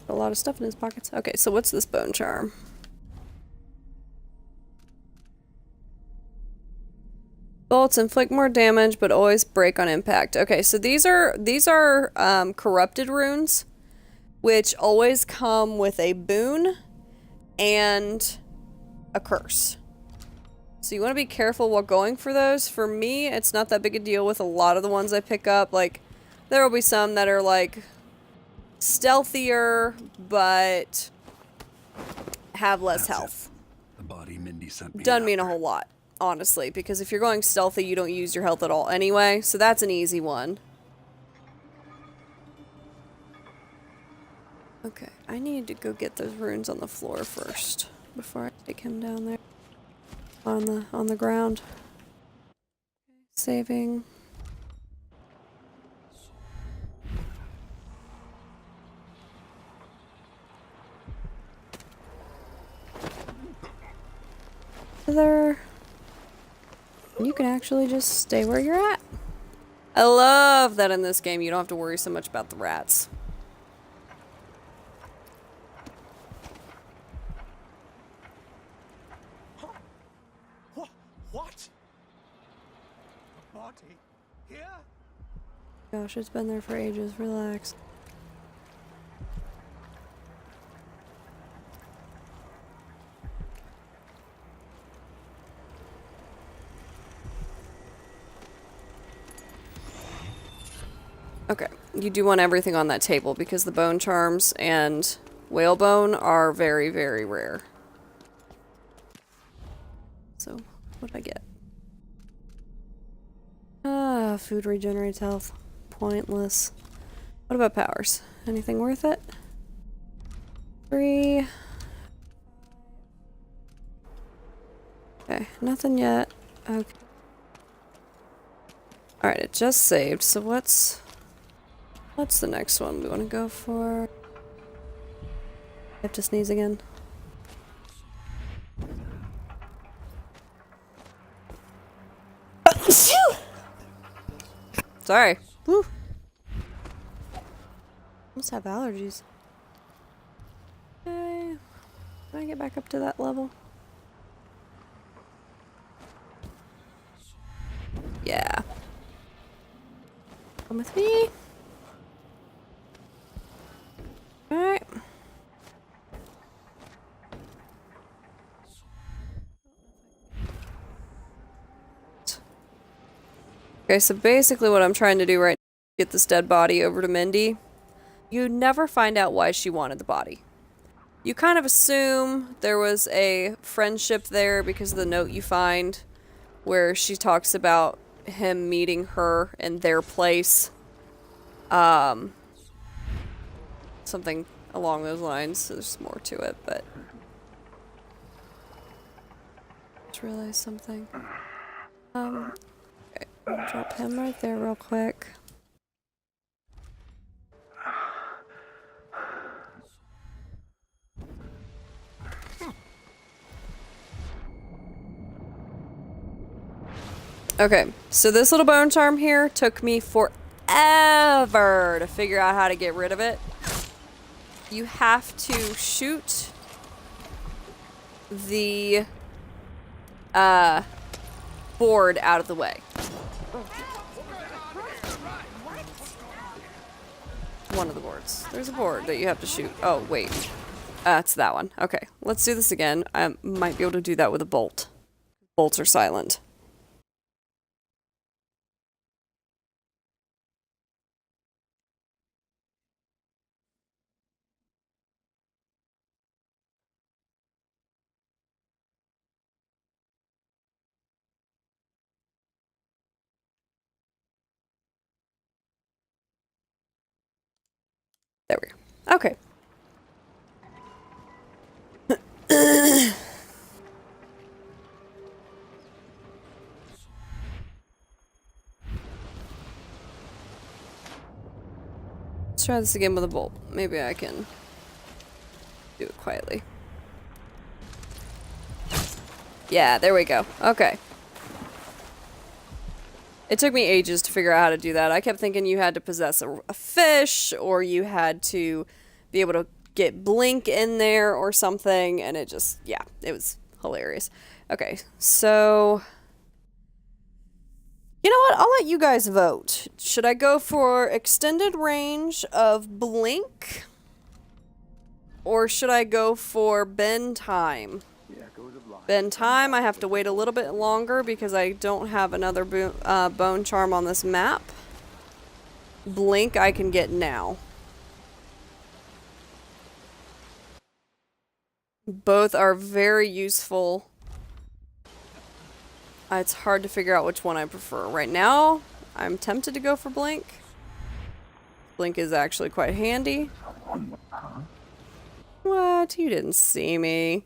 A: A lot of stuff in his pockets. Okay, so what's this bone charm? Bolts inflict more damage, but always break on impact. Okay, so these are corrupted runes, which always come with a boon and a curse. So you want to be careful while going for those. For me, it's not that big a deal with a lot of the ones I pick up. Like, there will be some that are like stealthier, but have less health.
E: The body Mindy sent me
A: Doesn't mean a whole lot, honestly, because if you're going stealthy, you don't use your health at all anyway, so that's an easy one. Okay, I need to go get those runes on the floor first before I take him down there on the ground. Saving. There. You can actually just stay where you're at. I love that in this game you don't have to worry so much about the rats.
G: What? A body? Here?
A: Gosh, it's been there for ages. Relax. Okay, you do want everything on that table because the bone charms and whalebone are very, very rare. So, what did I get? Ah, food regenerates health. Pointless. What about powers? Anything worth it? 3. Okay, nothing yet. Okay. Alright, it just saved, so what's the next one we want to go for? I have to sneeze again. Sorry. Woo. Must have allergies. Okay. Can I get back up to that level? Yeah. Come with me. Alright. Okay, so basically what I'm trying to do right now is get this dead body over to Mindy. You never find out why she wanted the body. You kind of assume there was a friendship there because of the note you find where she talks about him meeting her in their place. Something along those lines. There's more to it, but just realized something. Okay, I'll drop him right there real quick. Okay, so this little bone charm here took me forever to figure out how to get rid of it. You have to shoot the board out of the way. One of the boards. There's a board that you have to shoot. Oh, wait. It's that one. Okay, let's do this again. I might be able to do that with a bolt. Bolts are silent. There we go. Okay. Let's try this again with a bolt. Maybe I can do it quietly. Yeah, there we go. Okay. It took me ages to figure out how to do that. I kept thinking you had to possess a fish, or you had to be able to get blink in there or something, and it just, yeah, it was hilarious. Okay, so... let's see. Let's try this again with a bolt. Maybe I can do it quietly. Yeah, there we go. Okay. It took me ages to figure out how to do that. I kept thinking you had to possess a fish, or you had to be able to get blink in there or something, and it just, yeah, it was hilarious. Okay, so You know what? I'll let you guys vote. Should I go for extended range of blink? Or should I go for bend time? Bend time, I have to wait a little bit longer because I don't have another bone charm on this map. Blink I can get now. Both are very useful. It's hard to figure out which one I prefer. Right now, I'm tempted to go for blink. Blink is actually quite handy. What? You didn't see me.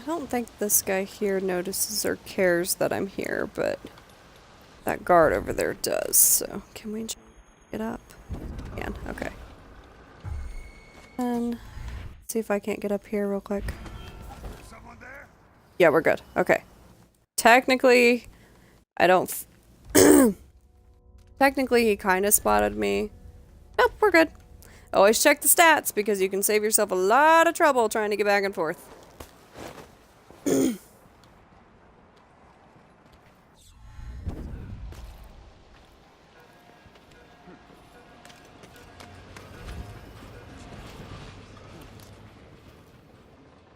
A: I don't think this guy here notices or cares that I'm here, but that guard over there does. So, can we get up? Can, okay. And see if I can't get up here real quick. Yeah, we're good. Okay. Technically, I don't... Technically, he kind of spotted me. Nope, we're good. Always check the stats, because you can save yourself a lot of trouble trying to get back and forth.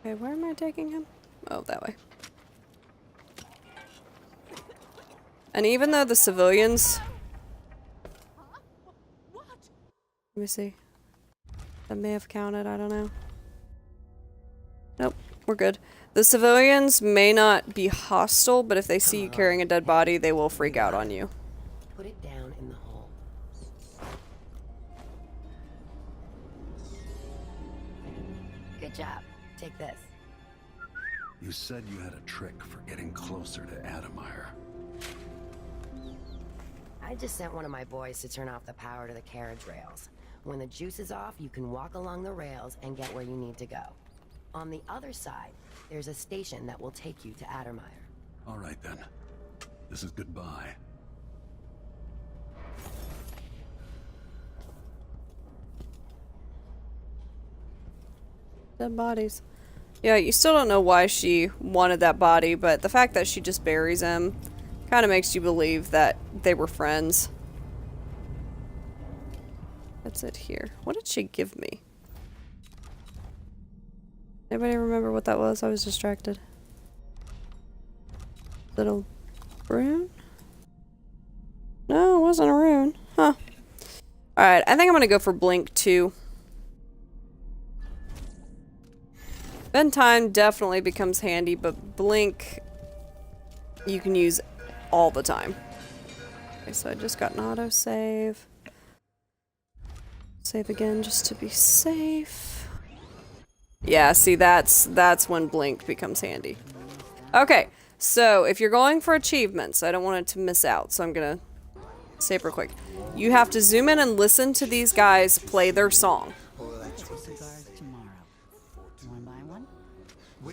A: Okay, where am I taking him? Oh, that way. And even though the civilians... Let me see. That may have counted, I don't know. Nope, we're good. The civilians may not be hostile, but if they see you carrying a dead body, they will freak out on you.
D: Put it down in the hole. Good job. Take this.
E: You said you had a trick for getting closer to Adamire.
D: I just sent one of my boys to turn off the power to the carriage rails. When the juice is off, you can walk along the rails and get where you need to go. On the other side, there's a station that will take you to Adamire.
E: All right then. This is goodbye.
A: Dead bodies. Yeah, you still don't know why she wanted that body, but the fact that she just buries him kind of makes you believe that they were friends. That's it here. What did she give me? Anybody remember what that was? I was distracted. Little rune? No, it wasn't a rune. Huh. Alright, I think I'm gonna go for Blink 2. Bend time definitely becomes handy, but Blink you can use all the time. Okay, so I just got an autosave. Save again just to be safe. Yeah, see, that's when Blink becomes handy. Okay, so if you're going for achievements, I don't want it to miss out, so I'm gonna save real quick. You have to zoom in and listen to these guys play their song.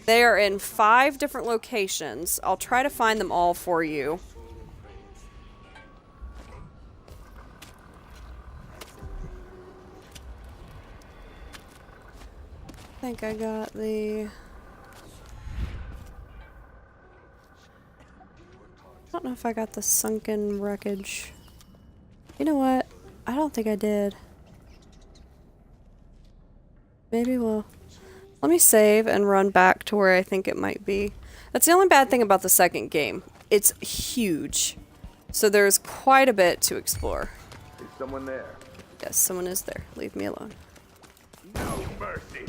A: They are in 5 different locations. I'll try to find them all for you. I think I got the... I don't know if I got the sunken wreckage. You know what? I don't think I did. Maybe we'll... Let me save and run back to where I think it might be. That's the only bad thing about the second game. It's huge. So there's quite a bit to explore.
B: Is someone there?
A: Yes, someone is there. Leave me alone.
B: No mercy.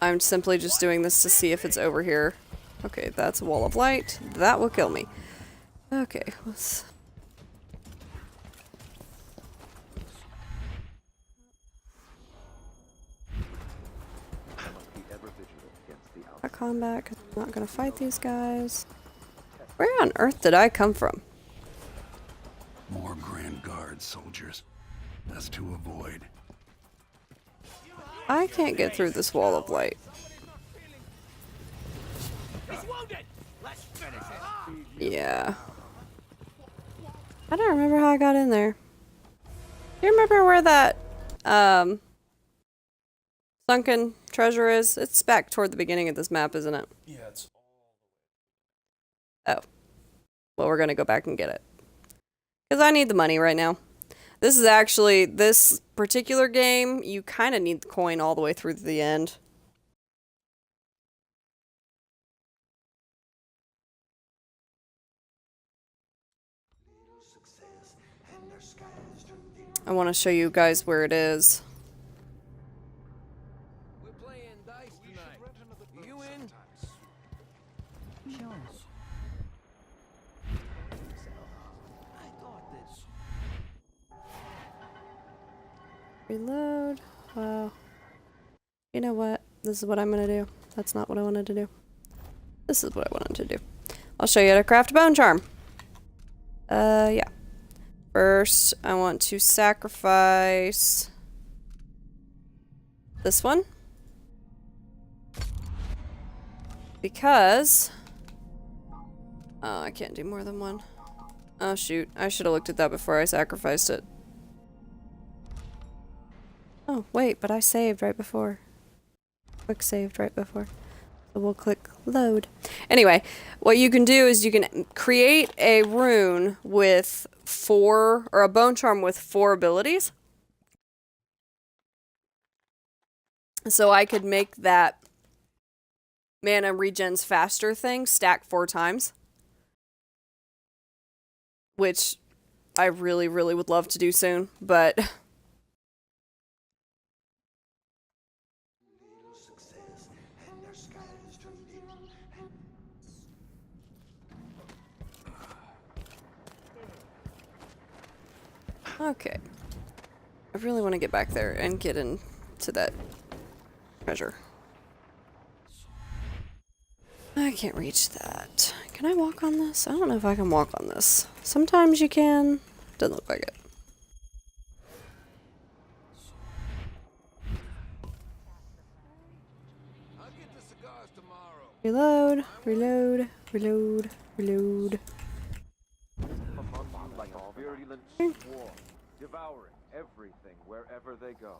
A: I'm simply just doing this to see if it's over here. Okay, that's a wall of light. That will kill me. Okay, let's... Combat, because I'm not going to fight these guys. Where on earth did I come from?
E: More Grand Guard soldiers. Best to avoid.
A: I can't get through this wall of light. Yeah. I don't remember how I got in there. Do you remember where that sunken treasure is? It's back toward the beginning of this map, isn't it?
O: Yeah, it's...
A: Oh. Well, we're gonna go back and get it. Because I need the money right now. This is actually, this particular game, you kind of need the coin all the way through to the end. I want to show you guys where it is.
U: We're playing dice tonight. You in?
A: Reload. Wow. You know what? This is what I'm gonna do. That's not what I wanted to do. This is what I wanted to do. I'll show you how to craft a bone charm. Yeah. First, I want to sacrifice this one. Because... oh, I can't do more than one. Oh, shoot. I should have looked at that before I sacrificed it. Oh, wait, but I saved right before. Quick saved right before. So we'll click load. Anyway, what you can do is you can create a rune with 4, or a bone charm with 4 abilities. So I could make that mana regens faster thing stack 4 times. Which I really, really would love to do soon, but... okay. I really want to get back there and get into that treasure. I can't reach that. Can I walk on this? I don't know if I can walk on this. Sometimes you can. Doesn't look like it. Reload, reload, reload, reload.
B: Like a virulent swarm, devouring everything wherever they go.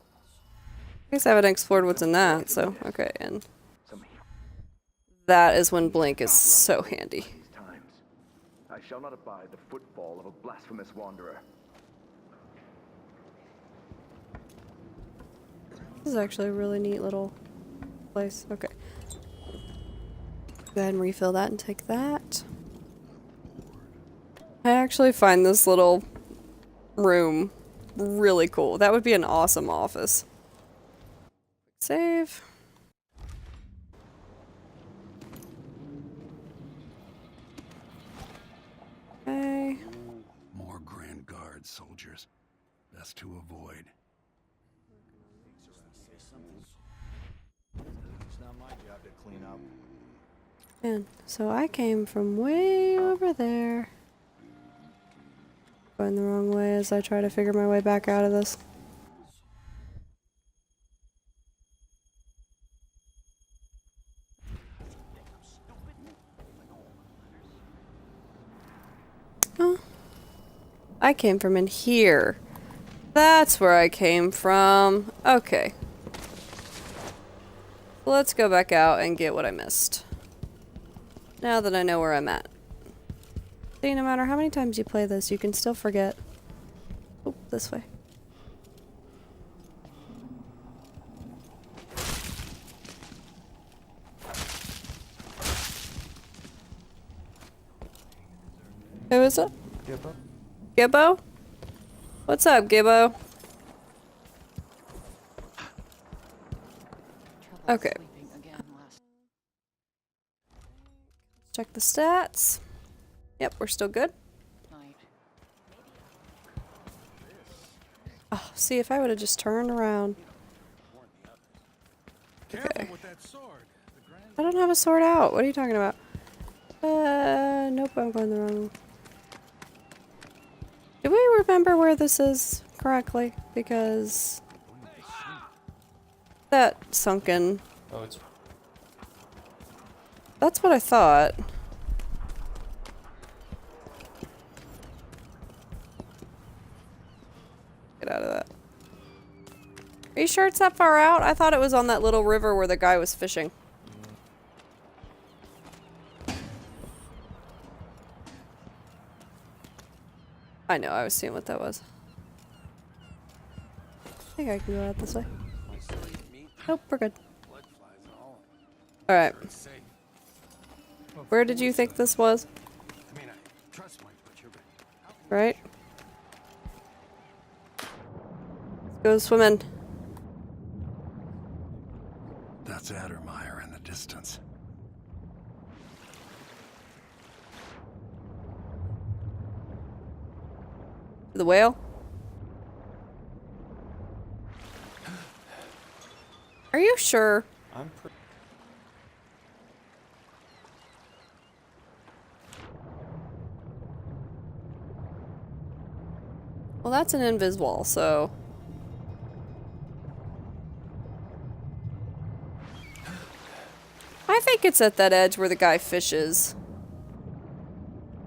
A: I guess I haven't explored what's in that, so okay, and that is when Blink is so handy.
B: I shall not abide the footfall of a blasphemous wanderer.
A: This is actually a really neat little place. Okay. Go ahead and refill that and take that. I actually find this little room really cool. That would be an awesome office. Save. Okay.
E: More Grand Guard soldiers. Best to avoid.
K: It's not my job to clean up.
A: Man, so I came from way over there. Going the wrong way as I try to figure my way back out of this. Oh. I came from in here. That's where I came from. Okay. Let's go back out and get what I missed. Now that I know where I'm at. See, no matter how many times you play this, you can still forget. Oh, this way. Who is it?
O: Gibbo.
A: Gibbo? What's up, Gibbo? Okay. Check the stats. Yep, we're still good. Oh, see, if I would have just turned around. Okay. I don't have a sword out. What are you talking about? Nope, I'm going the wrong. Do we remember where this is correctly? Because that sunken.
O: Oh, it's.
A: That's what I thought. Get out of that. Are you sure it's that far out? I thought it was on that little river where the guy was fishing. I know, I was seeing what that was. I think I can go out this way. Nope, we're good. Alright. Where did you think this was? Right? Let's go swimming.
E: That's Addermeyer in the distance.
A: The whale? Are you sure?
O: I'm pretty.
A: Well, that's an invis wall, so... I think it's at that edge where the guy fishes.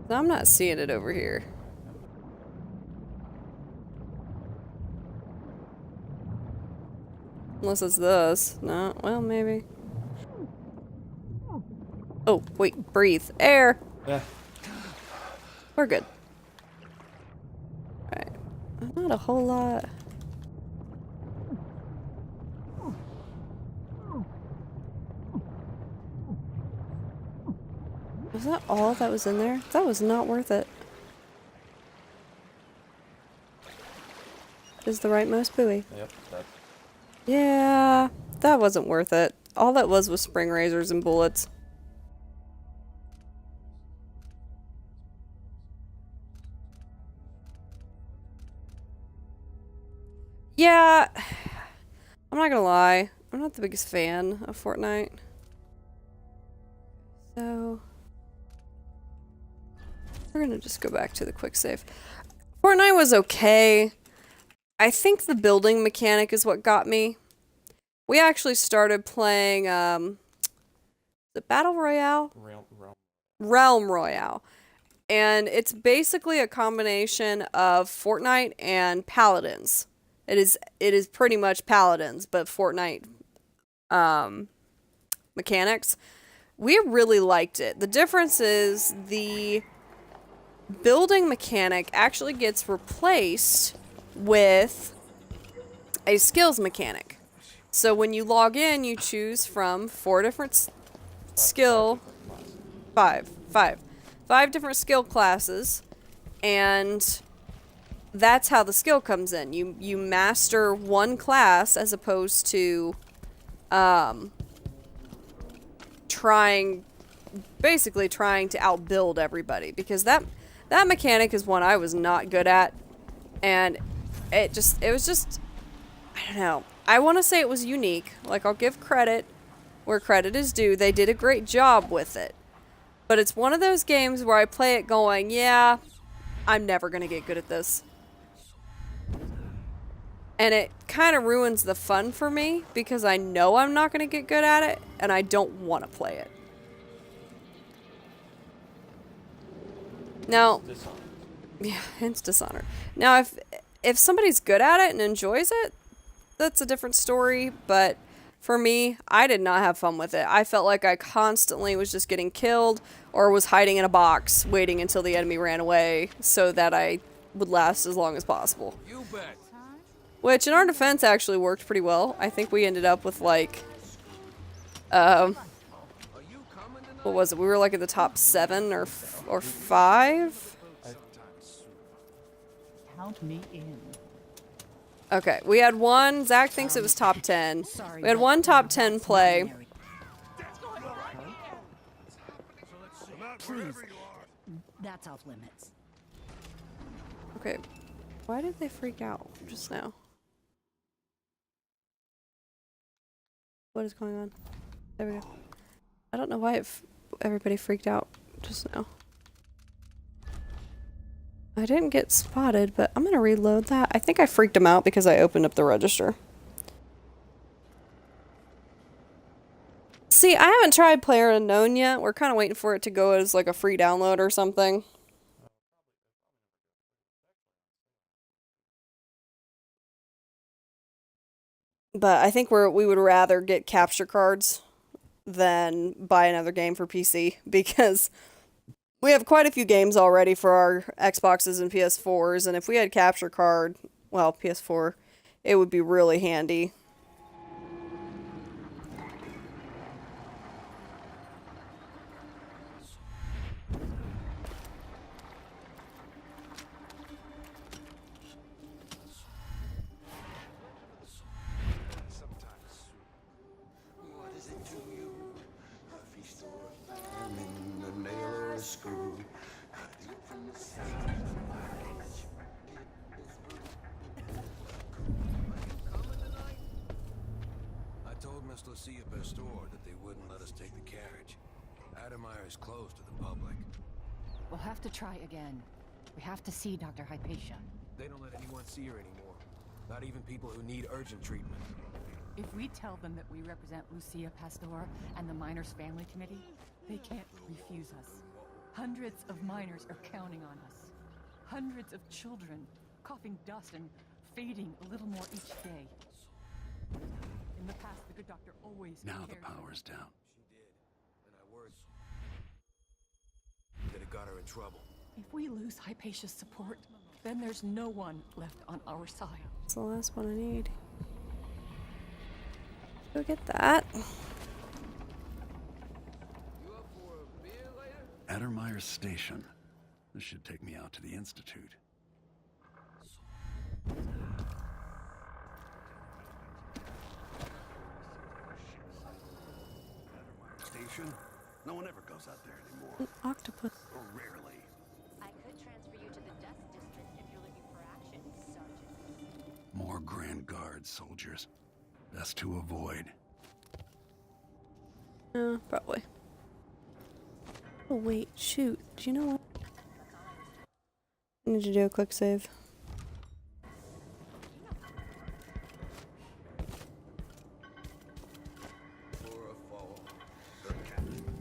A: I'm not seeing it over here. Unless it's this. No, well, maybe. Oh, wait, breathe. Air!
O: Yeah.
A: We're good. Alright. Not a whole lot. Was that all that was in there? That was not worth it. Is the rightmost buoy.
O: Yep, that's.
A: Yeah, that wasn't worth it. All that was spring razors and bullets. Yeah, I'm not gonna lie. I'm not the biggest fan of Fortnite. So, we're gonna just go back to the quick save. Fortnite was okay. I think the building mechanic is what got me. We actually started playing, the Battle Royale? Realm Royale. And it's basically a combination of Fortnite and Paladins. It is pretty much Paladins, but Fortnite mechanics. We really liked it. The difference is the building mechanic actually gets replaced with a skills mechanic. So when you log in, you choose from 4 different five different skill classes, and that's how the skill comes in. You master one class as opposed to basically trying to outbuild everybody, because that mechanic is one I was not good at, and it was just I don't know. I want to say it was unique. Like, I'll give credit where credit is due. They did a great job with it. But it's one of those games where I play it going, yeah, I'm never going to get good at this. And it kind of ruins the fun for me because I know I'm not going to get good at it and I don't want to play it. Now, yeah, it's Dishonored. Now, if somebody's good at it and enjoys it, that's a different story, but for me, I did not have fun with it. I felt like I constantly was just getting killed or was hiding in a box waiting until the enemy ran away so that I would last as long as possible.
F: You bet.
A: Which, in our defense, actually worked pretty well. I think we ended up with, like, what was it? We were, like, at the top 7 or 5?
N: Count me in.
A: Okay, we had one. Zach thinks it was top 10. We had one top 10 play.
C: Please. That's off limits.
A: Okay, why did they freak out just now? What is going on? There we go. I don't know why everybody freaked out just now. I didn't get spotted, but I'm gonna reload that. I think I freaked him out because I opened up the register. See, I haven't tried PlayerUnknown yet. We're kind of waiting for it to go as like a free download or something. But I think we would rather get capture cards than buy another game for PC because we have quite a few games already for our Xboxes and PS4s, and if we had capture card, well, PS4, it would be really handy.
P: I told Miss Lucia Pastor that they wouldn't let us take the carriage. Adamire is closed to the public.
J: We'll have to try again. We have to see Dr. Hypatia.
P: They don't let anyone see her anymore. Not even people who need urgent treatment.
J: If we tell them that we represent Lucia Pastor and the Miners Family Committee, they can't refuse us. Hundreds of miners are counting on us. Hundreds of children coughing dust and fading a little more each day. In the past, the good doctor always
E: Now the
J: cared.
E: power's down.
P: She did, and I worried that it got her in trouble.
J: If we lose Hypatia's support, then there's no one left on our side.
A: That's the last one I need. Go get that.
E: Addermeyer Station. This should take me out to the Institute. Station? No one ever goes out there anymore.
A: An octopus.
E: Or rarely.
V: I could transfer you to the Dust District if you're looking for action, Sergeant.
E: More Grand Guard soldiers. Best to avoid.
A: Probably. Oh wait, shoot. Do you know what? I need to do a quick save.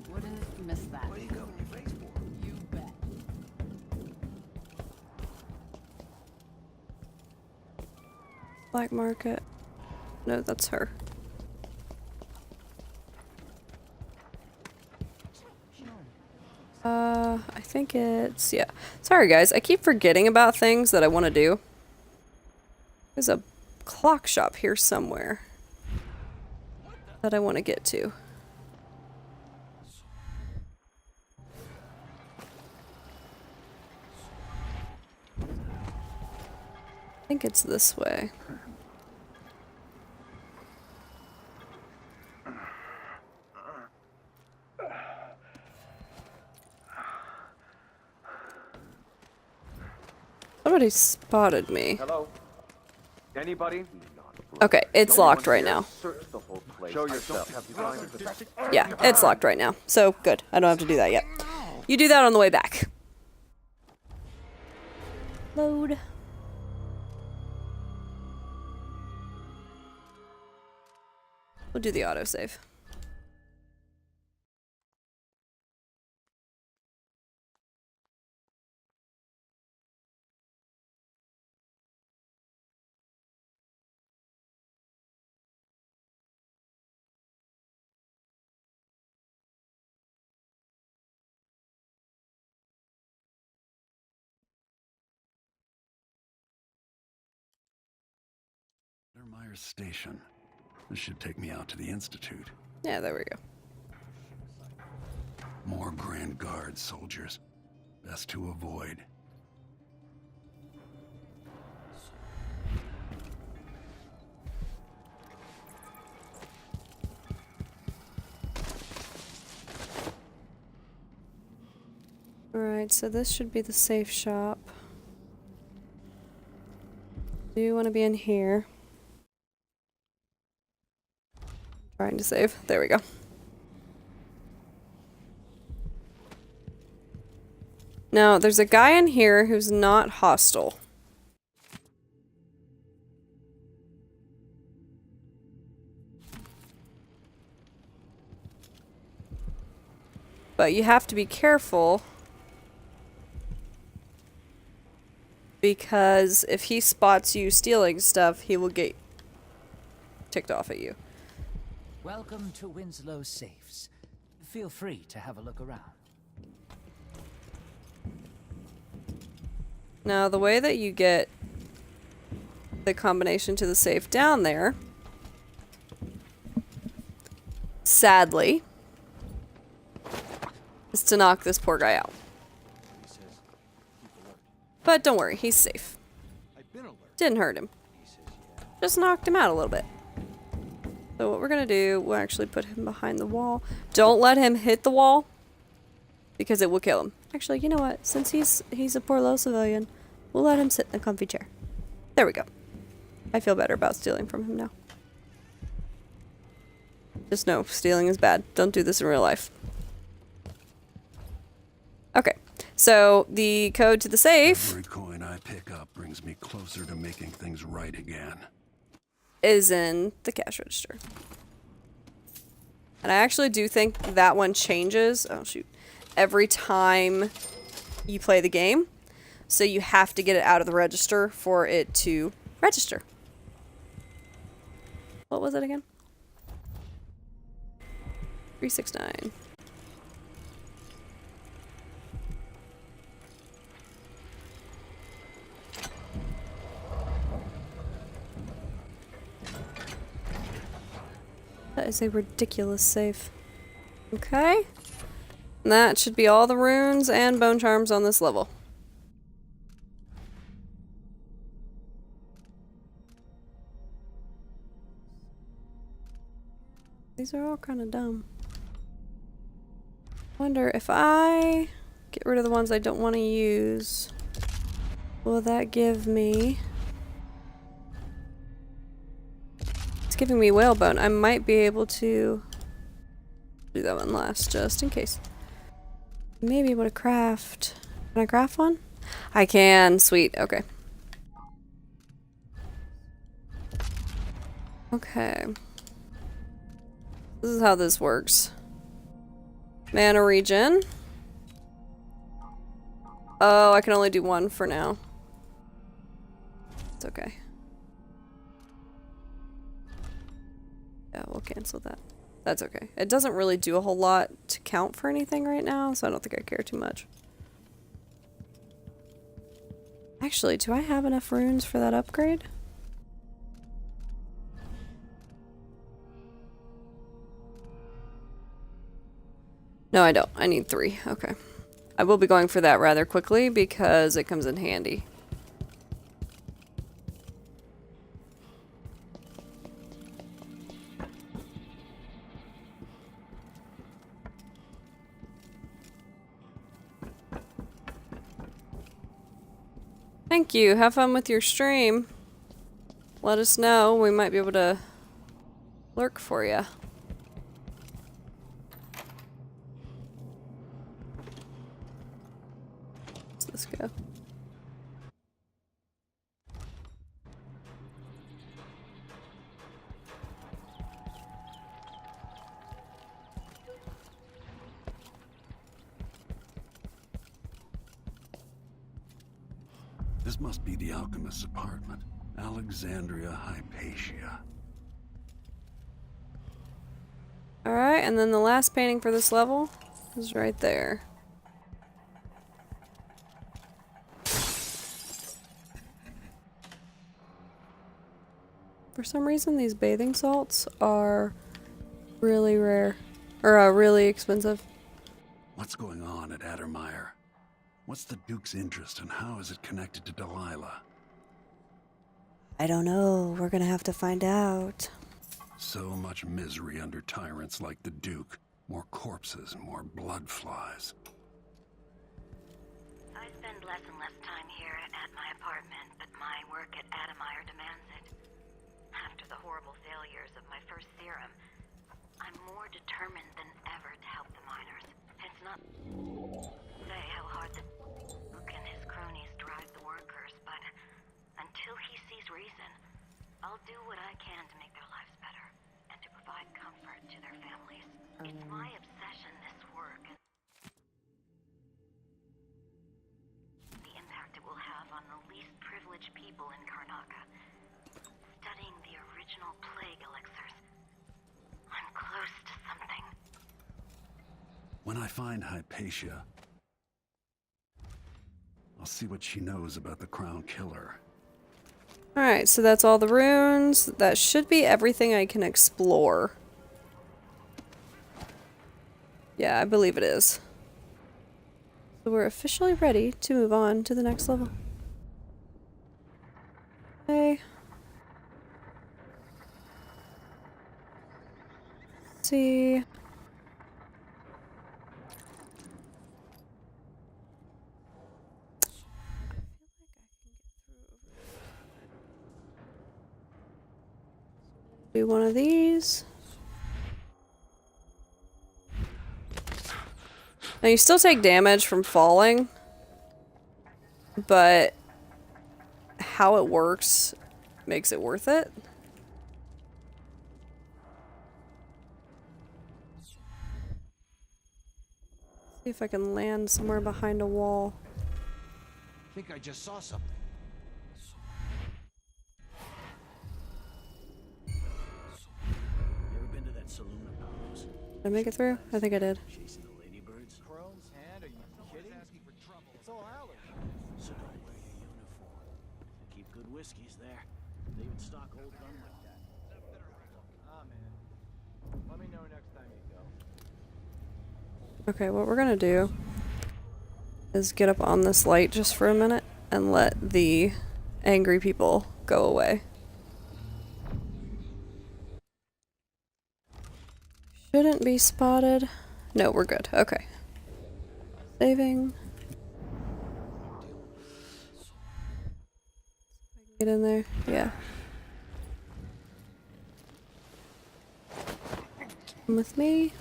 J: Wouldn't miss that.
P: What are you covering your face for?
J: You bet.
A: Black market. No, that's her. I think it's, yeah. Sorry guys, I keep forgetting about things that I want to do. There's a clock shop here somewhere that I want to get to. I think it's this way. Somebody spotted me.
B: Hello? Anybody?
A: Okay, it's locked right now.
B: Search the whole place. Show yourself.
A: Yeah, it's locked right now. So, good. I don't have to do that yet. You do that on the way back. Load. We'll do the autosave.
E: Addermeyer Station. This should take me out to the Institute.
A: Yeah, there we go.
E: More Grand Guard soldiers. Best to avoid.
A: Alright, so this should be the safe shop. Do you want to be in here? Trying to save. There we go. Now, there's a guy in here who's not hostile. But you have to be careful. Because if he spots you stealing stuff, he will get ticked off at you.
I: Welcome to Winslow's Safes. Feel free to have a look around.
A: Now, the way that you get the combination to the safe down there, sadly, is to knock this poor guy out. But don't worry, he's safe. Didn't hurt him. Just knocked him out a little bit. So what we're gonna do, we'll actually put him behind the wall. Don't let him hit the wall, because it will kill him. Actually, you know what? Since he's a poor low civilian, we'll let him sit in a comfy chair. There we go. I feel better about stealing from him now. Just know, stealing is bad. Don't do this in real life. Okay, so the code to the safe...
E: Every coin I pick up brings me closer to making things right again.
A: ...is in the cash register. And I actually do think that one changes... Oh, shoot. Every time you play the game. So you have to get it out of the register for it to register. What was it again? 369. That is a ridiculous save. Okay. And that should be all the runes and bone charms on this level. These are all kind of dumb. Wonder if I get rid of the ones I don't want to use, will that give me... It's giving me whalebone. I might be able to do that one last, just in case. Maybe able to craft... Can I craft one? I can. Sweet. Okay. Okay. This is how this works. Mana regen. Oh, I can only do one for now. It's okay. Yeah, we'll cancel that. That's okay. It doesn't really do a whole lot to count for anything right now, so I don't think I care too much. Actually, do I have enough runes for that upgrade? No, I don't. I need 3. Okay. I will be going for that rather quickly because it comes in handy. Thank you. Have fun with your stream. Let us know. We might be able to lurk for you. Let's go.
E: This must be the alchemist's apartment. Alexandria Hypatia.
A: Alright, and then the last painting for this level is right there. For some reason, these bathing salts are really rare. Or really expensive.
E: What's going on at Addermire? What's the Duke's interest and how is it connected to Delilah?
A: I don't know. We're gonna have to find out.
E: So much misery under tyrants like the Duke. More corpses, more blood flies.
H: I spend less and less time here at my apartment, but my work at Addermire demands it. After the horrible failures of my first serum, I'm more determined than ever to help the miners. It's not say how hard the I'll do what I can to make their lives better and to provide comfort to their families. It's my obsession, this work, and the impact it will have on the least privileged people in Karnaca. Studying the original plague elixirs. I'm close to something.
E: When I find Hypatia, I'll see what she knows about the Crown Killer.
A: Alright, so that's all the runes. That should be everything I can explore. Yeah, I believe it is. So we're officially ready to move on to the next level. Okay. Let's see. Do one of these. Now you still take damage from falling, but how it works makes it worth it. See if I can land somewhere behind a wall.
U: I think I just saw something.
S: You ever been to that saloon of Paolo's?
A: Did I make it through? I think I did.
S: Chasing the ladybirds?
K: Crone's hand? Are you kidding? Asking for trouble. It's all allergy.
S: So don't wear your uniform. Keep good whiskeys there. They even stock old gun like that.
K: Ah, man. Let me know next time you go.
A: Okay, what we're gonna do is get up on this light just for a minute and let the angry people go away. Shouldn't be spotted. No, we're good. Okay. Saving. Get in there. Yeah. Come with me.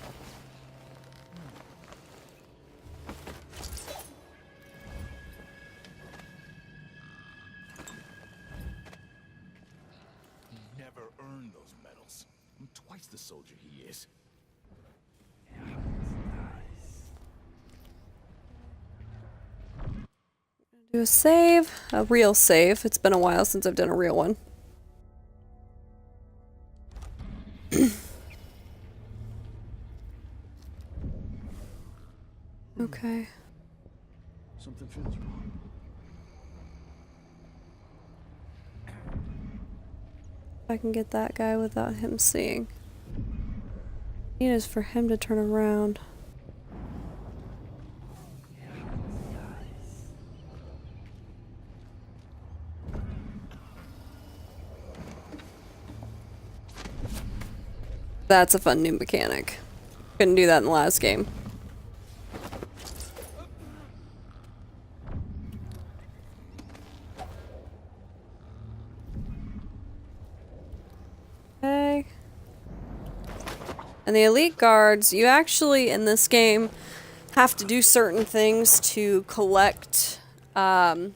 F: Never earned those medals. I'm twice the soldier he is.
A: Do a save. A real save. It's been a while since I've done a real one. Okay.
S: Something feels wrong.
A: If I can get that guy without him seeing. It is for him to turn around. That's a fun new mechanic. Couldn't do that in the last game. Okay. And the elite guards, you actually, in this game, have to do certain things to collect, I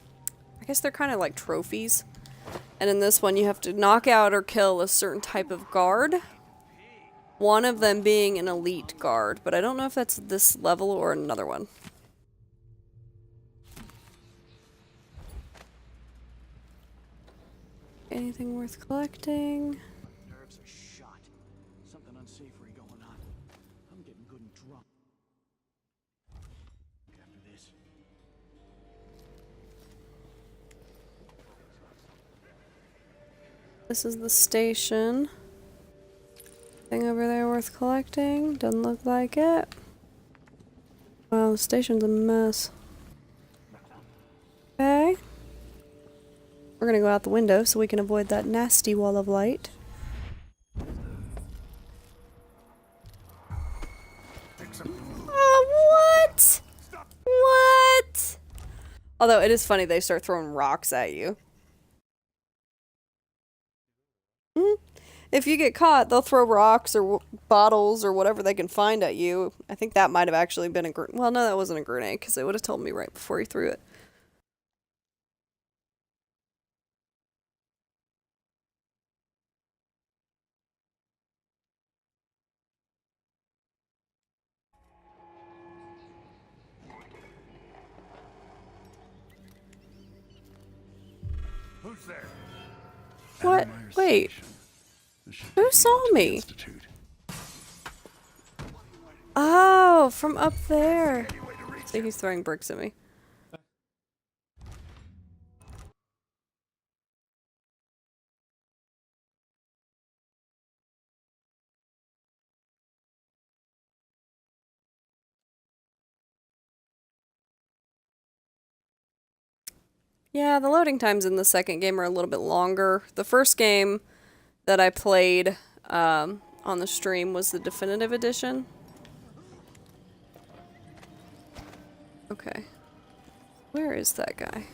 A: guess they're kind of like trophies. And in this one, you have to knock out or kill a certain type of guard. One of them being an elite guard, but I don't know if that's this level or another one. Anything worth collecting?
S: Nerves are shot. Something unsavory going on. I'm getting good and drunk. After this.
A: This is the station. Thing over there worth collecting? Doesn't look like it. Wow, the station's a mess. Okay. We're gonna go out the window so we can avoid that nasty wall of light. Oh, what? What? Although it is funny they start throwing rocks at you. If you get caught, they'll throw rocks or bottles or whatever they can find at you. I think that might have actually been a grenade. Well, no, that wasn't a grenade because it would have told me right before he threw it.
E: Who's there?
A: What? Wait. Who saw me? Oh, from up there. See, he's throwing bricks at me. Yeah, the loading times in the second game are a little bit longer. The first game that I played on the stream was the definitive edition. Okay. Where is that guy?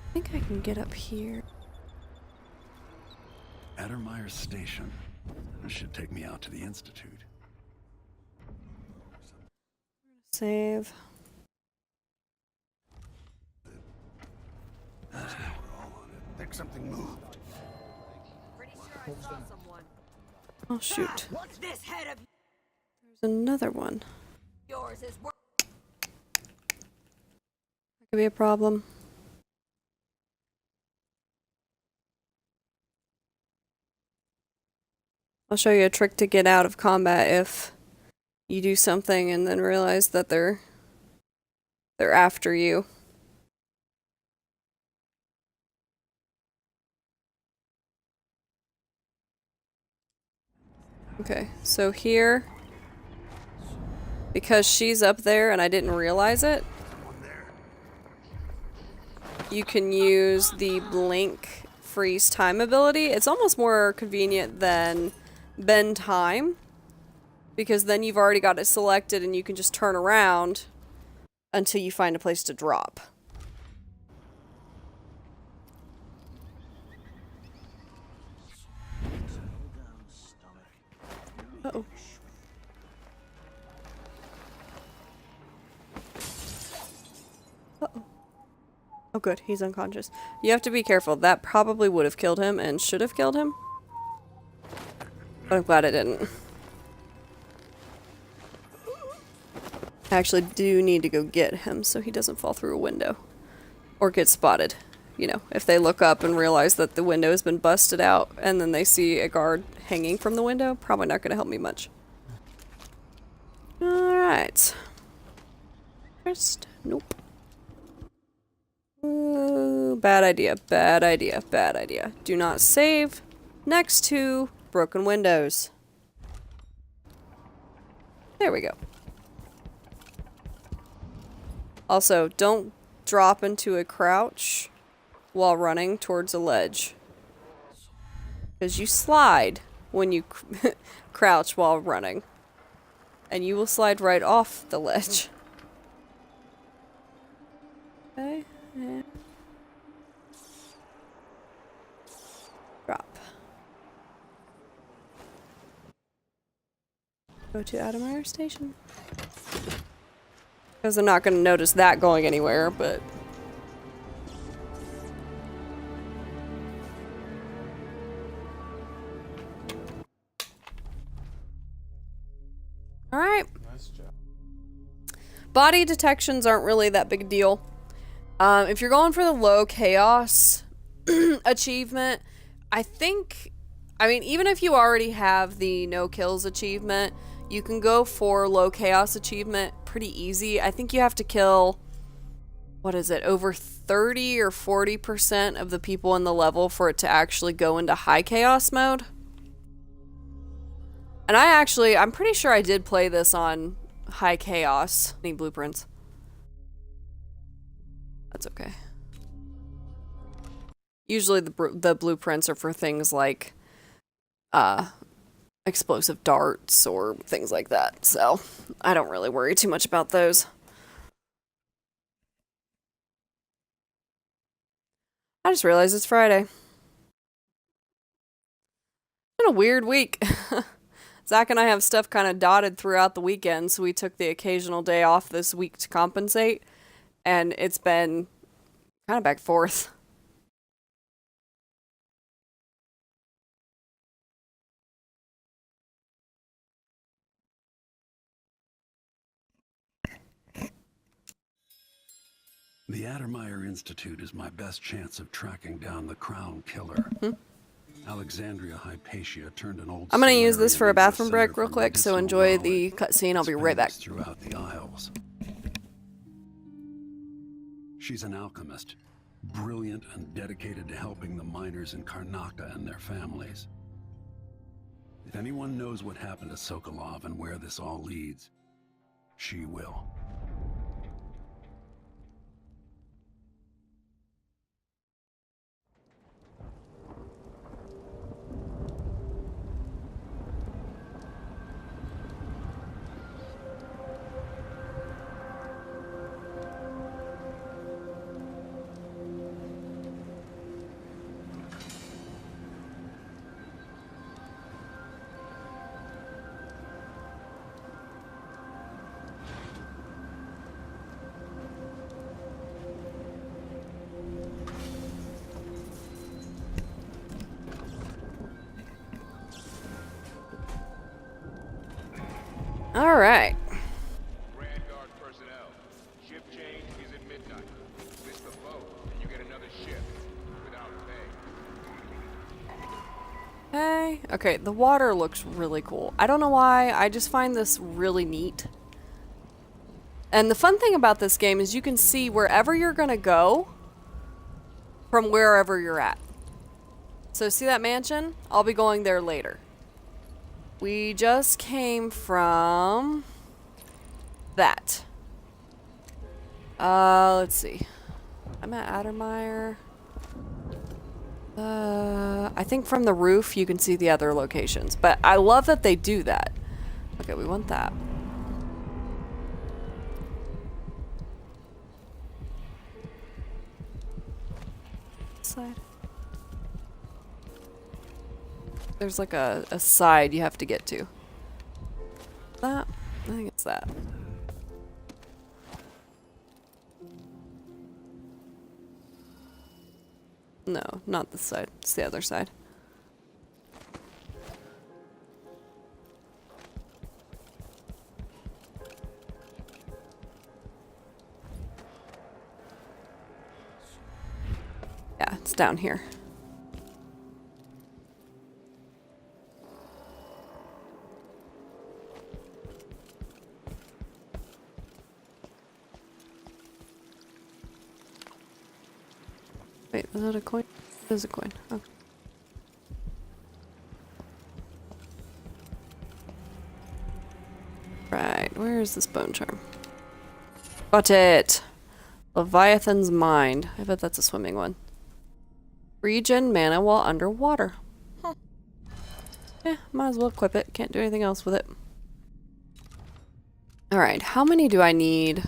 A: I think I can get up here.
E: Addermeyer Station. This should take me out to the Institute.
A: Save.
E: Think something moved.
A: Oh shoot.
C: What's this head of
A: There's another one.
C: yours is worth?
A: That could be a problem. I'll show you a trick to get out of combat if you do something and then realize that they're after you. Okay, so here, because she's up there and I didn't realize it, you can use the blink freeze time ability. It's almost more convenient than bend time, because then you've already got it selected and you can just turn around until you find a place to drop. Uh-oh. Uh-oh. Oh good, he's unconscious. You have to be careful. That probably would have killed him and should have killed him. But I'm glad it didn't. I actually do need to go get him so he doesn't fall through a window. Or get spotted. You know, if they look up and realize that the window has been busted out and then they see a guard hanging from the window, probably not going to help me much. Alright. First, nope. Ooh, bad idea, bad idea, bad idea. Do not save next to broken windows. There we go. Also, don't drop into a crouch while running towards a ledge. Because you slide when you crouch while running. And you will slide right off the ledge. Okay. And drop. Go to Addermeyer Station. Because I'm not going to notice that going anywhere, but... Alright.
O: Nice job.
A: Body detections aren't really that big a deal. If you're going for the low chaos achievement, I mean, even if you already have the no kills achievement, you can go for low chaos achievement pretty easy. I think you have to kill, what is it, over 30 or 40% of the people in the level for it to actually go into high chaos mode. And I'm pretty sure I did play this on high chaos. Need blueprints. That's okay. Usually the blueprints are for things like explosive darts or things like that, so I don't really worry too much about those. I just realized it's Friday. It's been a weird week. Zach and I have stuff kind of dotted throughout the weekend, so we took the occasional day off this week to compensate, and it's been kind of back and forth.
E: The Addermeyer Institute is my best chance of tracking down the Crown Killer. Alexandria Hypatia turned an old
A: I'm gonna use this
E: Solarian
A: for a
E: into
A: bathroom
E: center
A: break
E: for
A: real quick, so
E: medicinal
A: enjoy
E: knowledge.
A: the cutscene. I'll be right back.
E: It's famous throughout the Isles. She's an alchemist, brilliant and dedicated to helping the miners in Karnaca and their families. If anyone knows what happened to Sokolov and where this all leads, she will.
A: All right.
L: Vanguard personnel, ship change is at midnight. Miss the boat, and you get another ship without pay.
A: Hey. Okay, the water looks really cool. I don't know why, I just find this really neat. And the fun thing about this game is you can see wherever you're gonna go from wherever you're at. So see that mansion? I'll be going there later. We just came from that. Let's see. I'm at Addermeyer. I think from the roof you can see the other locations, but I love that they do that. Okay, we want that. Side. There's like a side you have to get to. That? I think it's that. No, not this side. It's the other side. Yeah, it's down here. Wait, is that a coin? It is a coin. Okay. Right, where is this bone charm? Got it! Leviathan's Mind. I bet that's a swimming one. Regen mana while underwater. Huh. Yeah, might as well equip it. Can't do anything else with it. Alright, how many do I need?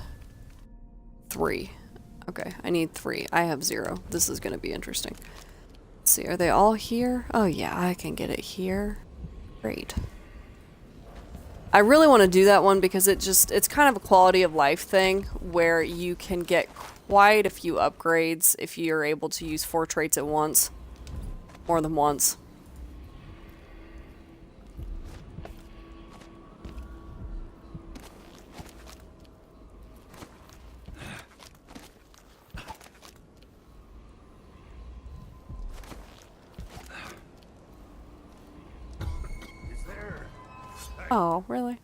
A: 3. Okay, I need 3. I have 0. This is gonna be interesting. Let's see, are they all here? Oh yeah, I can get it here. Great. I really want to do that one because it's kind of a quality of life thing where you can get quite a few upgrades if you're able to use 4 traits at once. More than once. Oh, really?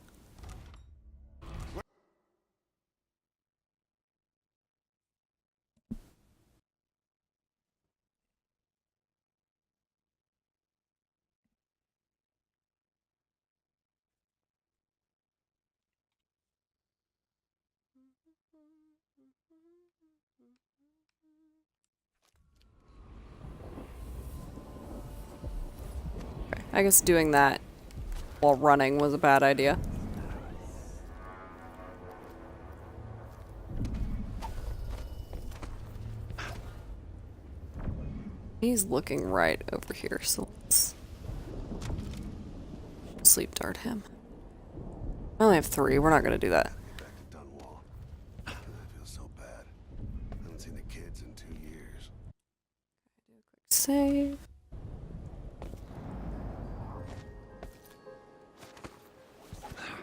A: Okay, I guess doing that while running was a bad idea. He's looking right over here, so let's sleep dart him. I only have 3, we're not gonna do that.
E: I feel so bad. I haven't seen the kids in 2 years.
A: Save.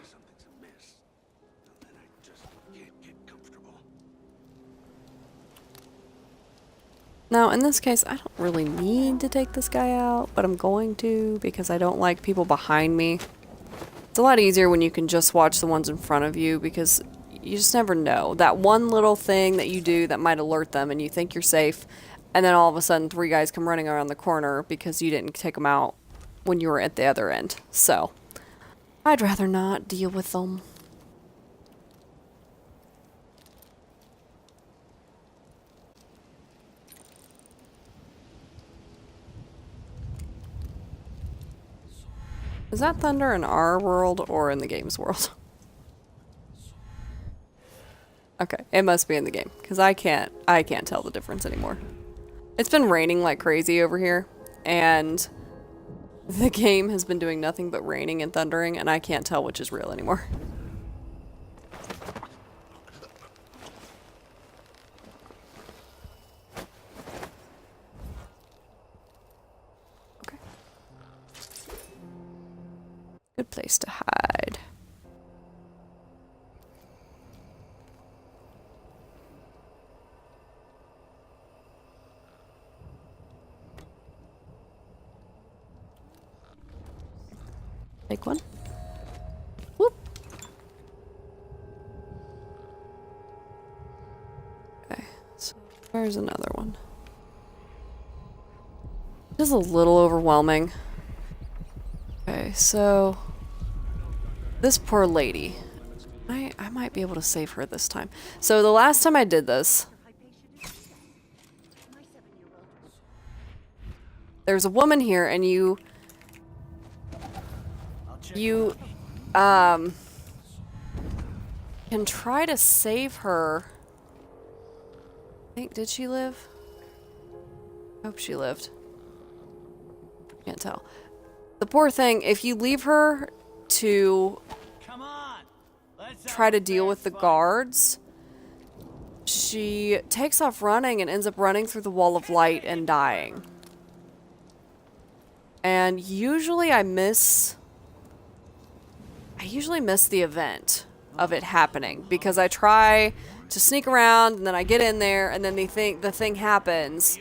E: Something's amiss. And then I just can't get comfortable.
A: Now, in this case, I don't really need to take this guy out, but I'm going to because I don't like people behind me. It's a lot easier when you can just watch the ones in front of you because you just never know. That one little thing that you do that might alert them and you think you're safe, and then all of a sudden 3 guys come running around the corner because you didn't take them out when you were at the other end. So, I'd rather not deal with them. Is that thunder in our world or in the game's world? Okay, it must be in the game because I can't tell the difference anymore. It's been raining like crazy over here, and the game has been doing nothing but raining and thundering, and I can't tell which is real anymore. Okay. Good place to hide. Take one. Whoop. Okay, so where's another one? This is a little overwhelming. Okay, so this poor lady. I might be able to save her this time. So the last time I did this, there's a woman here and you can try to save her. I think, did she live? I hope she lived. Can't tell. The poor thing, if you leave her to try to deal with the guards, she takes off running and ends up running through the wall of light and dying. And usually I usually miss the event of it happening because I try to sneak around and then I get in there and then the thing happens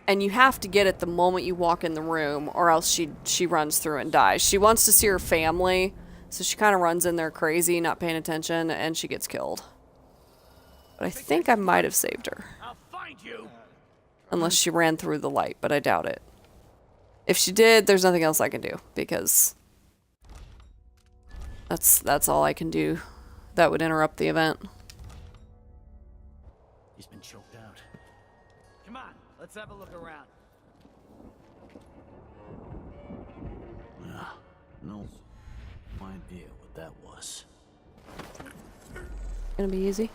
A: and you have to get it the moment you walk in the room or else she runs through and dies. She wants to see her family, so she kind of runs in there crazy, not paying attention, and she gets killed. But I think I might have saved her.
F: I'll find you.
A: Unless she ran through the light, but I doubt it. If she did, there's nothing else I can do because that's all I can do that would interrupt the event.
S: He's been choked out. Come on, let's have a look around. No idea what that was.
A: Gonna be easy.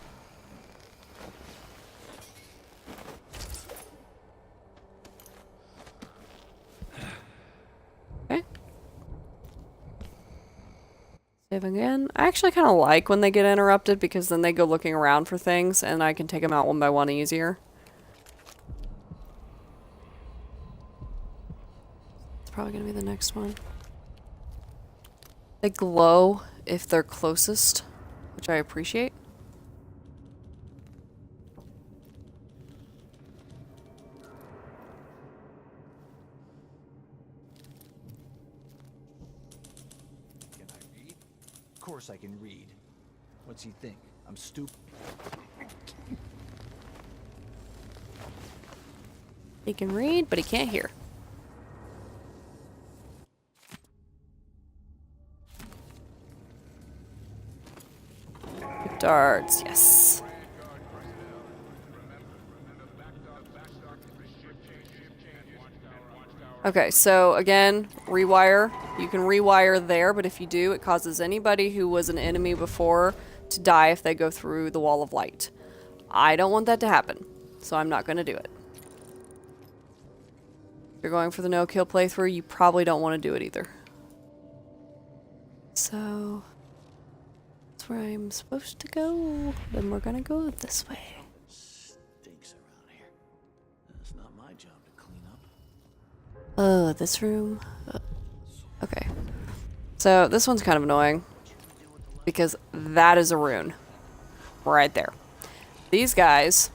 A: Okay. Save again. I actually kind of like when they get interrupted because then they go looking around for things and I can take them out one by one easier. It's probably gonna be the next one. They glow if they're closest, which I appreciate.
K: Can I read? Of course I can read. What's he think? I'm stupid.
A: He can read, but he can't hear. Darts, yes. Okay, so again, rewire. You can rewire there, but if you do, it causes anybody who was an enemy before to die if they go through the wall of light. I don't want that to happen, so I'm not going to do it. If you're going for the no-kill playthrough, you probably don't want to do it either. So that's where I'm supposed to go. Then we're gonna go this way.
S: Stinks around here. It's not my job to clean up.
A: Oh, this room. Okay. So this one's kind of annoying because that is a rune right there. These guys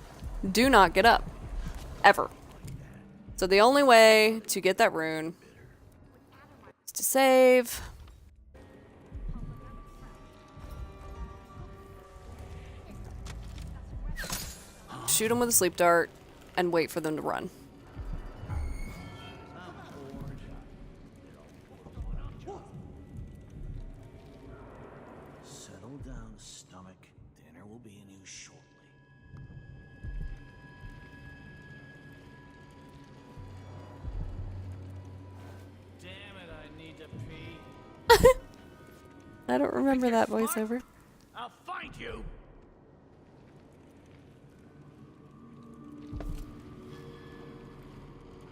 A: do not get up ever. So the only way to get that rune is to save. Shoot them with a sleep dart and wait for them to run.
S: Settle down, stomach. Dinner will be in you shortly. Damn it, I need to pee.
A: I don't remember that voiceover.
S: I'll find you.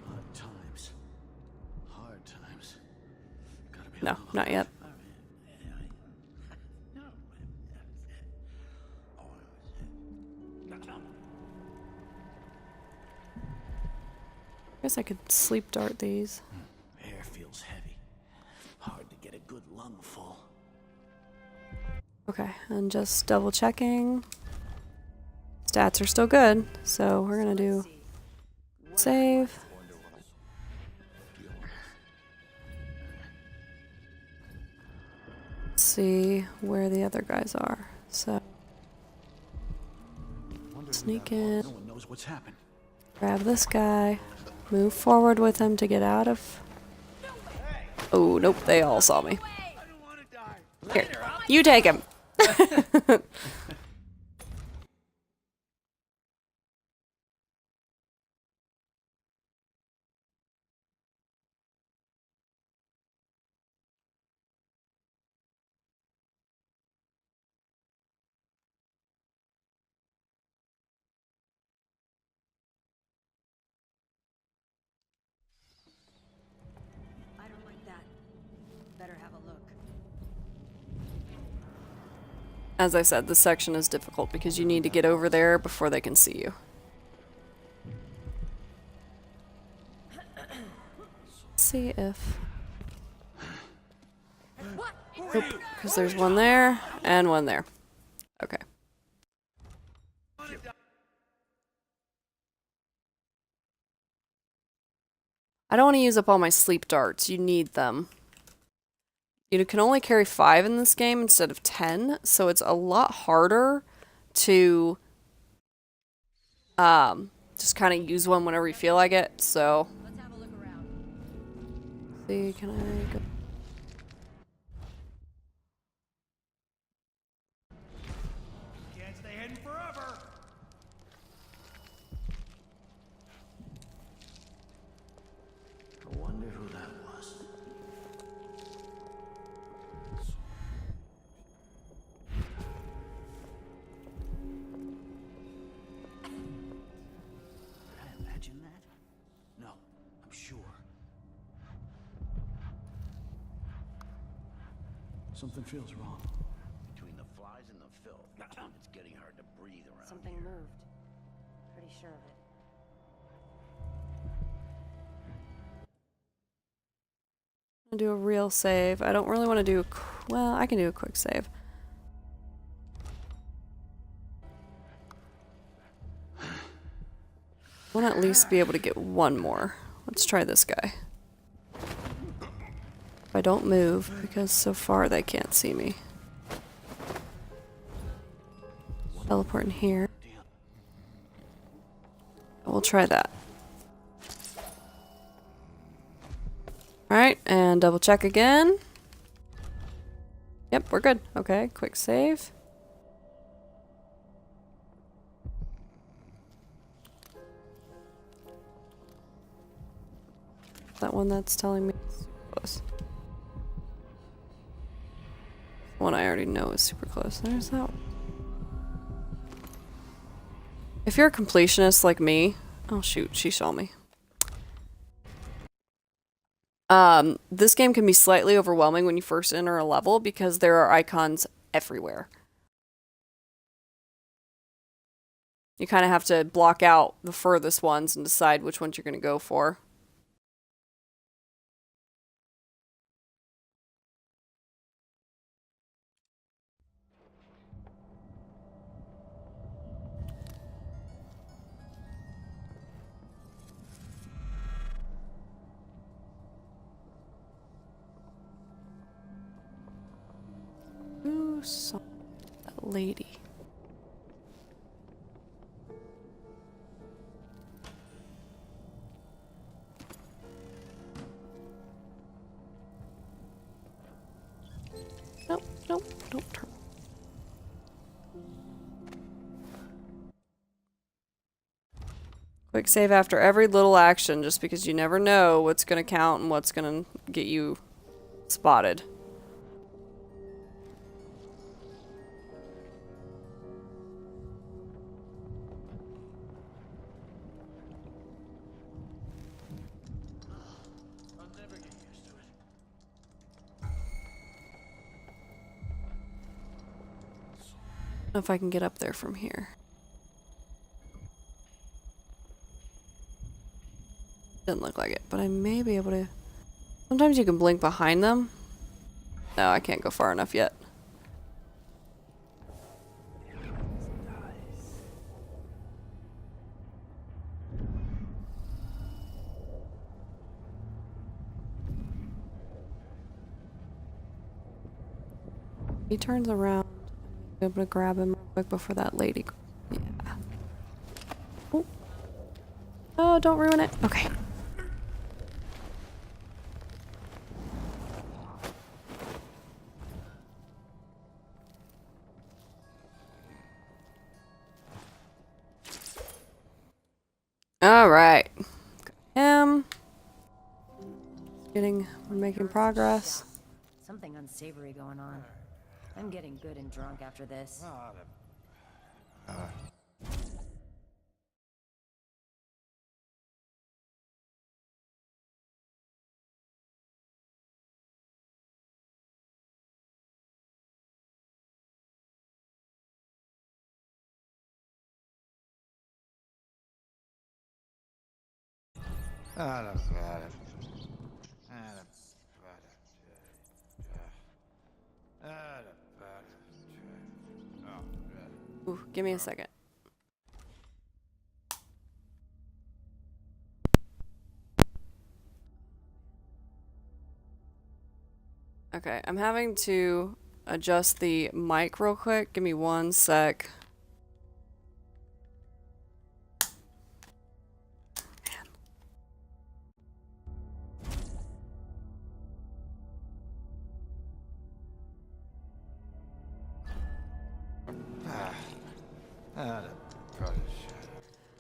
S: Hard times. Hard times. Gotta be
A: No, not yet. Guess I could sleep dart these.
S: Air feels heavy. Hard to get a good lungful.
A: Okay, and just double checking. Stats are still good, so we're gonna do save. See where the other guys are. So sneak in,
S: No one knows what's happened.
A: grab this guy, move forward with him to get out of. Oh, nope, they all saw me. Here, you take him.
C: I don't like that. Better have a look.
A: As I said, this section is difficult because you need to get over there before they can see you. Let's see if... Nope, because there's one there and one there. Okay. I don't want to use up all my sleep darts. You need them. You can only carry 5 in this game instead of 10, so it's a lot harder to just kind of use one whenever you feel like it. So,
C: Let's have a look around.
A: see, can I go?
S: Can't stay hidden forever. I wonder who that was. Did I imagine that? No, I'm sure. Something feels wrong.
M: Between the flies and the filth, it's getting hard to breathe around.
D: Something moved. Pretty sure of it.
A: I'm gonna do a real save. I don't really want to do a well, I can do a quick save. I want to at least be able to get one more. Let's try this guy. If I don't move, because so far they can't see me. Teleport in here. We'll try that. Alright, and double check again. Yep, we're good. Okay, quick save. That one that's telling me it's super close. One I already know is super close. There's that one. If you're a completionist like me... Oh shoot, she saw me. This game can be slightly overwhelming when you first enter a level because there are icons everywhere. You kind of have to block out the furthest ones and decide which ones you're going to go for. saw that lady? Nope, nope, don't turn. Quick save after every little action, just because you never know what's gonna count and what's gonna get you spotted.
S: I'll never get used to it.
A: I don't know if I can get up there from here. Doesn't look like it, but I may be able to. Sometimes you can blink behind them. No, I can't go far enough yet. He turns around. I'm able to grab him real quick before that lady. Yeah. Oh. Oh, don't ruin it. Okay. All right. We're making progress.
C: Something unsavory going on. I'm getting good and drunk after this.
A: Ooh, give me a second. Okay, I'm having to adjust the mic real quick. Give me one sec.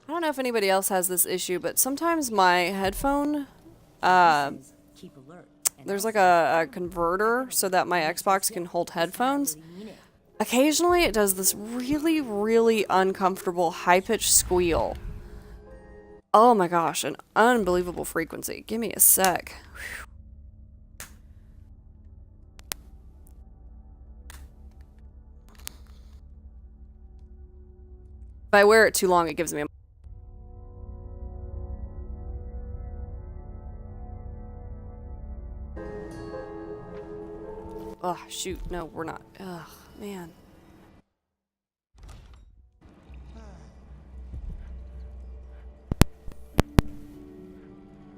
A: I don't know if anybody else has this issue, but sometimes my headphone,
C: Keep alert.
A: there's like a converter so that my Xbox can hold headphones. Occasionally it does this really, really uncomfortable high-pitched squeal. Oh my gosh, an unbelievable frequency. Give me a sec. Whew. If I wear it too long, it gives me a... Oh, shoot. No, we're not. Ugh, man.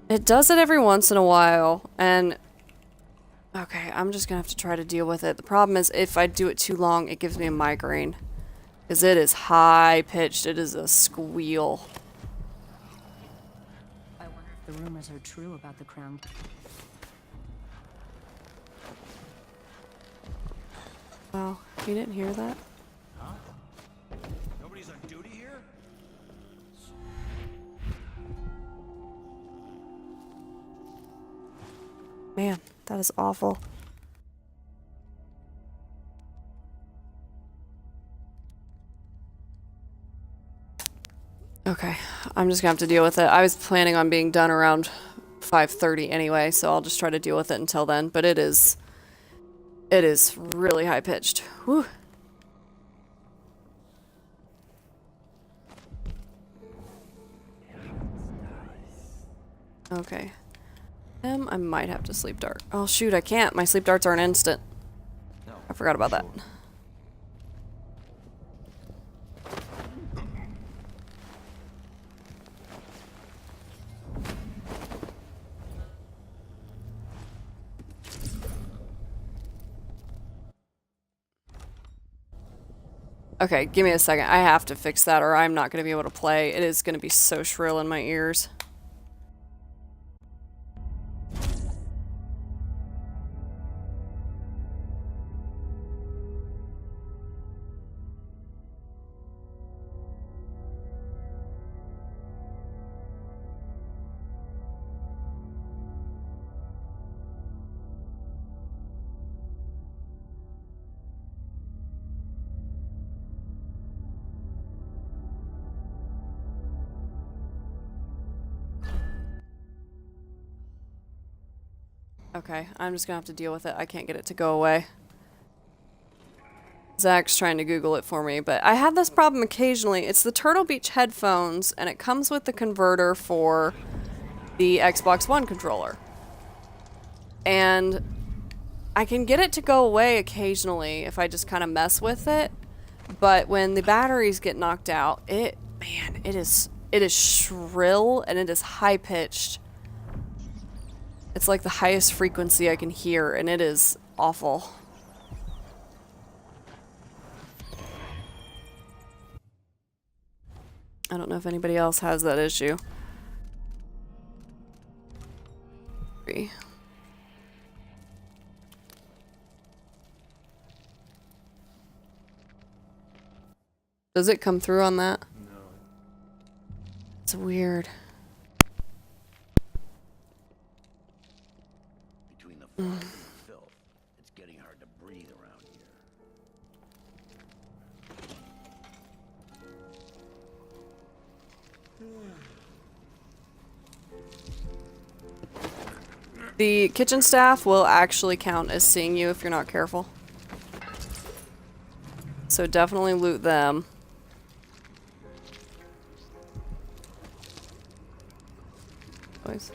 A: It does it every once in a while, and... Okay, I'm just gonna have to try to deal with it. The problem is, if I do it too long, it gives me a migraine. Because it is high-pitched. It is a squeal.
C: I wonder if the rumors are true about the crown.
A: Wow, you didn't hear that?
S: Huh? Nobody's on duty here?
A: Man, that is awful. Okay, I'm just gonna have to deal with it. I was planning on being done around 5:30 anyway, so I'll just try to deal with it until then. But it is really high pitched. Whew. Okay. I might have to sleep dart. Oh shoot, I can't. My sleep darts aren't instant. I forgot about that. Okay, give me a second. I have to fix that or I'm not going to be able to play. It is going to be so shrill in my ears. Okay, I'm just gonna have to deal with it. I can't get it to go away. Zach's trying to Google it for me, but I have this problem occasionally. It's the Turtle Beach headphones, and it comes with the converter for the Xbox One controller. And I can get it to go away occasionally if I just kind of mess with it, but when the batteries get knocked out, man, it is shrill and it is high-pitched. It's like the highest frequency I can hear, and it is awful. I don't know if anybody else has that issue. Does it come through on that?
O: No.
A: It's weird.
M: Between the flies and the filth, it's getting hard to breathe around here.
A: The kitchen staff will actually count as seeing you if you're not careful. So definitely loot them. Boys.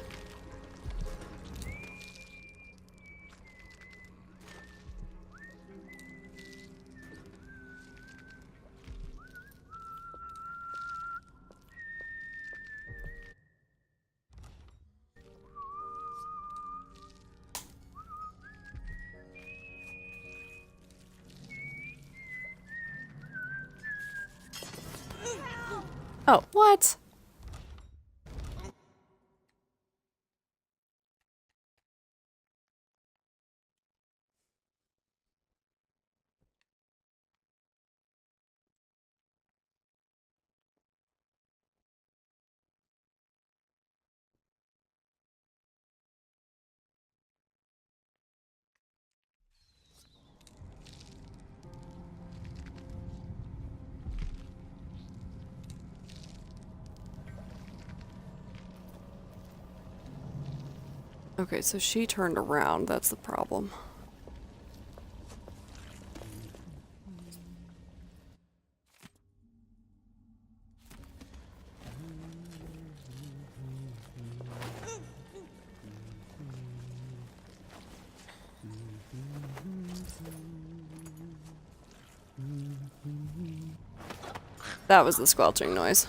A: Oh, what? Okay, so she turned around. That's the problem. That was the squelching noise.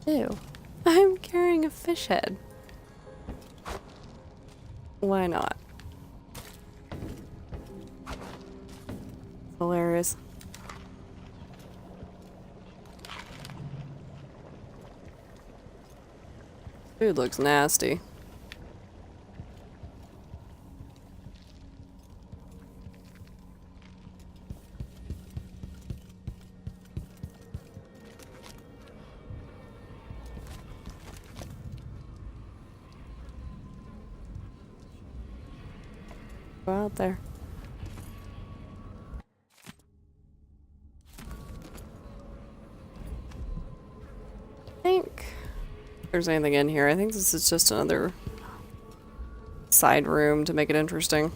A: Ew. I'm carrying a fish head. Why not? Hilarious. Food looks nasty. Go out there. I think if there's anything in here. I think this is just another side room to make it interesting.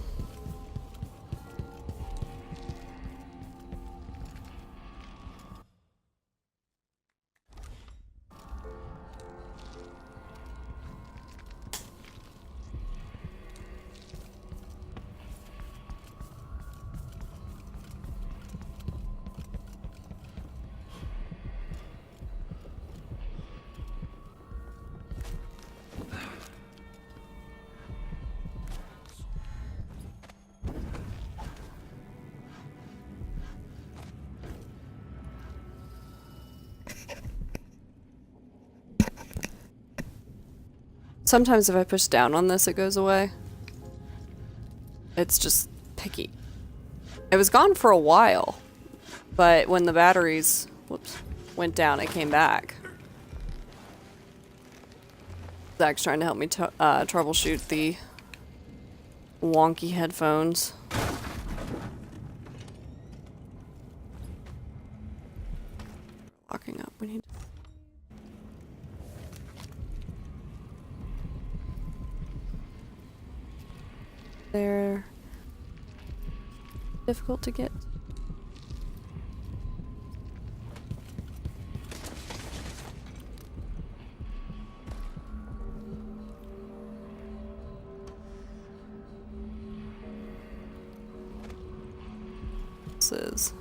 A: Sometimes if I push down on this, it goes away. It's just picky. It was gone for a while, but when the batteries, whoops, went down, it came back. Zach's trying to help me troubleshoot the wonky headphones. Locking up. We need. They're difficult to get. This is.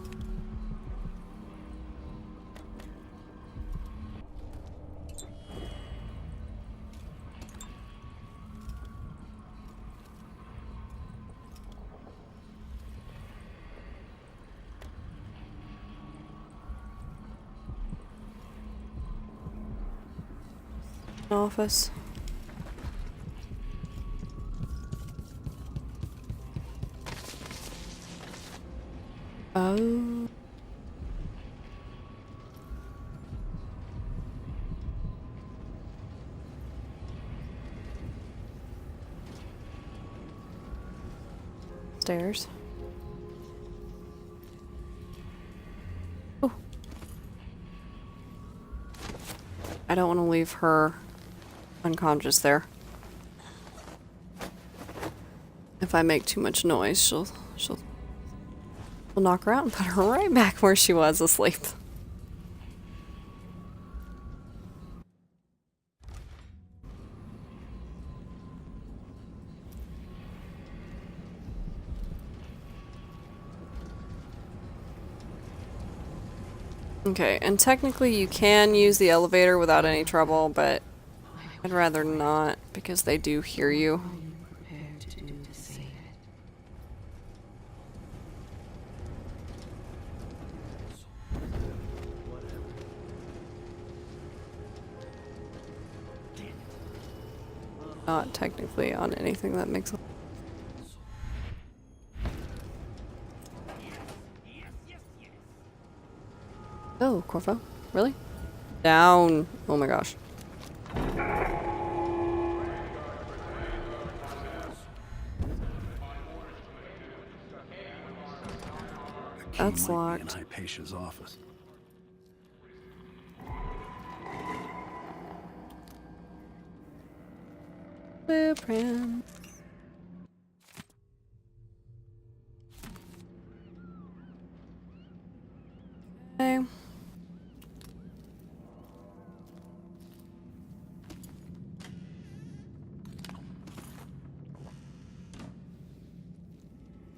A: Office. Oh. Stairs. Oh. I don't want to leave her unconscious there. If I make too much noise, she'll knock her out and put her right back where she was asleep. Okay, and technically you can use the elevator without any trouble, but I'd rather not because they do hear you. Not technically on anything that makes. Oh, Corvo? Really? Down. Oh my gosh. That's locked.
E: In Hypatia's office.
A: Blueprint. Okay.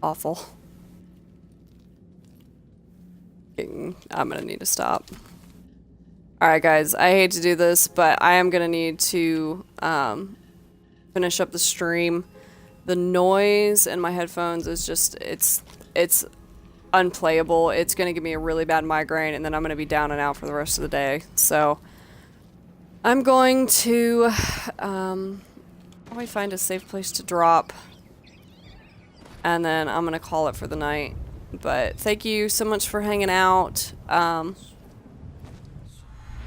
A: Awful. I'm gonna need to stop. Alright guys, I hate to do this, but I am gonna need to finish up the stream. The noise in my headphones is just, it's unplayable. It's gonna give me a really bad migraine, and then I'm gonna be down and out for the rest of the day. So I'm going to probably find a safe place to drop, and then I'm gonna call it for the night. But thank you so much for hanging out.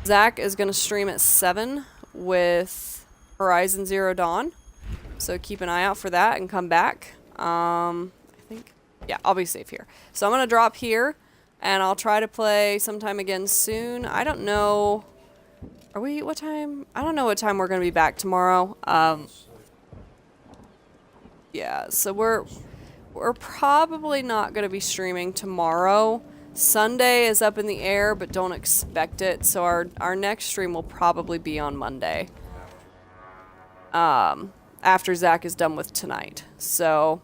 A: Zach is gonna stream at 7 with Horizon Zero Dawn, so keep an eye out for that and come back. I think, yeah, I'll be safe here. So I'm gonna drop here, and I'll try to play sometime again soon. I don't know. Are we? What time? I don't know what time we're gonna be back tomorrow. Yeah. So we're probably not gonna be streaming tomorrow. Sunday is up in the air, but don't expect it. So our next stream will probably be on Monday. After Zach is done with tonight. So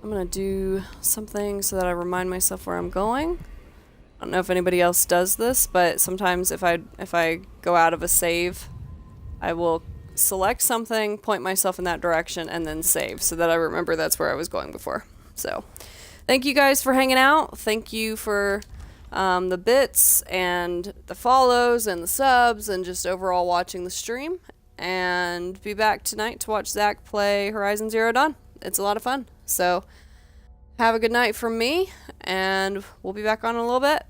A: I'm gonna do something so that I remind myself where I'm going. I don't know if anybody else does this, but sometimes if I go out of a save, I will select something, point myself in that direction, and then save so that I remember that's where I was going before. So thank you guys for hanging out. Thank you for the bits and the follows and the subs and just overall watching the stream. And be back tonight to watch Zach play Horizon Zero Dawn. It's a lot of fun. So have a good night from me, and we'll be back on in a little bit.